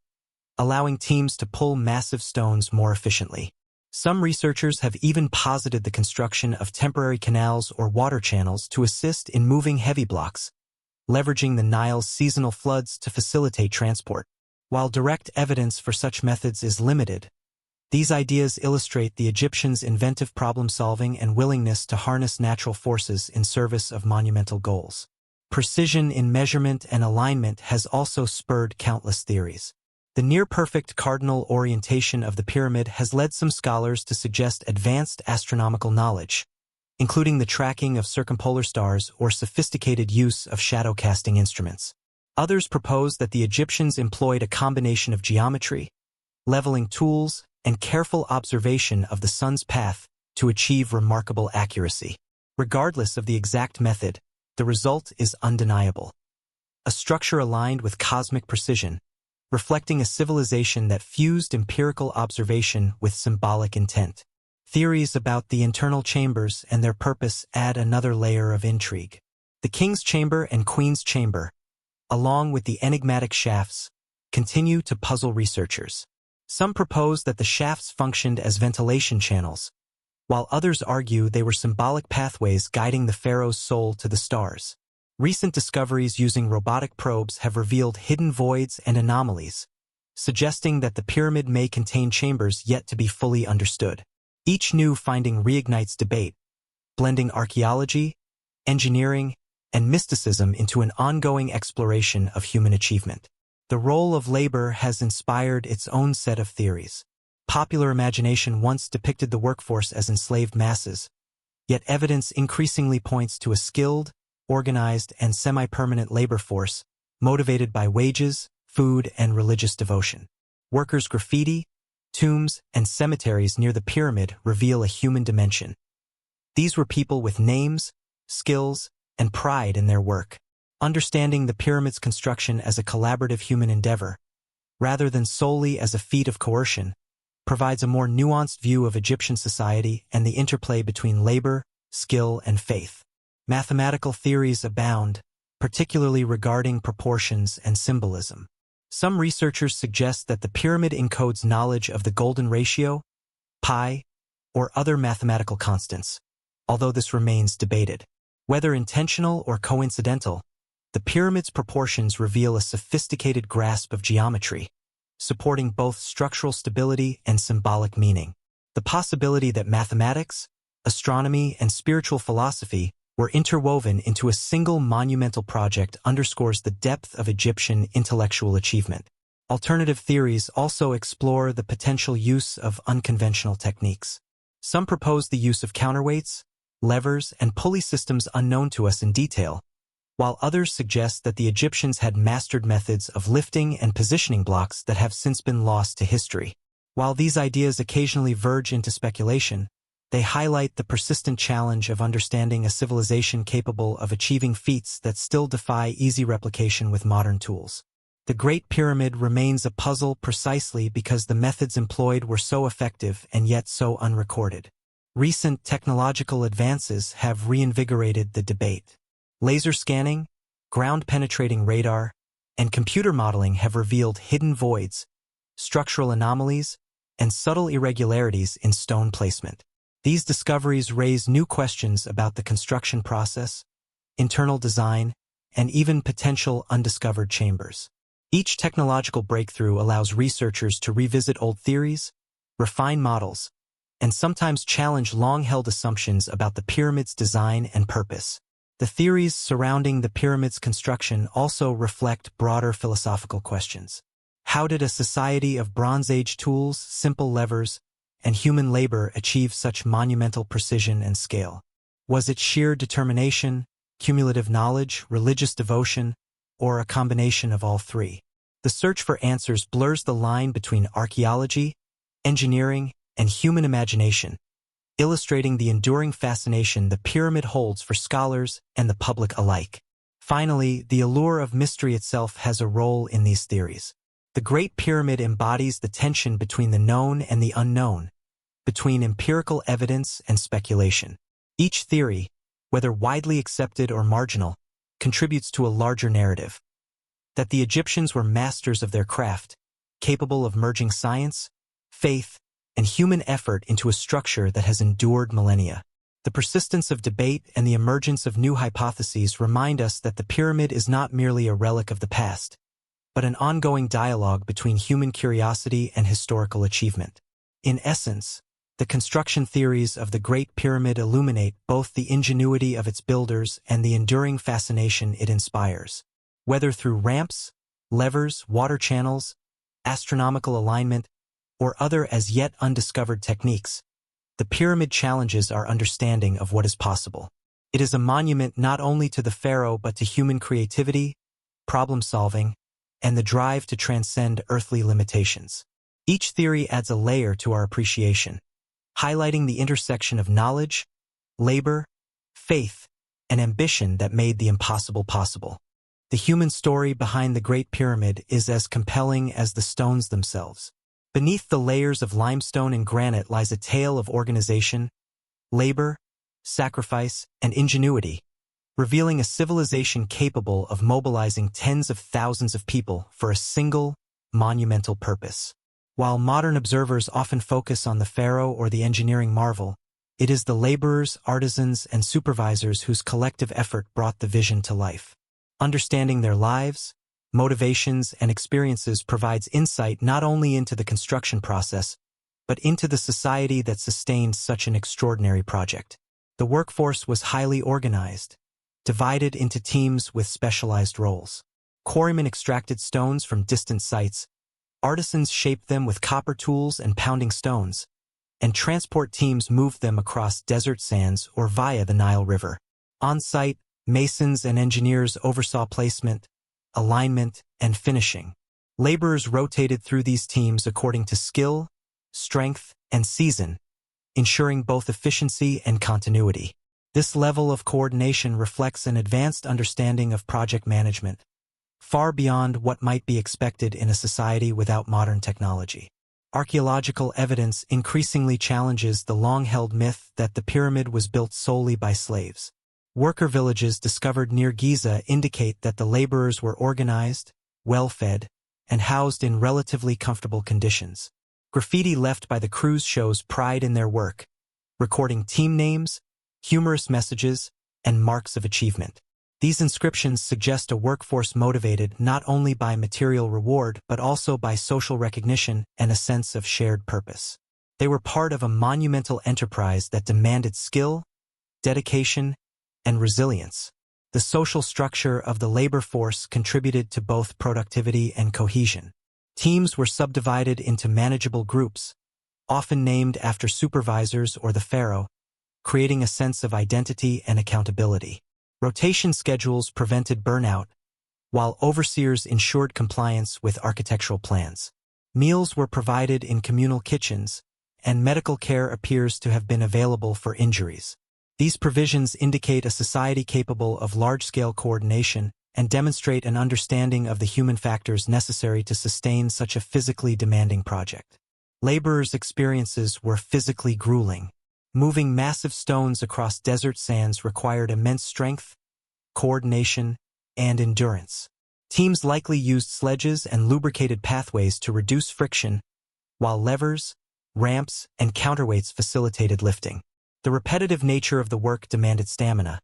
allowing teams to pull massive stones more efficiently. Some researchers have even posited the construction of temporary canals or water channels to assist in moving heavy blocks, leveraging the Nile's seasonal floods to facilitate transport. While direct evidence for such methods is limited, these ideas illustrate the Egyptians' inventive problem-solving and willingness to harness natural forces in service of monumental goals. Precision in measurement and alignment has also spurred countless theories. The near-perfect cardinal orientation of the pyramid has led some scholars to suggest advanced astronomical knowledge, including the tracking of circumpolar stars or sophisticated use of shadow-casting instruments. Others propose that the Egyptians employed a combination of geometry, leveling tools, and careful observation of the sun's path to achieve remarkable accuracy. Regardless of the exact method, the result is undeniable. A structure aligned with cosmic precision, reflecting a civilization that fused empirical observation with symbolic intent. Theories about the internal chambers and their purpose add another layer of intrigue. The king's chamber and queen's chamber, along with the enigmatic shafts, continue to puzzle researchers. Some propose that the shafts functioned as ventilation channels, while others argue they were symbolic pathways guiding the pharaoh's soul to the stars. Recent discoveries using robotic probes have revealed hidden voids and anomalies, suggesting that the pyramid may contain chambers yet to be fully understood. Each new finding reignites debate, blending archaeology, engineering, and mysticism into an ongoing exploration of human achievement. The role of labor has inspired its own set of theories. Popular imagination once depicted the workforce as enslaved masses, yet evidence increasingly points to a skilled, organized, and semi-permanent labor force motivated by wages, food, and religious devotion. Workers' graffiti, tombs, and cemeteries near the pyramid reveal a human dimension. These were people with names, skills, and pride in their work. Understanding the pyramid's construction as a collaborative human endeavor, rather than solely as a feat of coercion, provides a more nuanced view of Egyptian society and the interplay between labor, skill, and faith. Mathematical theories abound, particularly regarding proportions and symbolism. Some researchers suggest that the pyramid encodes knowledge of the golden ratio, pi, or other mathematical constants, although this remains debated. Whether intentional or coincidental, the pyramid's proportions reveal a sophisticated grasp of geometry, supporting both structural stability and symbolic meaning. The possibility that mathematics, astronomy, and spiritual philosophy were interwoven into a single monumental project underscores the depth of Egyptian intellectual achievement. Alternative theories also explore the potential use of unconventional techniques. Some propose the use of counterweights, levers, and pulley systems unknown to us in detail, while others suggest that the Egyptians had mastered methods of lifting and positioning blocks that have since been lost to history. While these ideas occasionally verge into speculation, they highlight the persistent challenge of understanding a civilization capable of achieving feats that still defy easy replication with modern tools. The Great Pyramid remains a puzzle precisely because the methods employed were so effective and yet so unrecorded. Recent technological advances have reinvigorated the debate. Laser scanning, ground-penetrating radar, and computer modeling have revealed hidden voids, structural anomalies, and subtle irregularities in stone placement. These discoveries raise new questions about the construction process, internal design, and even potential undiscovered chambers. Each technological breakthrough allows researchers to revisit old theories, refine models, and sometimes challenge long-held assumptions about the pyramid's design and purpose. The theories surrounding the pyramid's construction also reflect broader philosophical questions. How did a society of Bronze Age tools, simple levers, and human labor achieve such monumental precision and scale? Was it sheer determination, cumulative knowledge, religious devotion, or a combination of all three? The search for answers blurs the line between archaeology, engineering, and human imagination, illustrating the enduring fascination the pyramid holds for scholars and the public alike. Finally, the allure of mystery itself has a role in these theories. The Great Pyramid embodies the tension between the known and the unknown, between empirical evidence and speculation. Each theory, whether widely accepted or marginal, contributes to a larger narrative. That the Egyptians were masters of their craft, capable of merging science, faith, and human effort into a structure that has endured millennia. The persistence of debate and the emergence of new hypotheses remind us that the pyramid is not merely a relic of the past, but an ongoing dialogue between human curiosity and historical achievement. In essence, the construction theories of the Great Pyramid illuminate both the ingenuity of its builders and the enduring fascination it inspires. Whether through ramps, levers, water channels, astronomical alignment, or other as yet undiscovered techniques, the pyramid challenges our understanding of what is possible. It is a monument not only to the pharaoh but to human creativity, problem-solving, and the drive to transcend earthly limitations. Each theory adds a layer to our appreciation, highlighting the intersection of knowledge, labor, faith, and ambition that made the impossible possible. The human story behind the Great Pyramid is as compelling as the stones themselves. Beneath the layers of limestone and granite lies a tale of organization, labor, sacrifice, and ingenuity, revealing a civilization capable of mobilizing tens of thousands of people for a single, monumental purpose. While modern observers often focus on the pharaoh or the engineering marvel, it is the laborers, artisans, and supervisors whose collective effort brought the vision to life. Understanding their lives, motivations, and experiences provides insight not only into the construction process, but into the society that sustained such an extraordinary project. The workforce was highly organized, divided into teams with specialized roles. Quarrymen extracted stones from distant sites, artisans shaped them with copper tools and pounding stones, and transport teams moved them across desert sands or via the Nile River. On-site, masons and engineers oversaw placement, alignment, and finishing. Laborers rotated through these teams according to skill, strength, and season, ensuring both efficiency and continuity. This level of coordination reflects an advanced understanding of project management, far beyond what might be expected in a society without modern technology. Archaeological evidence increasingly challenges the long-held myth that the pyramid was built solely by slaves. Worker villages discovered near Giza indicate that the laborers were organized, well-fed, and housed in relatively comfortable conditions. Graffiti left by the crews shows pride in their work, recording team names, humorous messages, and marks of achievement. These inscriptions suggest a workforce motivated not only by material reward but also by social recognition and a sense of shared purpose. They were part of a monumental enterprise that demanded skill, dedication, and resilience. The social structure of the labor force contributed to both productivity and cohesion. Teams were subdivided into manageable groups, often named after supervisors or the pharaoh, creating a sense of identity and accountability. Rotation schedules prevented burnout, while overseers ensured compliance with architectural plans. Meals were provided in communal kitchens, and medical care appears to have been available for injuries. These provisions indicate a society capable of large-scale coordination and demonstrate an understanding of the human factors necessary to sustain such a physically demanding project. Laborers' experiences were physically grueling. Moving massive stones across desert sands required immense strength, coordination, and endurance. Teams likely used sledges and lubricated pathways to reduce friction, while levers, ramps, and counterweights facilitated lifting. The repetitive nature of the work demanded stamina,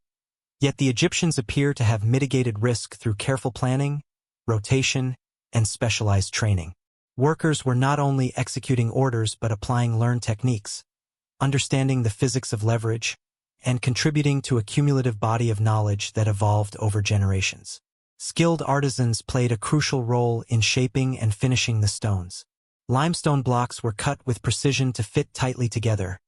yet the Egyptians appear to have mitigated risk through careful planning, rotation, and specialized training. Workers were not only executing orders but applying learned techniques, understanding the physics of leverage, and contributing to a cumulative body of knowledge that evolved over generations. Skilled artisans played a crucial role in shaping and finishing the stones. Limestone blocks were cut with precision to fit tightly together,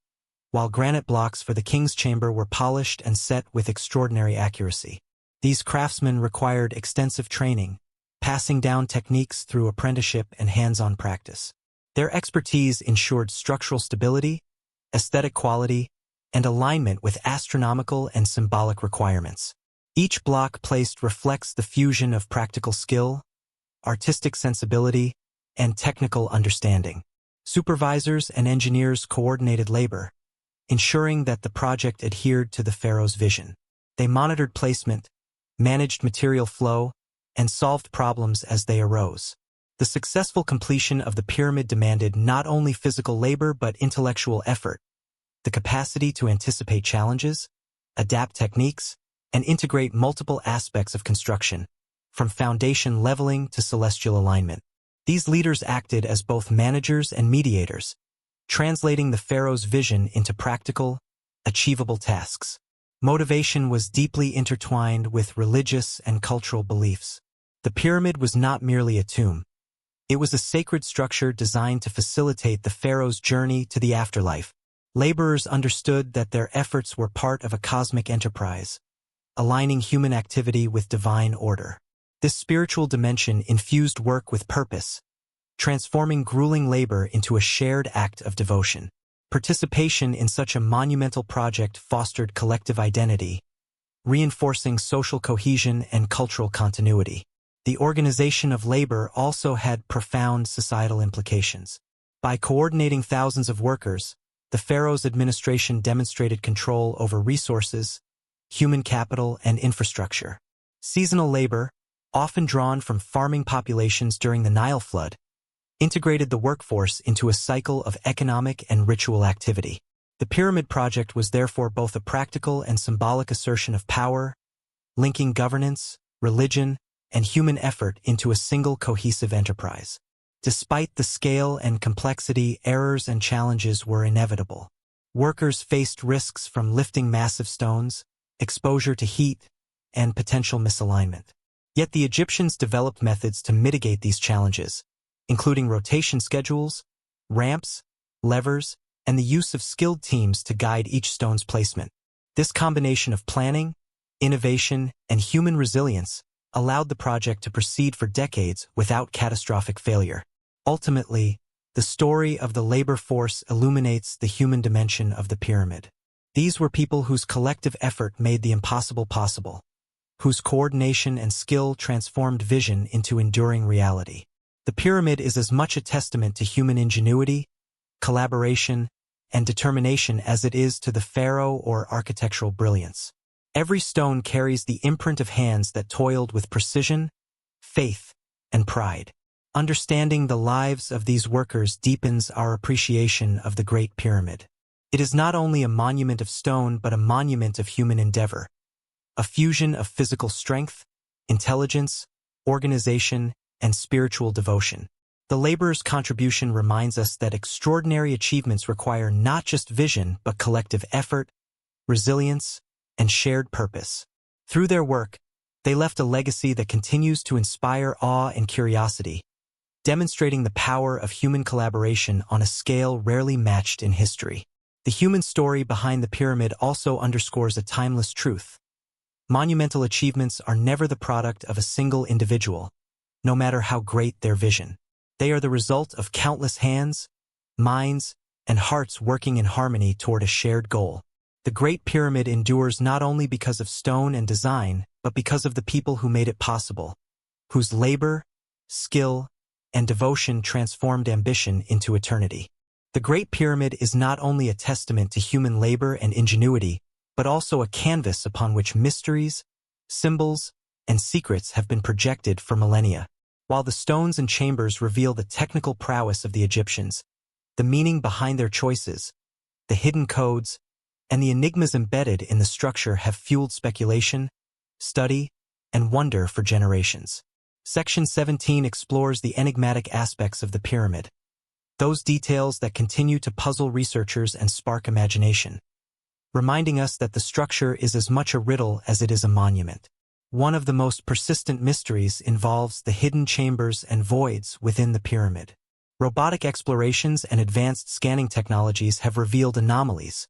while granite blocks for the king's chamber were polished and set with extraordinary accuracy. These craftsmen required extensive training, passing down techniques through apprenticeship and hands-on practice. Their expertise ensured structural stability, aesthetic quality, and alignment with astronomical and symbolic requirements. Each block placed reflects the fusion of practical skill, artistic sensibility, and technical understanding. Supervisors and engineers coordinated labor, ensuring that the project adhered to the pharaoh's vision. They monitored placement, managed material flow, and solved problems as they arose. The successful completion of the pyramid demanded not only physical labor but intellectual effort, the capacity to anticipate challenges, adapt techniques, and integrate multiple aspects of construction, from foundation leveling to celestial alignment. These leaders acted as both managers and mediators, translating the pharaoh's vision into practical, achievable tasks. Motivation was deeply intertwined with religious and cultural beliefs. The pyramid was not merely a tomb. It was a sacred structure designed to facilitate the pharaoh's journey to the afterlife. Laborers understood that their efforts were part of a cosmic enterprise, aligning human activity with divine order. This spiritual dimension infused work with purpose, transforming grueling labor into a shared act of devotion. Participation in such a monumental project fostered collective identity, reinforcing social cohesion and cultural continuity. The organization of labor also had profound societal implications. By coordinating thousands of workers, the pharaoh's administration demonstrated control over resources, human capital, and infrastructure. Seasonal labor, often drawn from farming populations during the Nile flood, integrated the workforce into a cycle of economic and ritual activity. The pyramid project was therefore both a practical and symbolic assertion of power, linking governance, religion, and human effort into a single cohesive enterprise. Despite the scale and complexity, errors and challenges were inevitable. Workers faced risks from lifting massive stones, exposure to heat, and potential misalignment. Yet the Egyptians developed methods to mitigate these challenges, including rotation schedules, ramps, levers, and the use of skilled teams to guide each stone's placement. This combination of planning, innovation, and human resilience allowed the project to proceed for decades without catastrophic failure. Ultimately, the story of the labor force illuminates the human dimension of the pyramid. These were people whose collective effort made the impossible possible, whose coordination and skill transformed vision into enduring reality. The pyramid is as much a testament to human ingenuity, collaboration, and determination as it is to the pharaoh or architectural brilliance. Every stone carries the imprint of hands that toiled with precision, faith, and pride. Understanding the lives of these workers deepens our appreciation of the Great Pyramid. It is not only a monument of stone but a monument of human endeavor, a fusion of physical strength, intelligence, organization, and spiritual devotion. The laborer's contribution reminds us that extraordinary achievements require not just vision but collective effort, resilience, and shared purpose. Through their work, they left a legacy that continues to inspire awe and curiosity, demonstrating the power of human collaboration on a scale rarely matched in history. The human story behind the pyramid also underscores a timeless truth. Monumental achievements are never the product of a single individual, no matter how great their vision. They are the result of countless hands, minds, and hearts working in harmony toward a shared goal. The Great Pyramid endures not only because of stone and design, but because of the people who made it possible, whose labor, skill, and devotion transformed ambition into eternity. The Great Pyramid is not only a testament to human labor and ingenuity, but also a canvas upon which mysteries, symbols, and secrets have been projected for millennia. While the stones and chambers reveal the technical prowess of the Egyptians, the meaning behind their choices, the hidden codes, and the enigmas embedded in the structure have fueled speculation, study, and wonder for generations. Section 17 explores the enigmatic aspects of the pyramid, those details that continue to puzzle researchers and spark imagination, reminding us that the structure is as much a riddle as it is a monument. One of the most persistent mysteries involves the hidden chambers and voids within the pyramid. Robotic explorations and advanced scanning technologies have revealed anomalies,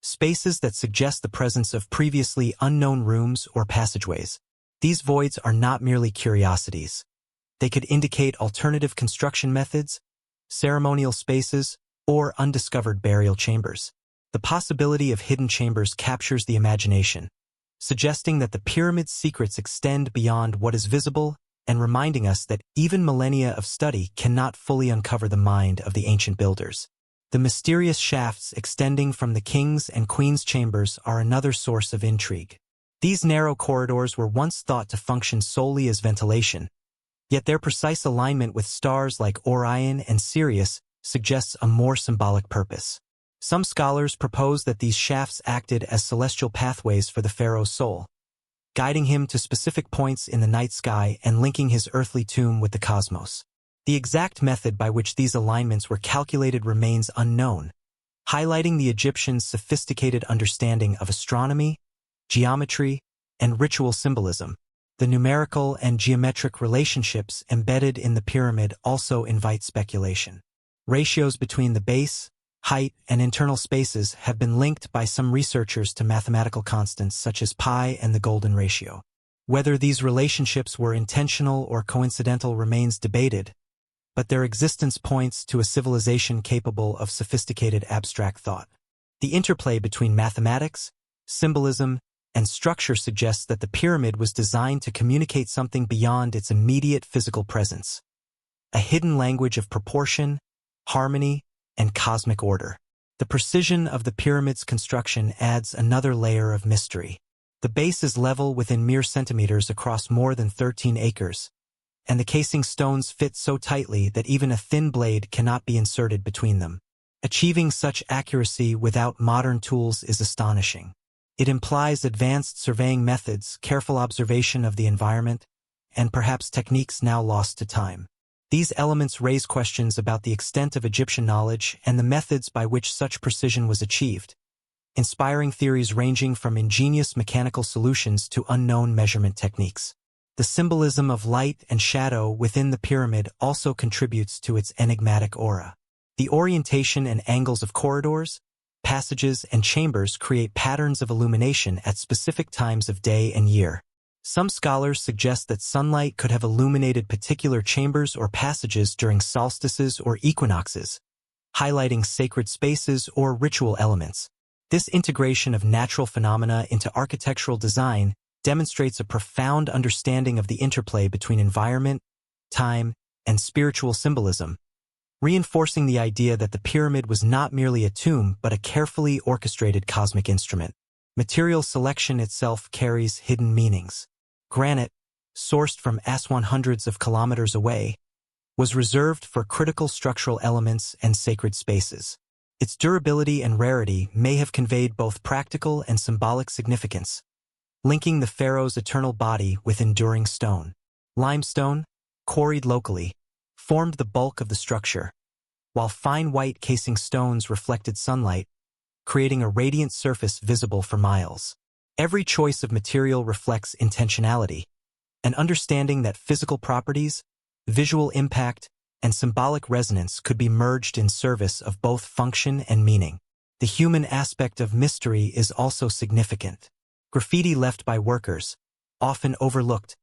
spaces that suggest the presence of previously unknown rooms or passageways. These voids are not merely curiosities. They could indicate alternative construction methods, ceremonial spaces, or undiscovered burial chambers. The possibility of hidden chambers captures the imagination, suggesting that the pyramid's secrets extend beyond what is visible and reminding us that even millennia of study cannot fully uncover the mind of the ancient builders. The mysterious shafts extending from the king's and queen's chambers are another source of intrigue. These narrow corridors were once thought to function solely as ventilation, yet their precise alignment with stars like Orion and Sirius suggests a more symbolic purpose. Some scholars propose that these shafts acted as celestial pathways for the pharaoh's soul, guiding him to specific points in the night sky and linking his earthly tomb with the cosmos. The exact method by which these alignments were calculated remains unknown, highlighting the Egyptians' sophisticated understanding of astronomy, geometry, and ritual symbolism. The numerical and geometric relationships embedded in the pyramid also invite speculation. Ratios between the base, height, and internal spaces have been linked by some researchers to mathematical constants such as pi and the golden ratio. Whether these relationships were intentional or coincidental remains debated, but their existence points to a civilization capable of sophisticated abstract thought. The interplay between mathematics, symbolism, and structure suggests that the pyramid was designed to communicate something beyond its immediate physical presence, a hidden language of proportion, harmony, and cosmic order. The precision of the pyramid's construction adds another layer of mystery. The base is level within mere centimeters across more than 13 acres, and the casing stones fit so tightly that even a thin blade cannot be inserted between them. Achieving such accuracy without modern tools is astonishing. It implies advanced surveying methods, careful observation of the environment, and perhaps techniques now lost to time. These elements raise questions about the extent of Egyptian knowledge and the methods by which such precision was achieved, inspiring theories ranging from ingenious mechanical solutions to unknown measurement techniques. The symbolism of light and shadow within the pyramid also contributes to its enigmatic aura. The orientation and angles of corridors, passages, and chambers create patterns of illumination at specific times of day and year. Some scholars suggest that sunlight could have illuminated particular chambers or passages during solstices or equinoxes, highlighting sacred spaces or ritual elements. This integration of natural phenomena into architectural design demonstrates a profound understanding of the interplay between environment, time, and spiritual symbolism, reinforcing the idea that the pyramid was not merely a tomb but a carefully orchestrated cosmic instrument. Material selection itself carries hidden meanings. Granite, sourced from Aswan hundreds of kilometers away, was reserved for critical structural elements and sacred spaces. Its durability and rarity may have conveyed both practical and symbolic significance, linking the pharaoh's eternal body with enduring stone. Limestone, quarried locally, formed the bulk of the structure, while fine white casing stones reflected sunlight, creating a radiant surface visible for miles. Every choice of material reflects intentionality, an understanding that physical properties, visual impact, and symbolic resonance could be merged in service of both function and meaning. The human aspect of mystery is also significant. Graffiti left by workers, often overlooked,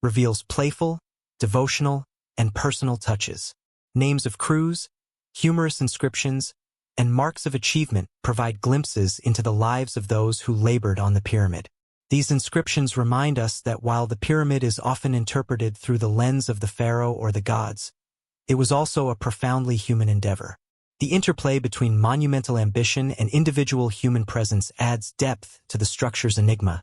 reveals playful, devotional, and personal touches. Names of crews, humorous inscriptions, and marks of achievement provide glimpses into the lives of those who labored on the pyramid. These inscriptions remind us that while the pyramid is often interpreted through the lens of the pharaoh or the gods, it was also a profoundly human endeavor. The interplay between monumental ambition and individual human presence adds depth to the structure's enigma,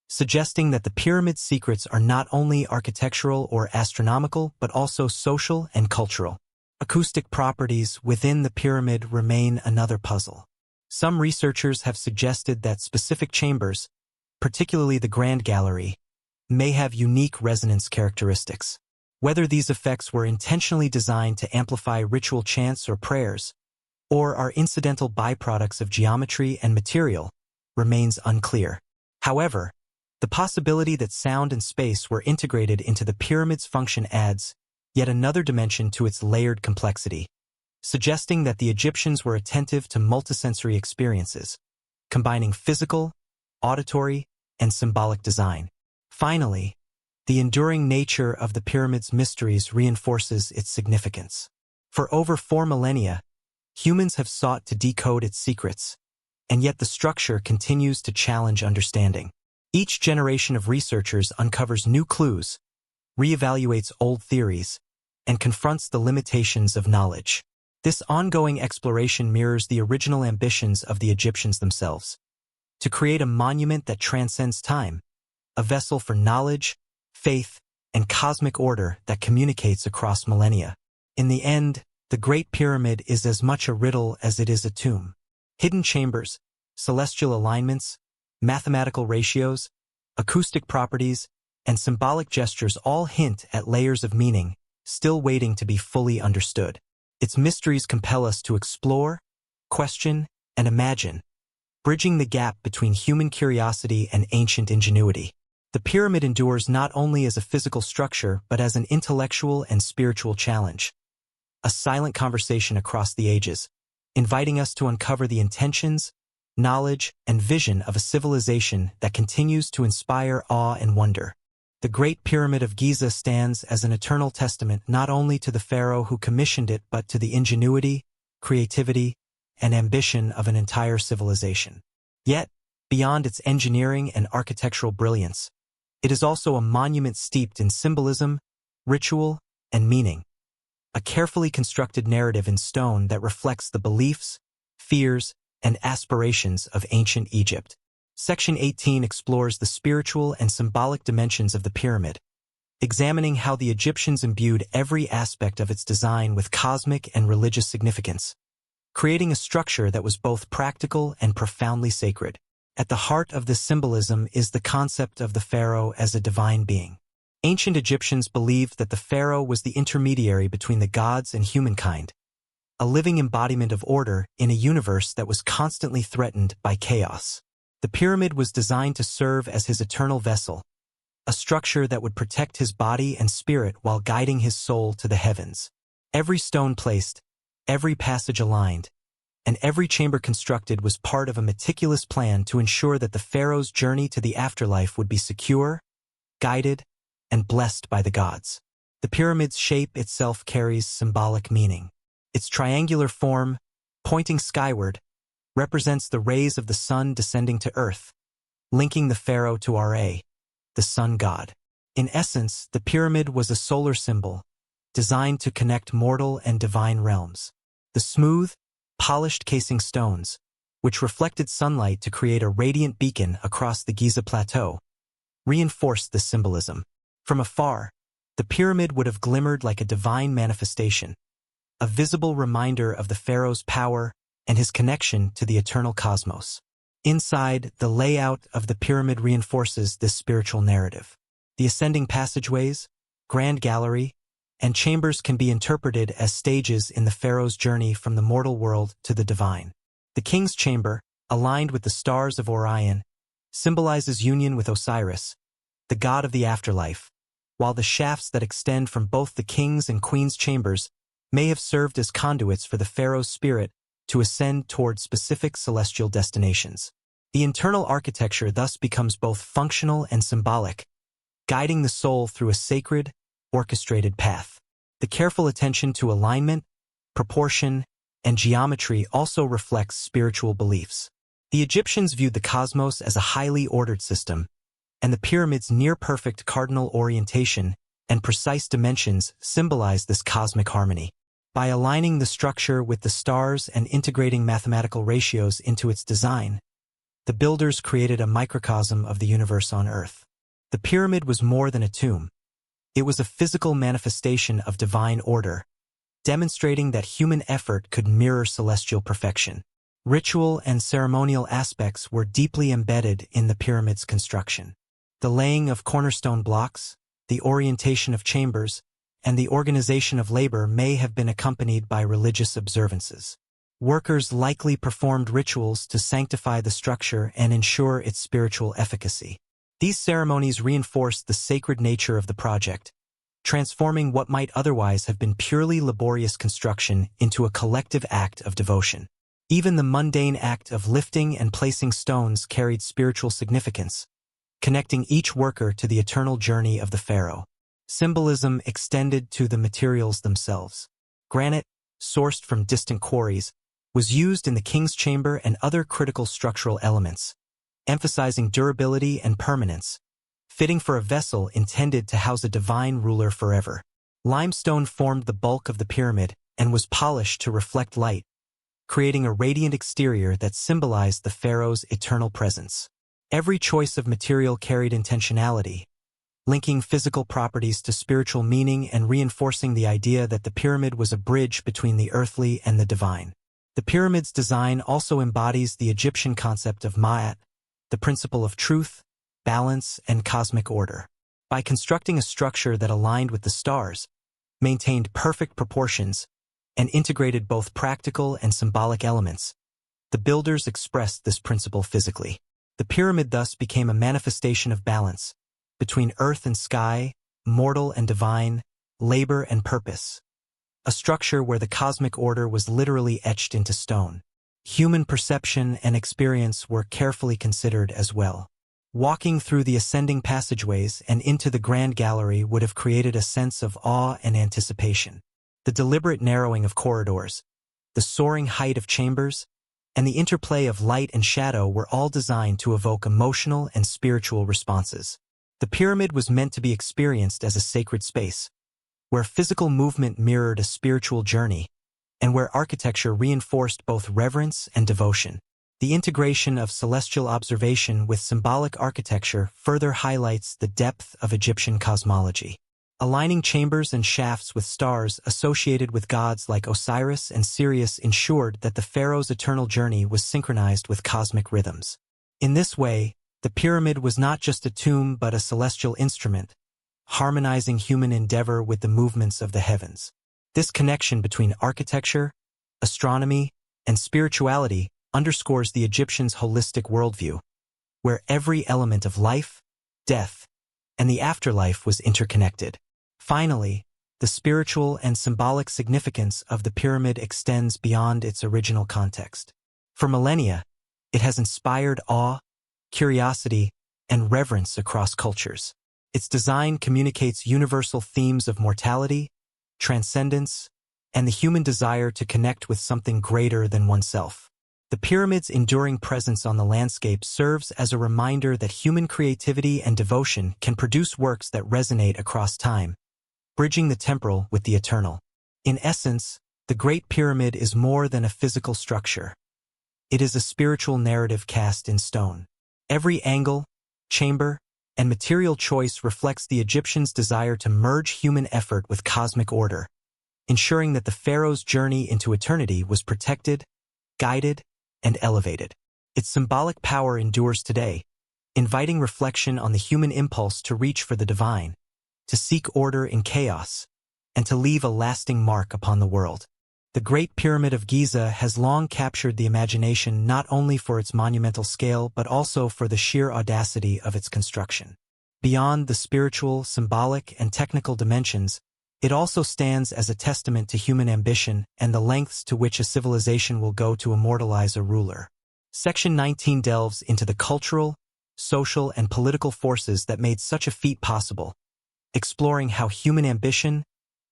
suggesting that the pyramid's secrets are not only architectural or astronomical but also social and cultural. Acoustic properties within the pyramid remain another puzzle. Some researchers have suggested that specific chambers, particularly the Grand Gallery, may have unique resonance characteristics. Whether these effects were intentionally designed to amplify ritual chants or prayers, or are incidental byproducts of geometry and material, remains unclear. However, the possibility that sound and space were integrated into the pyramid's function adds yet another dimension to its layered complexity, suggesting that the Egyptians were attentive to multisensory experiences, combining physical, auditory, and symbolic design. Finally, the enduring nature of the pyramid's mysteries reinforces its significance. For over 4 millennia, humans have sought to decode its secrets, and yet the structure continues to challenge understanding. Each generation of researchers uncovers new clues, reevaluates old theories, and confronts the limitations of knowledge. This ongoing exploration mirrors the original ambitions of the Egyptians themselves, to create a monument that transcends time, a vessel for knowledge, faith, and cosmic order that communicates across millennia. In the end, the Great Pyramid is as much a riddle as it is a tomb. Hidden chambers, celestial alignments, mathematical ratios, acoustic properties, and symbolic gestures all hint at layers of meaning still waiting to be fully understood. Its mysteries compel us to explore, question, and imagine, bridging the gap between human curiosity and ancient ingenuity. The pyramid endures not only as a physical structure but as an intellectual and spiritual challenge, a silent conversation across the ages, inviting us to uncover the intentions, knowledge, and vision of a civilization that continues to inspire awe and wonder. The Great Pyramid of Giza stands as an eternal testament not only to the pharaoh who commissioned it but to the ingenuity, creativity, and ambition of an entire civilization. Yet, beyond its engineering and architectural brilliance, it is also a monument steeped in symbolism, ritual, and meaning, a carefully constructed narrative in stone that reflects the beliefs, fears, and aspirations of ancient Egypt. Section 18 explores the spiritual and symbolic dimensions of the pyramid, examining how the Egyptians imbued every aspect of its design with cosmic and religious significance, creating a structure that was both practical and profoundly sacred. At the heart of this symbolism is the concept of the pharaoh as a divine being. Ancient Egyptians believed that the pharaoh was the intermediary between the gods and humankind, a living embodiment of order in a universe that was constantly threatened by chaos. The pyramid was designed to serve as his eternal vessel, a structure that would protect his body and spirit while guiding his soul to the heavens. Every stone placed, every passage aligned, and every chamber constructed was part of a meticulous plan to ensure that the pharaoh's journey to the afterlife would be secure, guided, and blessed by the gods. The pyramid's shape itself carries symbolic meaning. Its triangular form, pointing skyward, represents the rays of the sun descending to earth, linking the pharaoh to Ra, the sun god. In essence, the pyramid was a solar symbol, designed to connect mortal and divine realms. The smooth, polished casing stones, which reflected sunlight to create a radiant beacon across the Giza plateau, reinforced this symbolism. From afar, the pyramid would have glimmered like a divine manifestation, a visible reminder of the pharaoh's power and his connection to the eternal cosmos. Inside, the layout of the pyramid reinforces this spiritual narrative. The ascending passageways, grand gallery, and chambers can be interpreted as stages in the pharaoh's journey from the mortal world to the divine. The king's chamber, aligned with the stars of Orion, symbolizes union with Osiris, the god of the afterlife, while the shafts that extend from both the king's and queen's chambers may have served as conduits for the pharaoh's spirit to ascend toward specific celestial destinations. The internal architecture thus becomes both functional and symbolic, guiding the soul through a sacred, orchestrated path. The careful attention to alignment, proportion, and geometry also reflects spiritual beliefs. The Egyptians viewed the cosmos as a highly ordered system, and the pyramid's near-perfect cardinal orientation and precise dimensions symbolize this cosmic harmony. By aligning the structure with the stars and integrating mathematical ratios into its design, the builders created a microcosm of the universe on Earth. The pyramid was more than a tomb. It was a physical manifestation of divine order, demonstrating that human effort could mirror celestial perfection. Ritual and ceremonial aspects were deeply embedded in the pyramid's construction. The laying of cornerstone blocks, the orientation of chambers, and the organization of labor may have been accompanied by religious observances. Workers likely performed rituals to sanctify the structure and ensure its spiritual efficacy. These ceremonies reinforced the sacred nature of the project, transforming what might otherwise have been purely laborious construction into a collective act of devotion. Even the mundane act of lifting and placing stones carried spiritual significance, connecting each worker to the eternal journey of the pharaoh. Symbolism extended to the materials themselves. Granite, sourced from distant quarries, was used in the king's chamber and other critical structural elements, emphasizing durability and permanence, fitting for a vessel intended to house a divine ruler forever. Limestone formed the bulk of the pyramid and was polished to reflect light, creating a radiant exterior that symbolized the pharaoh's eternal presence. Every choice of material carried intentionality, linking physical properties to spiritual meaning and reinforcing the idea that the pyramid was a bridge between the earthly and the divine. The pyramid's design also embodies the Egyptian concept of Ma'at, the principle of truth, balance, and cosmic order. By constructing a structure that aligned with the stars, maintained perfect proportions, and integrated both practical and symbolic elements, the builders expressed this principle physically. The pyramid thus became a manifestation of balance between earth and sky, mortal and divine, labor and purpose. A structure where the cosmic order was literally etched into stone. Human perception and experience were carefully considered as well. Walking through the ascending passageways and into the grand gallery would have created a sense of awe and anticipation. The deliberate narrowing of corridors, the soaring height of chambers, and the interplay of light and shadow were all designed to evoke emotional and spiritual responses. The pyramid was meant to be experienced as a sacred space, where physical movement mirrored a spiritual journey, and where architecture reinforced both reverence and devotion. The integration of celestial observation with symbolic architecture further highlights the depth of Egyptian cosmology. Aligning chambers and shafts with stars associated with gods like Osiris and Sirius ensured that the pharaoh's eternal journey was synchronized with cosmic rhythms. In this way, the pyramid was not just a tomb but a celestial instrument, harmonizing human endeavor with the movements of the heavens. This connection between architecture, astronomy, and spirituality underscores the Egyptians' holistic worldview, where every element of life, death, and the afterlife was interconnected. Finally, the spiritual and symbolic significance of the pyramid extends beyond its original context. For millennia, it has inspired awe, curiosity, and reverence across cultures. Its design communicates universal themes of mortality, transcendence, and the human desire to connect with something greater than oneself. The pyramid's enduring presence on the landscape serves as a reminder that human creativity and devotion can produce works that resonate across time, bridging the temporal with the eternal. In essence, the Great Pyramid is more than a physical structure. It is a spiritual narrative cast in stone. Every angle, chamber, and material choice reflects the Egyptians' desire to merge human effort with cosmic order, ensuring that the pharaoh's journey into eternity was protected, guided, and elevated. Its symbolic power endures today, inviting reflection on the human impulse to reach for the divine, to seek order in chaos, and to leave a lasting mark upon the world. The Great Pyramid of Giza has long captured the imagination not only for its monumental scale but also for the sheer audacity of its construction. Beyond the spiritual, symbolic, and technical dimensions, it also stands as a testament to human ambition and the lengths to which a civilization will go to immortalize a ruler. Section 19 delves into the cultural, social, and political forces that made such a feat possible, exploring how human ambition,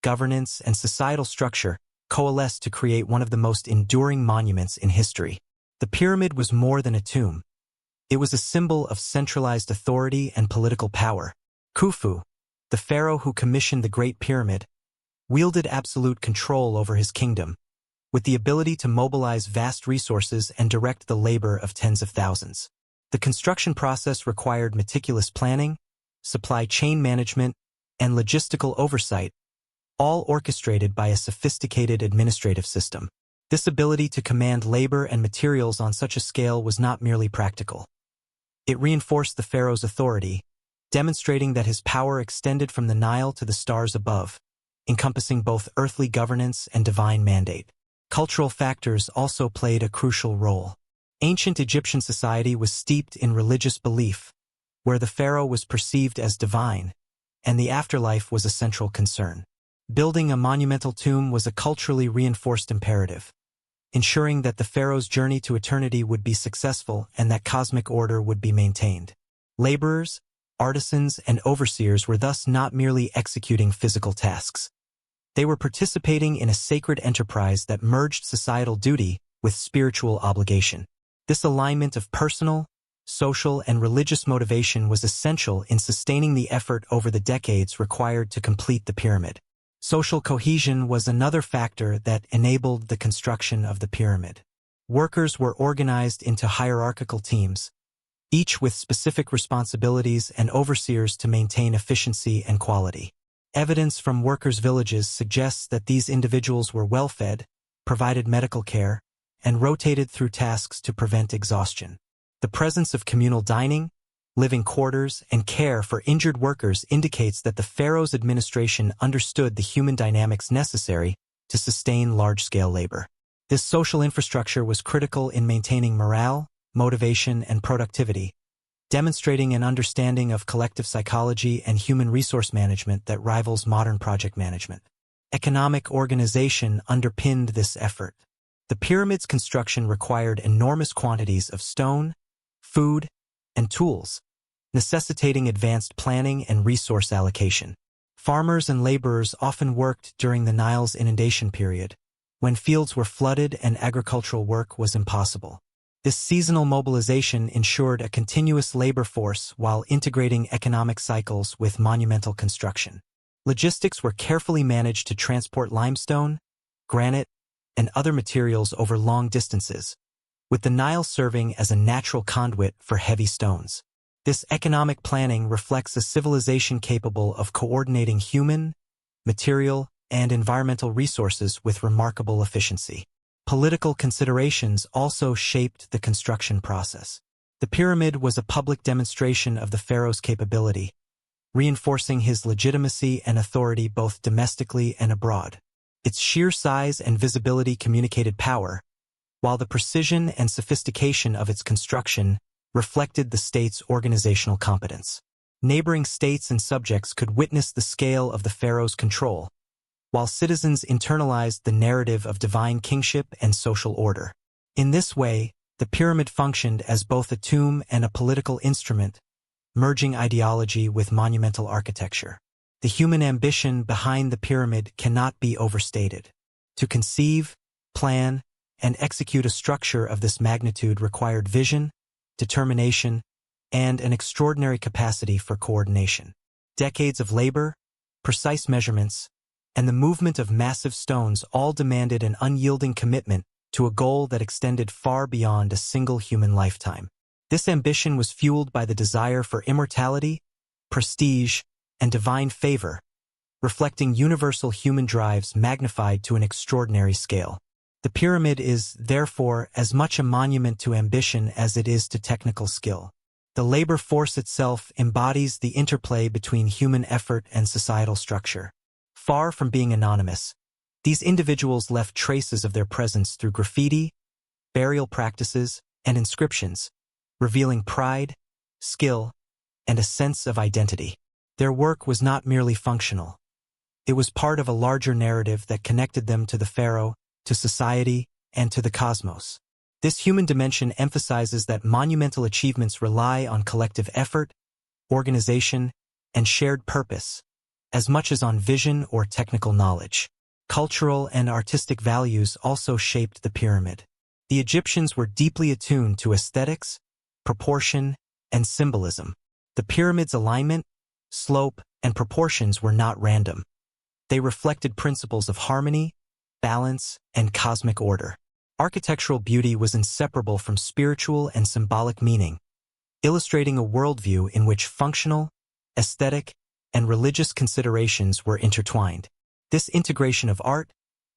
governance, and societal structure coalesced to create one of the most enduring monuments in history. The pyramid was more than a tomb. It was a symbol of centralized authority and political power. Khufu, the pharaoh who commissioned the Great Pyramid, wielded absolute control over his kingdom, with the ability to mobilize vast resources and direct the labor of tens of thousands. The construction process required meticulous planning, supply chain management, and logistical oversight, all orchestrated by a sophisticated administrative system. This ability to command labor and materials on such a scale was not merely practical. It reinforced the pharaoh's authority, demonstrating that his power extended from the Nile to the stars above, encompassing both earthly governance and divine mandate. Cultural factors also played a crucial role. Ancient Egyptian society was steeped in religious belief, where the pharaoh was perceived as divine, and the afterlife was a central concern. Building a monumental tomb was a culturally reinforced imperative, ensuring that the pharaoh's journey to eternity would be successful and that cosmic order would be maintained. Laborers, artisans, and overseers were thus not merely executing physical tasks. They were participating in a sacred enterprise that merged societal duty with spiritual obligation. This alignment of personal, social, and religious motivation was essential in sustaining the effort over the decades required to complete the pyramid. Social cohesion was another factor that enabled the construction of the pyramid. Workers were organized into hierarchical teams, each with specific responsibilities and overseers to maintain efficiency and quality. Evidence from workers' villages suggests that these individuals were well-fed, provided medical care, and rotated through tasks to prevent exhaustion. The presence of communal dining, living quarters, and care for injured workers indicates that the Pharaohs' administration understood the human dynamics necessary to sustain large-scale labor. This social infrastructure was critical in maintaining morale, motivation, and productivity, demonstrating an understanding of collective psychology and human resource management that rivals modern project management. Economic organization underpinned this effort. The pyramid's construction required enormous quantities of stone, food, and tools, necessitating advanced planning and resource allocation. Farmers and laborers often worked during the Nile's inundation period, when fields were flooded and agricultural work was impossible. This seasonal mobilization ensured a continuous labor force while integrating economic cycles with monumental construction. Logistics were carefully managed to transport limestone, granite, and other materials over long distances, with the Nile serving as a natural conduit for heavy stones. This economic planning reflects a civilization capable of coordinating human, material, and environmental resources with remarkable efficiency. Political considerations also shaped the construction process. The pyramid was a public demonstration of the pharaoh's capability, reinforcing his legitimacy and authority both domestically and abroad. Its sheer size and visibility communicated power, while the precision and sophistication of its construction reflected the state's organizational competence. Neighboring states and subjects could witness the scale of the pharaoh's control, while citizens internalized the narrative of divine kingship and social order. In this way, the pyramid functioned as both a tomb and a political instrument, merging ideology with monumental architecture. The human ambition behind the pyramid cannot be overstated. To conceive, plan, and execute a structure of this magnitude required vision, determination, and an extraordinary capacity for coordination. Decades of labor, precise measurements, and the movement of massive stones all demanded an unyielding commitment to a goal that extended far beyond a single human lifetime. This ambition was fueled by the desire for immortality, prestige, and divine favor, reflecting universal human drives magnified to an extraordinary scale. The pyramid is, therefore, as much a monument to ambition as it is to technical skill. The labor force itself embodies the interplay between human effort and societal structure. Far from being anonymous, these individuals left traces of their presence through graffiti, burial practices, and inscriptions, revealing pride, skill, and a sense of identity. Their work was not merely functional. It was part of a larger narrative that connected them to the pharaoh, to society, and to the cosmos. This human dimension emphasizes that monumental achievements rely on collective effort, organization, and shared purpose, as much as on vision or technical knowledge. Cultural and artistic values also shaped the pyramid. The Egyptians were deeply attuned to aesthetics, proportion, and symbolism. The pyramid's alignment, slope, and proportions were not random. They reflected principles of harmony, balance, and cosmic order. Architectural beauty was inseparable from spiritual and symbolic meaning, illustrating a worldview in which functional, aesthetic, and religious considerations were intertwined. This integration of art,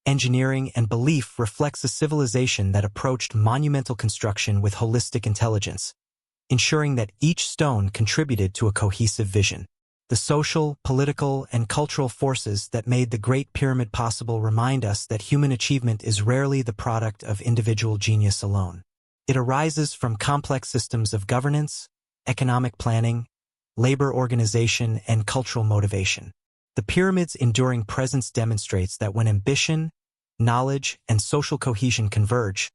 engineering, and belief reflects a civilization that approached monumental construction with holistic intelligence, ensuring that each stone contributed to a cohesive vision. The social, political, and cultural forces that made the Great Pyramid possible remind us that human achievement is rarely the product of individual genius alone. It arises from complex systems of governance, economic planning, labor organization, and cultural motivation. The pyramid's enduring presence demonstrates that when ambition, knowledge, and social cohesion converge,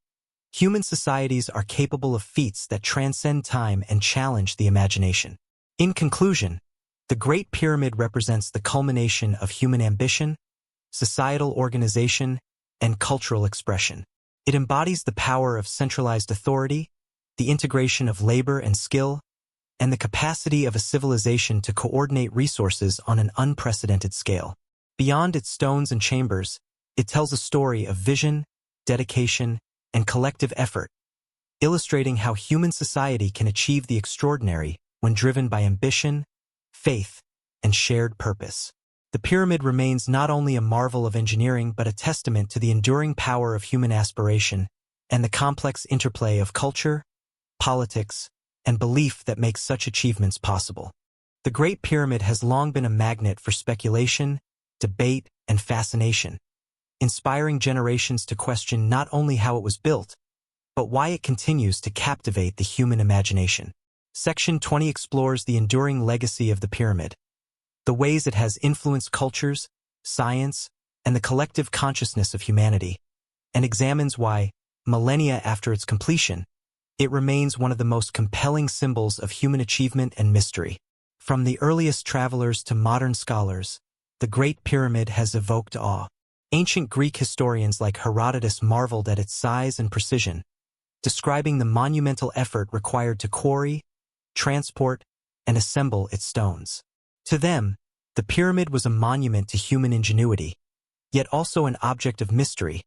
human societies are capable of feats that transcend time and challenge the imagination. In conclusion, the Great Pyramid represents the culmination of human ambition, societal organization, and cultural expression. It embodies the power of centralized authority, the integration of labor and skill, and the capacity of a civilization to coordinate resources on an unprecedented scale. Beyond its stones and chambers, it tells a story of vision, dedication, and collective effort, illustrating how human society can achieve the extraordinary when driven by ambition, faith, and shared purpose. The pyramid remains not only a marvel of engineering but a testament to the enduring power of human aspiration and the complex interplay of culture, politics, and belief that makes such achievements possible. The Great Pyramid has long been a magnet for speculation, debate, and fascination, inspiring generations to question not only how it was built, but why it continues to captivate the human imagination. Section 20 explores the enduring legacy of the pyramid, the ways it has influenced cultures, science, and the collective consciousness of humanity, and examines why, millennia after its completion, it remains one of the most compelling symbols of human achievement and mystery. From the earliest travelers to modern scholars, the Great Pyramid has evoked awe. Ancient Greek historians like Herodotus marveled at its size and precision, describing the monumental effort required to quarry, transport, and assemble its stones. To them, the pyramid was a monument to human ingenuity, yet also an object of mystery,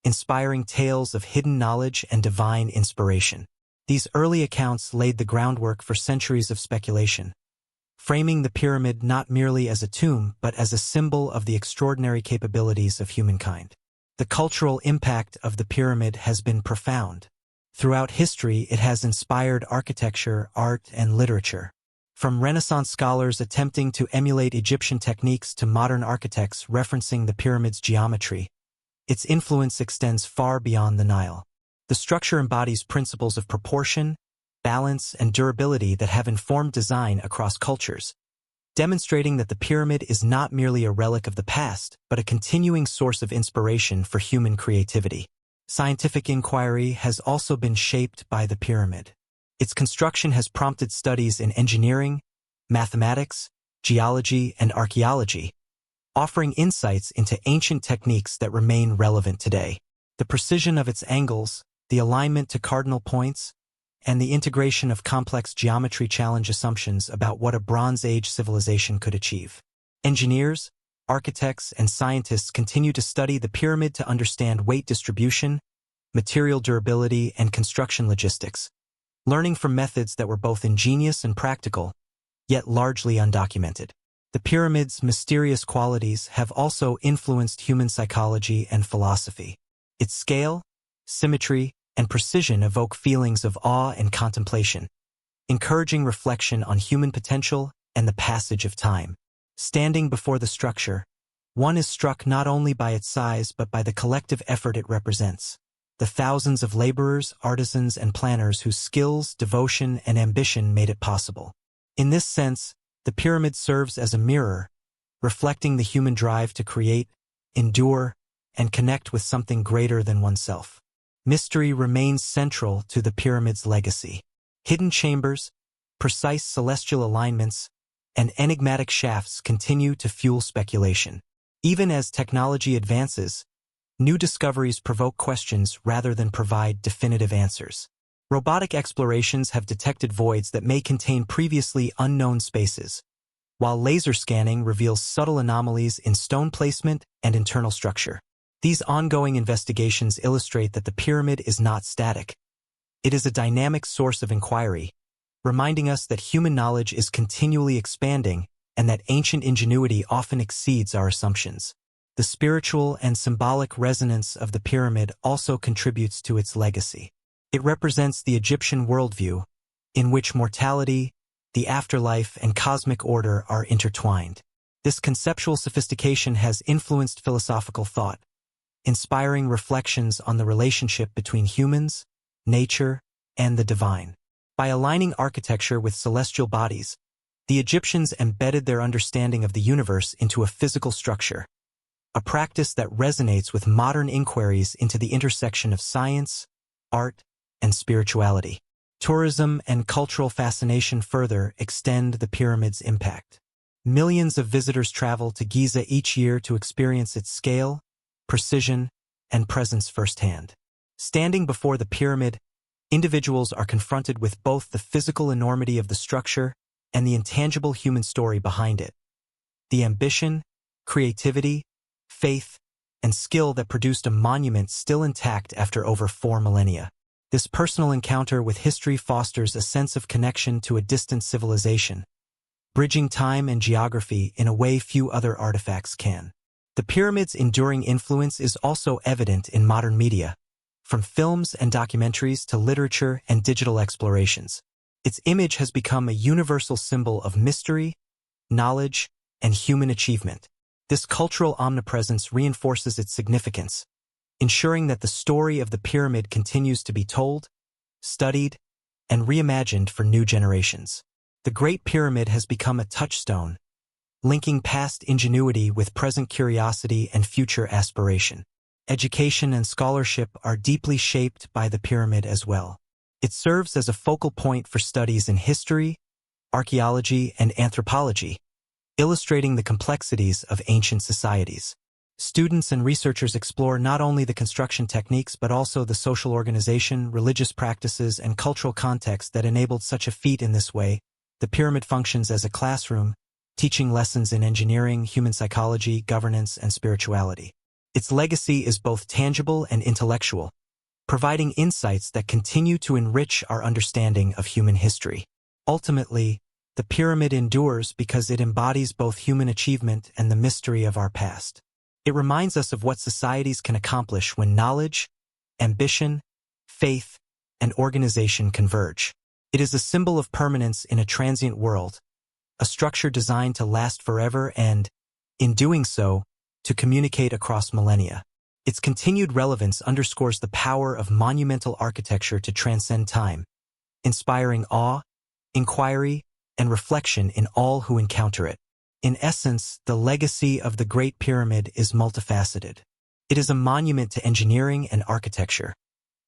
inspiring tales of hidden knowledge and divine inspiration. These early accounts laid the groundwork for centuries of speculation, framing the pyramid not merely as a tomb but as a symbol of the extraordinary capabilities of humankind. The cultural impact of the pyramid has been profound. Throughout history, it has inspired architecture, art, and literature. From Renaissance scholars attempting to emulate Egyptian techniques to modern architects referencing the pyramid's geometry, its influence extends far beyond the Nile. The structure embodies principles of proportion, balance, and durability that have informed design across cultures, demonstrating that the pyramid is not merely a relic of the past, but a continuing source of inspiration for human creativity. Scientific inquiry has also been shaped by the pyramid. Its construction has prompted studies in engineering, mathematics, geology, and archaeology, offering insights into ancient techniques that remain relevant today. The precision of its angles, the alignment to cardinal points, and the integration of complex geometry challenge assumptions about what a Bronze Age civilization could achieve. Engineers, architects, and scientists continue to study the pyramid to understand weight distribution, material durability, and construction logistics, learning from methods that were both ingenious and practical, yet largely undocumented. The pyramid's mysterious qualities have also influenced human psychology and philosophy. Its scale, symmetry, and precision evoke feelings of awe and contemplation, encouraging reflection on human potential and the passage of time. Standing before the structure, one is struck not only by its size but by the collective effort it represents. The thousands of laborers, artisans, and planners whose skills, devotion, and ambition made it possible. In this sense, the pyramid serves as a mirror, reflecting the human drive to create, endure, and connect with something greater than oneself. Mystery remains central to the pyramid's legacy. Hidden chambers, precise celestial alignments, and enigmatic shafts continue to fuel speculation. Even as technology advances, new discoveries provoke questions rather than provide definitive answers. Robotic explorations have detected voids that may contain previously unknown spaces, while laser scanning reveals subtle anomalies in stone placement and internal structure. These ongoing investigations illustrate that the pyramid is not static. It is a dynamic source of inquiry, reminding us that human knowledge is continually expanding and that ancient ingenuity often exceeds our assumptions. The spiritual and symbolic resonance of the pyramid also contributes to its legacy. It represents the Egyptian worldview, in which mortality, the afterlife, and cosmic order are intertwined. This conceptual sophistication has influenced philosophical thought, inspiring reflections on the relationship between humans, nature, and the divine. By aligning architecture with celestial bodies, the Egyptians embedded their understanding of the universe into a physical structure, a practice that resonates with modern inquiries into the intersection of science, art, and spirituality. Tourism and cultural fascination further extend the pyramid's impact. Millions of visitors travel to Giza each year to experience its scale, precision, and presence firsthand. Standing before the pyramid, individuals are confronted with both the physical enormity of the structure and the intangible human story behind it. The ambition, creativity, faith, and skill that produced a monument still intact after over 4 millennia. This personal encounter with history fosters a sense of connection to a distant civilization, bridging time and geography in a way few other artifacts can. The pyramid's enduring influence is also evident in modern media, from films and documentaries to literature and digital explorations. Its image has become a universal symbol of mystery, knowledge, and human achievement. This cultural omnipresence reinforces its significance, ensuring that the story of the pyramid continues to be told, studied, and reimagined for new generations. The Great Pyramid has become a touchstone, linking past ingenuity with present curiosity and future aspiration. Education and scholarship are deeply shaped by the pyramid as well. It serves as a focal point for studies in history, archaeology, and anthropology, illustrating the complexities of ancient societies. Students and researchers explore not only the construction techniques but also the social organization, religious practices, and cultural context that enabled such a feat. In this way, the pyramid functions as a classroom, teaching lessons in engineering, human psychology, governance, and spirituality. Its legacy is both tangible and intellectual, providing insights that continue to enrich our understanding of human history. Ultimately, the pyramid endures because it embodies both human achievement and the mystery of our past. It reminds us of what societies can accomplish when knowledge, ambition, faith, and organization converge. It is a symbol of permanence in a transient world, a structure designed to last forever and, in doing so, to communicate across millennia. Its continued relevance underscores the power of monumental architecture to transcend time, inspiring awe, inquiry, and reflection in all who encounter it. In essence, the legacy of the Great Pyramid is multifaceted. It is a monument to engineering and architecture,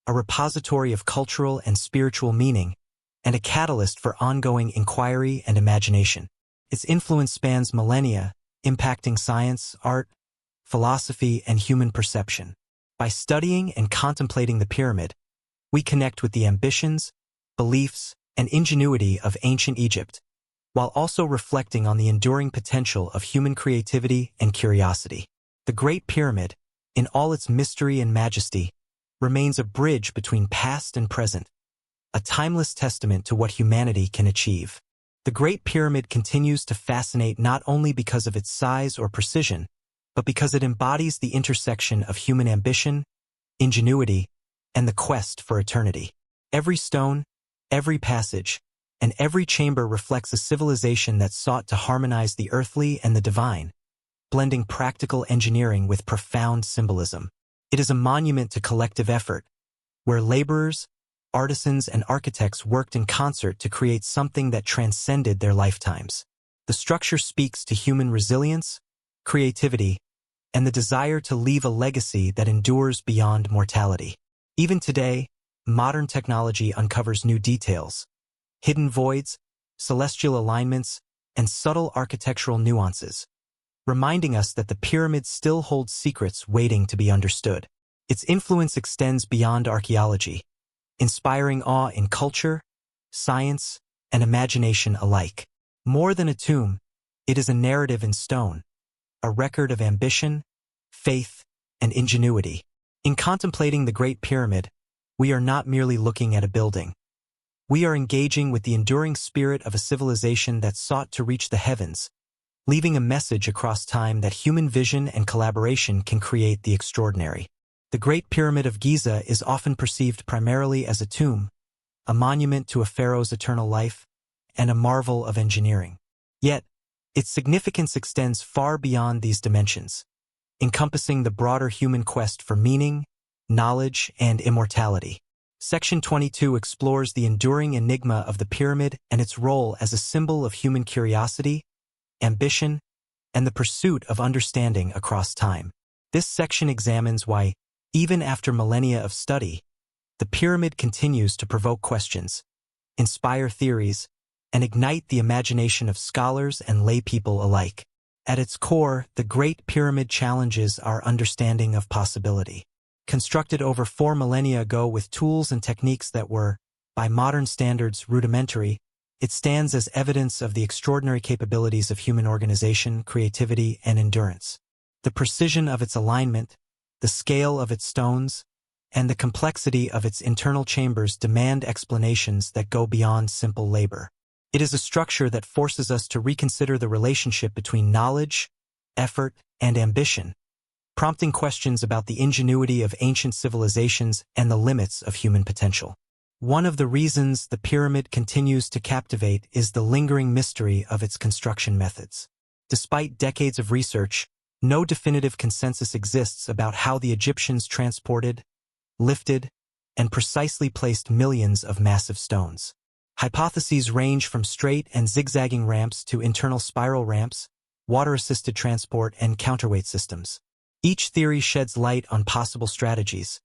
a repository of cultural and spiritual meaning, and a catalyst for ongoing inquiry and imagination. Its influence spans millennia, impacting science, art, philosophy, and human perception. By studying and contemplating the pyramid, we connect with the ambitions, beliefs, and ingenuity of ancient Egypt, while also reflecting on the enduring potential of human creativity and curiosity. The Great Pyramid, in all its mystery and majesty, remains a bridge between past and present, a timeless testament to what humanity can achieve. The Great Pyramid continues to fascinate not only because of its size or precision, but because it embodies the intersection of human ambition, ingenuity, and the quest for eternity. Every stone, every passage, and every chamber reflects a civilization that sought to harmonize the earthly and the divine, blending practical engineering with profound symbolism. It is a monument to collective effort, where laborers, artisans, and architects worked in concert to create something that transcended their lifetimes. The structure speaks to human resilience, creativity, and the desire to leave a legacy that endures beyond mortality. Even today, modern technology uncovers new details, hidden voids, celestial alignments, and subtle architectural nuances, reminding us that the pyramid still holds secrets waiting to be understood. Its influence extends beyond archaeology, inspiring awe in culture, science, and imagination alike. More than a tomb, it is a narrative in stone, a record of ambition, faith, and ingenuity. In contemplating the Great Pyramid, we are not merely looking at a building. We are engaging with the enduring spirit of a civilization that sought to reach the heavens, leaving a message across time that human vision and collaboration can create the extraordinary. The Great Pyramid of Giza is often perceived primarily as a tomb, a monument to a pharaoh's eternal life, and a marvel of engineering. Yet, its significance extends far beyond these dimensions, encompassing the broader human quest for meaning, knowledge, and immortality. Section 22 explores the enduring enigma of the pyramid and its role as a symbol of human curiosity, ambition, and the pursuit of understanding across time. This section examines why, even after millennia of study, the pyramid continues to provoke questions, inspire theories, and ignite the imagination of scholars and laypeople alike. At its core, the Great Pyramid challenges our understanding of possibility. Constructed over 4 millennia ago with tools and techniques that were, by modern standards, rudimentary, it stands as evidence of the extraordinary capabilities of human organization, creativity, and endurance. The precision of its alignment, the scale of its stones, and the complexity of its internal chambers demand explanations that go beyond simple labor. It is a structure that forces us to reconsider the relationship between knowledge, effort, and ambition, prompting questions about the ingenuity of ancient civilizations and the limits of human potential. One of the reasons the pyramid continues to captivate is the lingering mystery of its construction methods. Despite decades of research, no definitive consensus exists about how the Egyptians transported, lifted, and precisely placed millions of massive stones. Hypotheses range from straight and zigzagging ramps to internal spiral ramps, water-assisted transport, and counterweight systems. Each theory sheds light on possible strategies,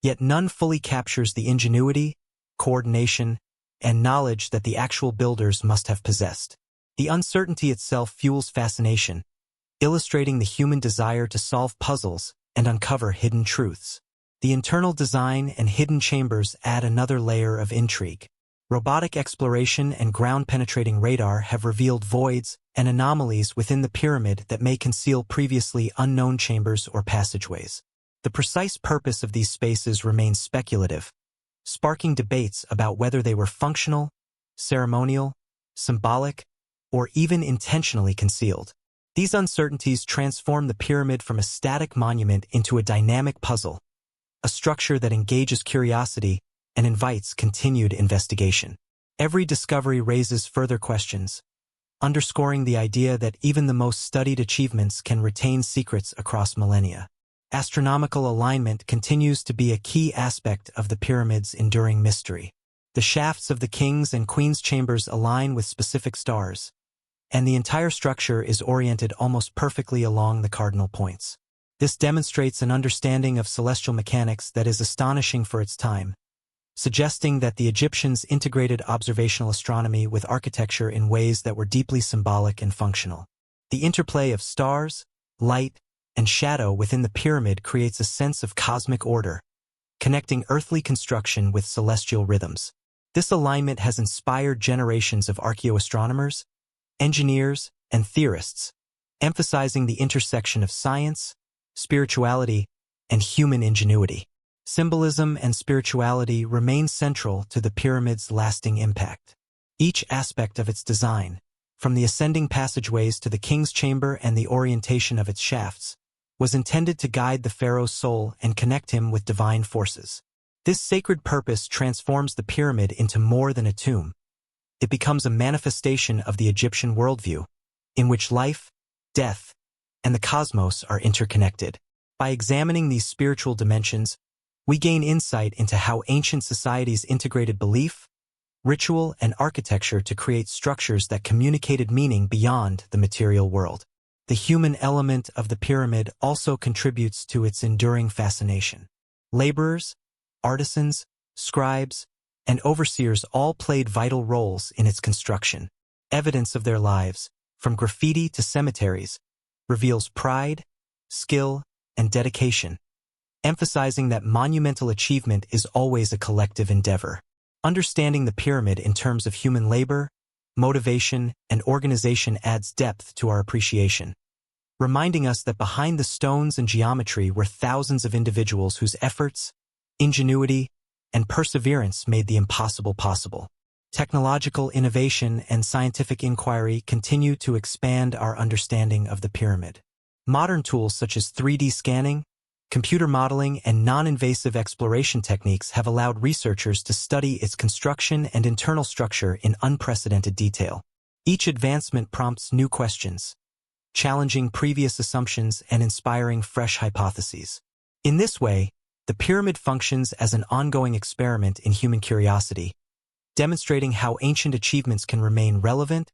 yet none fully captures the ingenuity, coordination, and knowledge that the actual builders must have possessed. The uncertainty itself fuels fascination, illustrating the human desire to solve puzzles and uncover hidden truths. The internal design and hidden chambers add another layer of intrigue. Robotic exploration and ground-penetrating radar have revealed voids and anomalies within the pyramid that may conceal previously unknown chambers or passageways. The precise purpose of these spaces remains speculative, sparking debates about whether they were functional, ceremonial, symbolic, or even intentionally concealed. These uncertainties transform the pyramid from a static monument into a dynamic puzzle, a structure that engages curiosity and invites continued investigation. Every discovery raises further questions, underscoring the idea that even the most studied achievements can retain secrets across millennia. Astronomical alignment continues to be a key aspect of the pyramid's enduring mystery. The shafts of the king's and queen's chambers align with specific stars, and the entire structure is oriented almost perfectly along the cardinal points. This demonstrates an understanding of celestial mechanics that is astonishing for its time, suggesting that the Egyptians integrated observational astronomy with architecture in ways that were deeply symbolic and functional. The interplay of stars, light, and shadow within the pyramid creates a sense of cosmic order, connecting earthly construction with celestial rhythms. This alignment has inspired generations of archaeoastronomers, engineers, and theorists, emphasizing the intersection of science, spirituality, and human ingenuity. Symbolism and spirituality remain central to the pyramid's lasting impact. Each aspect of its design, from the ascending passageways to the king's chamber and the orientation of its shafts, was intended to guide the pharaoh's soul and connect him with divine forces. This sacred purpose transforms the pyramid into more than a tomb. It becomes a manifestation of the Egyptian worldview, in which life, death, and the cosmos are interconnected. By examining these spiritual dimensions, we gain insight into how ancient societies integrated belief, ritual, and architecture to create structures that communicated meaning beyond the material world. The human element of the pyramid also contributes to its enduring fascination. Laborers, artisans, scribes, and overseers all played vital roles in its construction. Evidence of their lives, from graffiti to cemeteries, reveals pride, skill, and dedication, emphasizing that monumental achievement is always a collective endeavor. Understanding the pyramid in terms of human labor, motivation, and organization adds depth to our appreciation, reminding us that behind the stones and geometry were thousands of individuals whose efforts, ingenuity, and perseverance made the impossible possible. Technological innovation and scientific inquiry continue to expand our understanding of the pyramid. Modern tools such as 3D scanning, computer modeling, and non-invasive exploration techniques have allowed researchers to study its construction and internal structure in unprecedented detail. Each advancement prompts new questions, challenging previous assumptions and inspiring fresh hypotheses. In this way, the pyramid functions as an ongoing experiment in human curiosity, demonstrating how ancient achievements can remain relevant,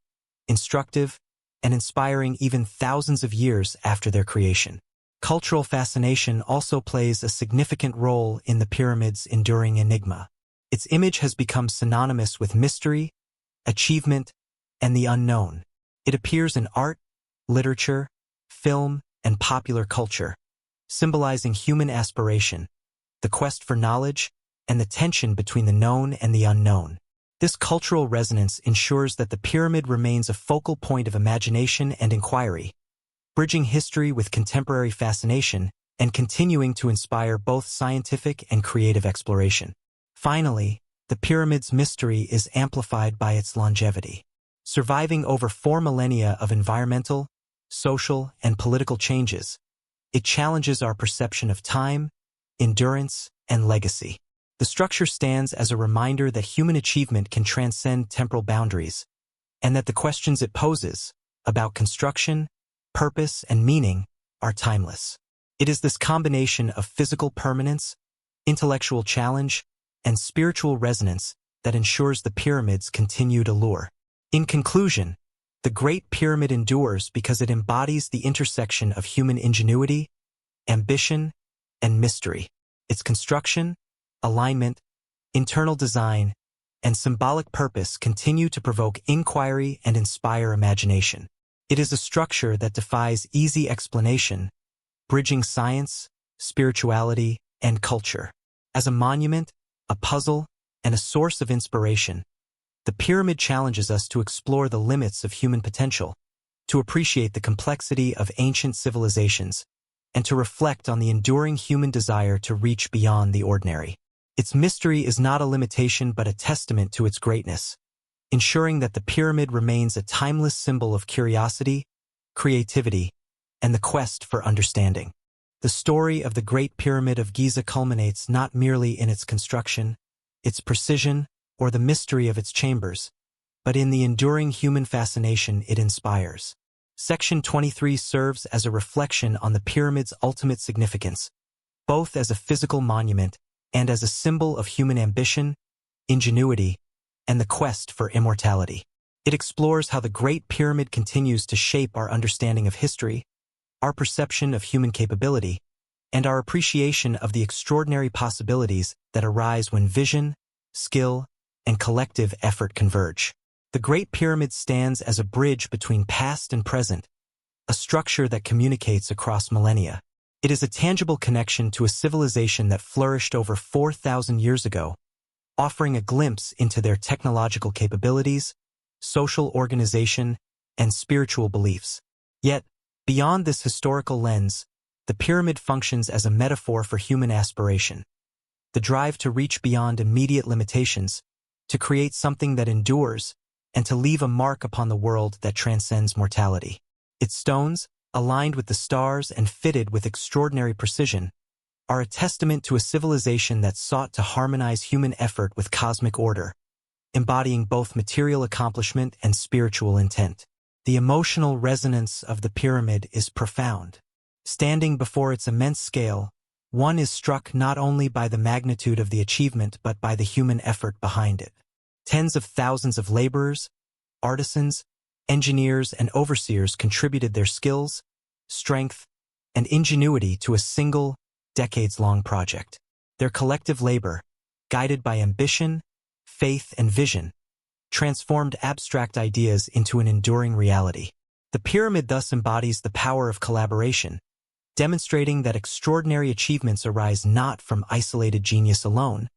instructive, and inspiring even thousands of years after their creation. Cultural fascination also plays a significant role in the pyramid's enduring enigma. Its image has become synonymous with mystery, achievement, and the unknown. It appears in art, literature, film, and popular culture, symbolizing human aspiration, the quest for knowledge, and the tension between the known and the unknown. This cultural resonance ensures that the pyramid remains a focal point of imagination and inquiry, bridging history with contemporary fascination and continuing to inspire both scientific and creative exploration. Finally, the pyramid's mystery is amplified by its longevity. Surviving over 4 millennia of environmental, social, and political changes, it challenges our perception of time, endurance, and legacy. The structure stands as a reminder that human achievement can transcend temporal boundaries, and that the questions it poses about construction, purpose, and meaning are timeless. It is this combination of physical permanence, intellectual challenge, and spiritual resonance that ensures the pyramid's continued allure. In conclusion, the Great Pyramid endures because it embodies the intersection of human ingenuity, ambition, and mystery. Its construction, alignment, internal design, and symbolic purpose continue to provoke inquiry and inspire imagination. It is a structure that defies easy explanation, bridging science, spirituality, and culture. As a monument, a puzzle, and a source of inspiration, the pyramid challenges us to explore the limits of human potential, to appreciate the complexity of ancient civilizations, and to reflect on the enduring human desire to reach beyond the ordinary. Its mystery is not a limitation but a testament to its greatness, ensuring that the pyramid remains a timeless symbol of curiosity, creativity, and the quest for understanding. The story of the Great Pyramid of Giza culminates not merely in its construction, its precision, or the mystery of its chambers, but in the enduring human fascination it inspires. Section 23 serves as a reflection on the pyramid's ultimate significance, both as a physical monument and as a symbol of human ambition, ingenuity, and the quest for immortality. It explores how the Great Pyramid continues to shape our understanding of history, our perception of human capability, and our appreciation of the extraordinary possibilities that arise when vision, skill, and collective effort converge. The Great Pyramid stands as a bridge between past and present, a structure that communicates across millennia. It is a tangible connection to a civilization that flourished over 4,000 years ago, offering a glimpse into their technological capabilities, social organization, and spiritual beliefs. Yet, beyond this historical lens, the pyramid functions as a metaphor for human aspiration. The drive to reach beyond immediate limitations, to create something that endures, and to leave a mark upon the world that transcends mortality. Its stones, aligned with the stars and fitted with extraordinary precision, are a testament to a civilization that sought to harmonize human effort with cosmic order, embodying both material accomplishment and spiritual intent. The emotional resonance of the pyramid is profound. Standing before its immense scale, one is struck not only by the magnitude of the achievement but by the human effort behind it. Tens of thousands of laborers, artisans, engineers, and overseers contributed their skills, strength, and ingenuity to a single, decades-long project. Their collective labor, guided by ambition, faith, and vision, transformed abstract ideas into an enduring reality. The pyramid thus embodies the power of collaboration, demonstrating that extraordinary achievements arise not from isolated genius alone,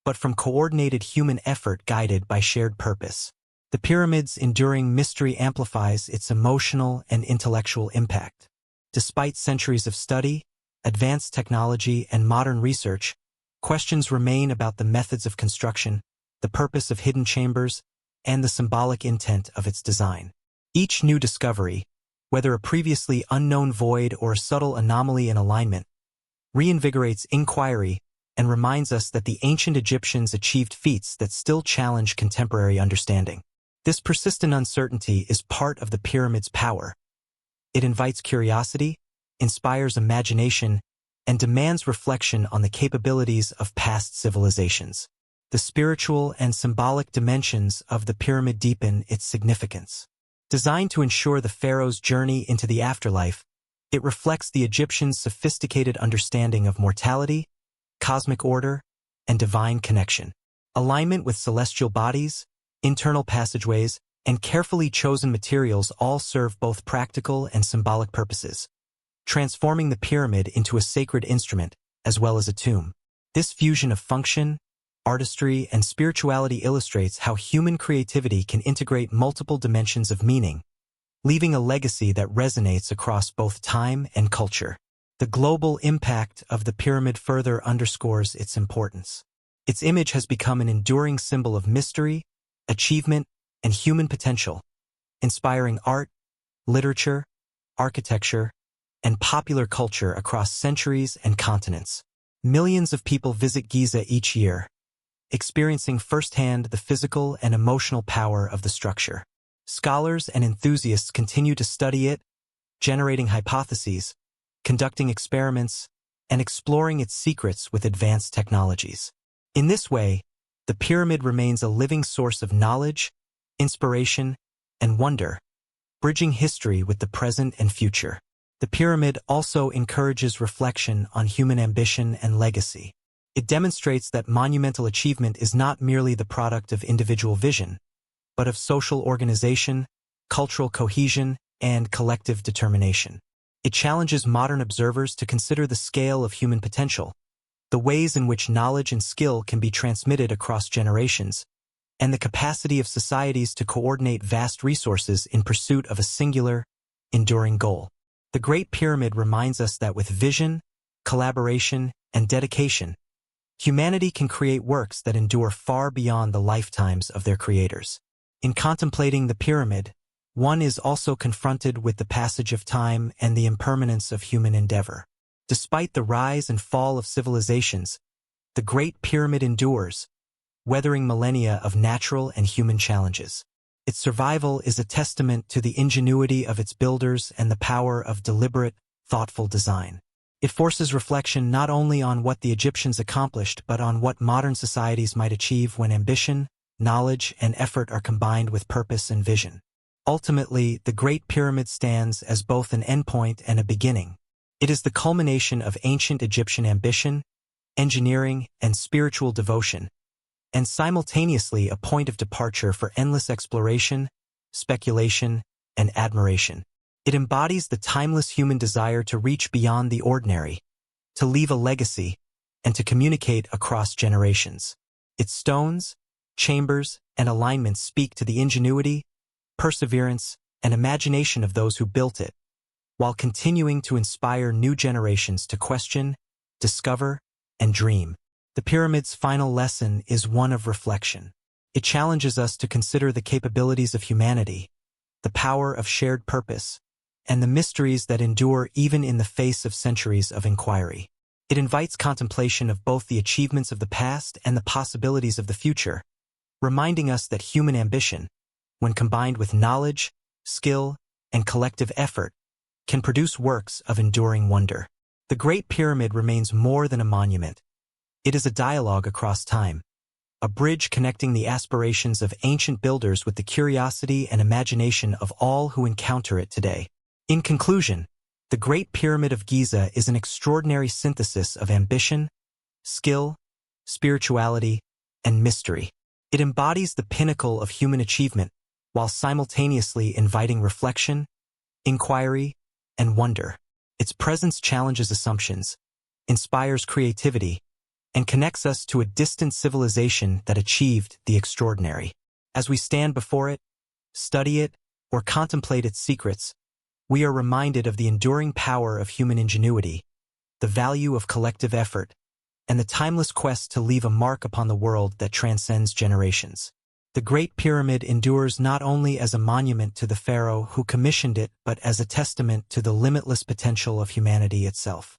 but from coordinated human effort guided by shared purpose. The pyramid's enduring mystery amplifies its emotional and intellectual impact. Despite centuries of study, advanced technology, and modern research, questions remain about the methods of construction, the purpose of hidden chambers, and the symbolic intent of its design. Each new discovery, whether a previously unknown void or a subtle anomaly in alignment, reinvigorates inquiry and reminds us that the ancient Egyptians achieved feats that still challenge contemporary understanding. This persistent uncertainty is part of the pyramid's power. It invites curiosity, inspires imagination, and demands reflection on the capabilities of past civilizations. The spiritual and symbolic dimensions of the pyramid deepen its significance. Designed to ensure the pharaoh's journey into the afterlife, it reflects the Egyptians' sophisticated understanding of mortality, cosmic order, and divine connection. Alignment with celestial bodies, internal passageways, and carefully chosen materials all serve both practical and symbolic purposes, transforming the pyramid into a sacred instrument as well as a tomb. This fusion of function, artistry, and spirituality illustrates how human creativity can integrate multiple dimensions of meaning, leaving a legacy that resonates across both time and culture. The global impact of the pyramid further underscores its importance. Its image has become an enduring symbol of mystery, achievement, and human potential, inspiring art, literature, architecture, and popular culture across centuries and continents. Millions of people visit Giza each year, experiencing firsthand the physical and emotional power of the structure. Scholars and enthusiasts continue to study it, generating hypotheses, conducting experiments, and exploring its secrets with advanced technologies. In this way, the pyramid remains a living source of knowledge, inspiration, and wonder, bridging history with the present and future. The pyramid also encourages reflection on human ambition and legacy. It demonstrates that monumental achievement is not merely the product of individual vision, but of social organization, cultural cohesion, and collective determination. It challenges modern observers to consider the scale of human potential, the ways in which knowledge and skill can be transmitted across generations, and the capacity of societies to coordinate vast resources in pursuit of a singular, enduring goal. The Great Pyramid reminds us that with vision, collaboration, and dedication, humanity can create works that endure far beyond the lifetimes of their creators. In contemplating the pyramid, one is also confronted with the passage of time and the impermanence of human endeavor. Despite the rise and fall of civilizations, the Great Pyramid endures, weathering millennia of natural and human challenges. Its survival is a testament to the ingenuity of its builders and the power of deliberate, thoughtful design. It forces reflection not only on what the Egyptians accomplished but on what modern societies might achieve when ambition, knowledge, and effort are combined with purpose and vision. Ultimately, the Great Pyramid stands as both an endpoint and a beginning. It is the culmination of ancient Egyptian ambition, engineering, and spiritual devotion, and simultaneously a point of departure for endless exploration, speculation, and admiration. It embodies the timeless human desire to reach beyond the ordinary, to leave a legacy, and to communicate across generations. Its stones, chambers, and alignments speak to the ingenuity, perseverance, and imagination of those who built it, while continuing to inspire new generations to question, discover, and dream. The pyramid's final lesson is one of reflection. It challenges us to consider the capabilities of humanity, the power of shared purpose, and the mysteries that endure even in the face of centuries of inquiry. It invites contemplation of both the achievements of the past and the possibilities of the future, reminding us that human ambition, when combined with knowledge, skill, and collective effort, can produce works of enduring wonder. The Great Pyramid remains more than a monument. It is a dialogue across time, a bridge connecting the aspirations of ancient builders with the curiosity and imagination of all who encounter it today. In conclusion, the Great Pyramid of Giza is an extraordinary synthesis of ambition, skill, spirituality, and mystery. It embodies the pinnacle of human achievement while simultaneously inviting reflection, inquiry, and wonder. Its presence challenges assumptions, inspires creativity, and connects us to a distant civilization that achieved the extraordinary. As we stand before it, study it, or contemplate its secrets, we are reminded of the enduring power of human ingenuity, the value of collective effort, and the timeless quest to leave a mark upon the world that transcends generations. The Great Pyramid endures not only as a monument to the pharaoh who commissioned it, but as a testament to the limitless potential of humanity itself.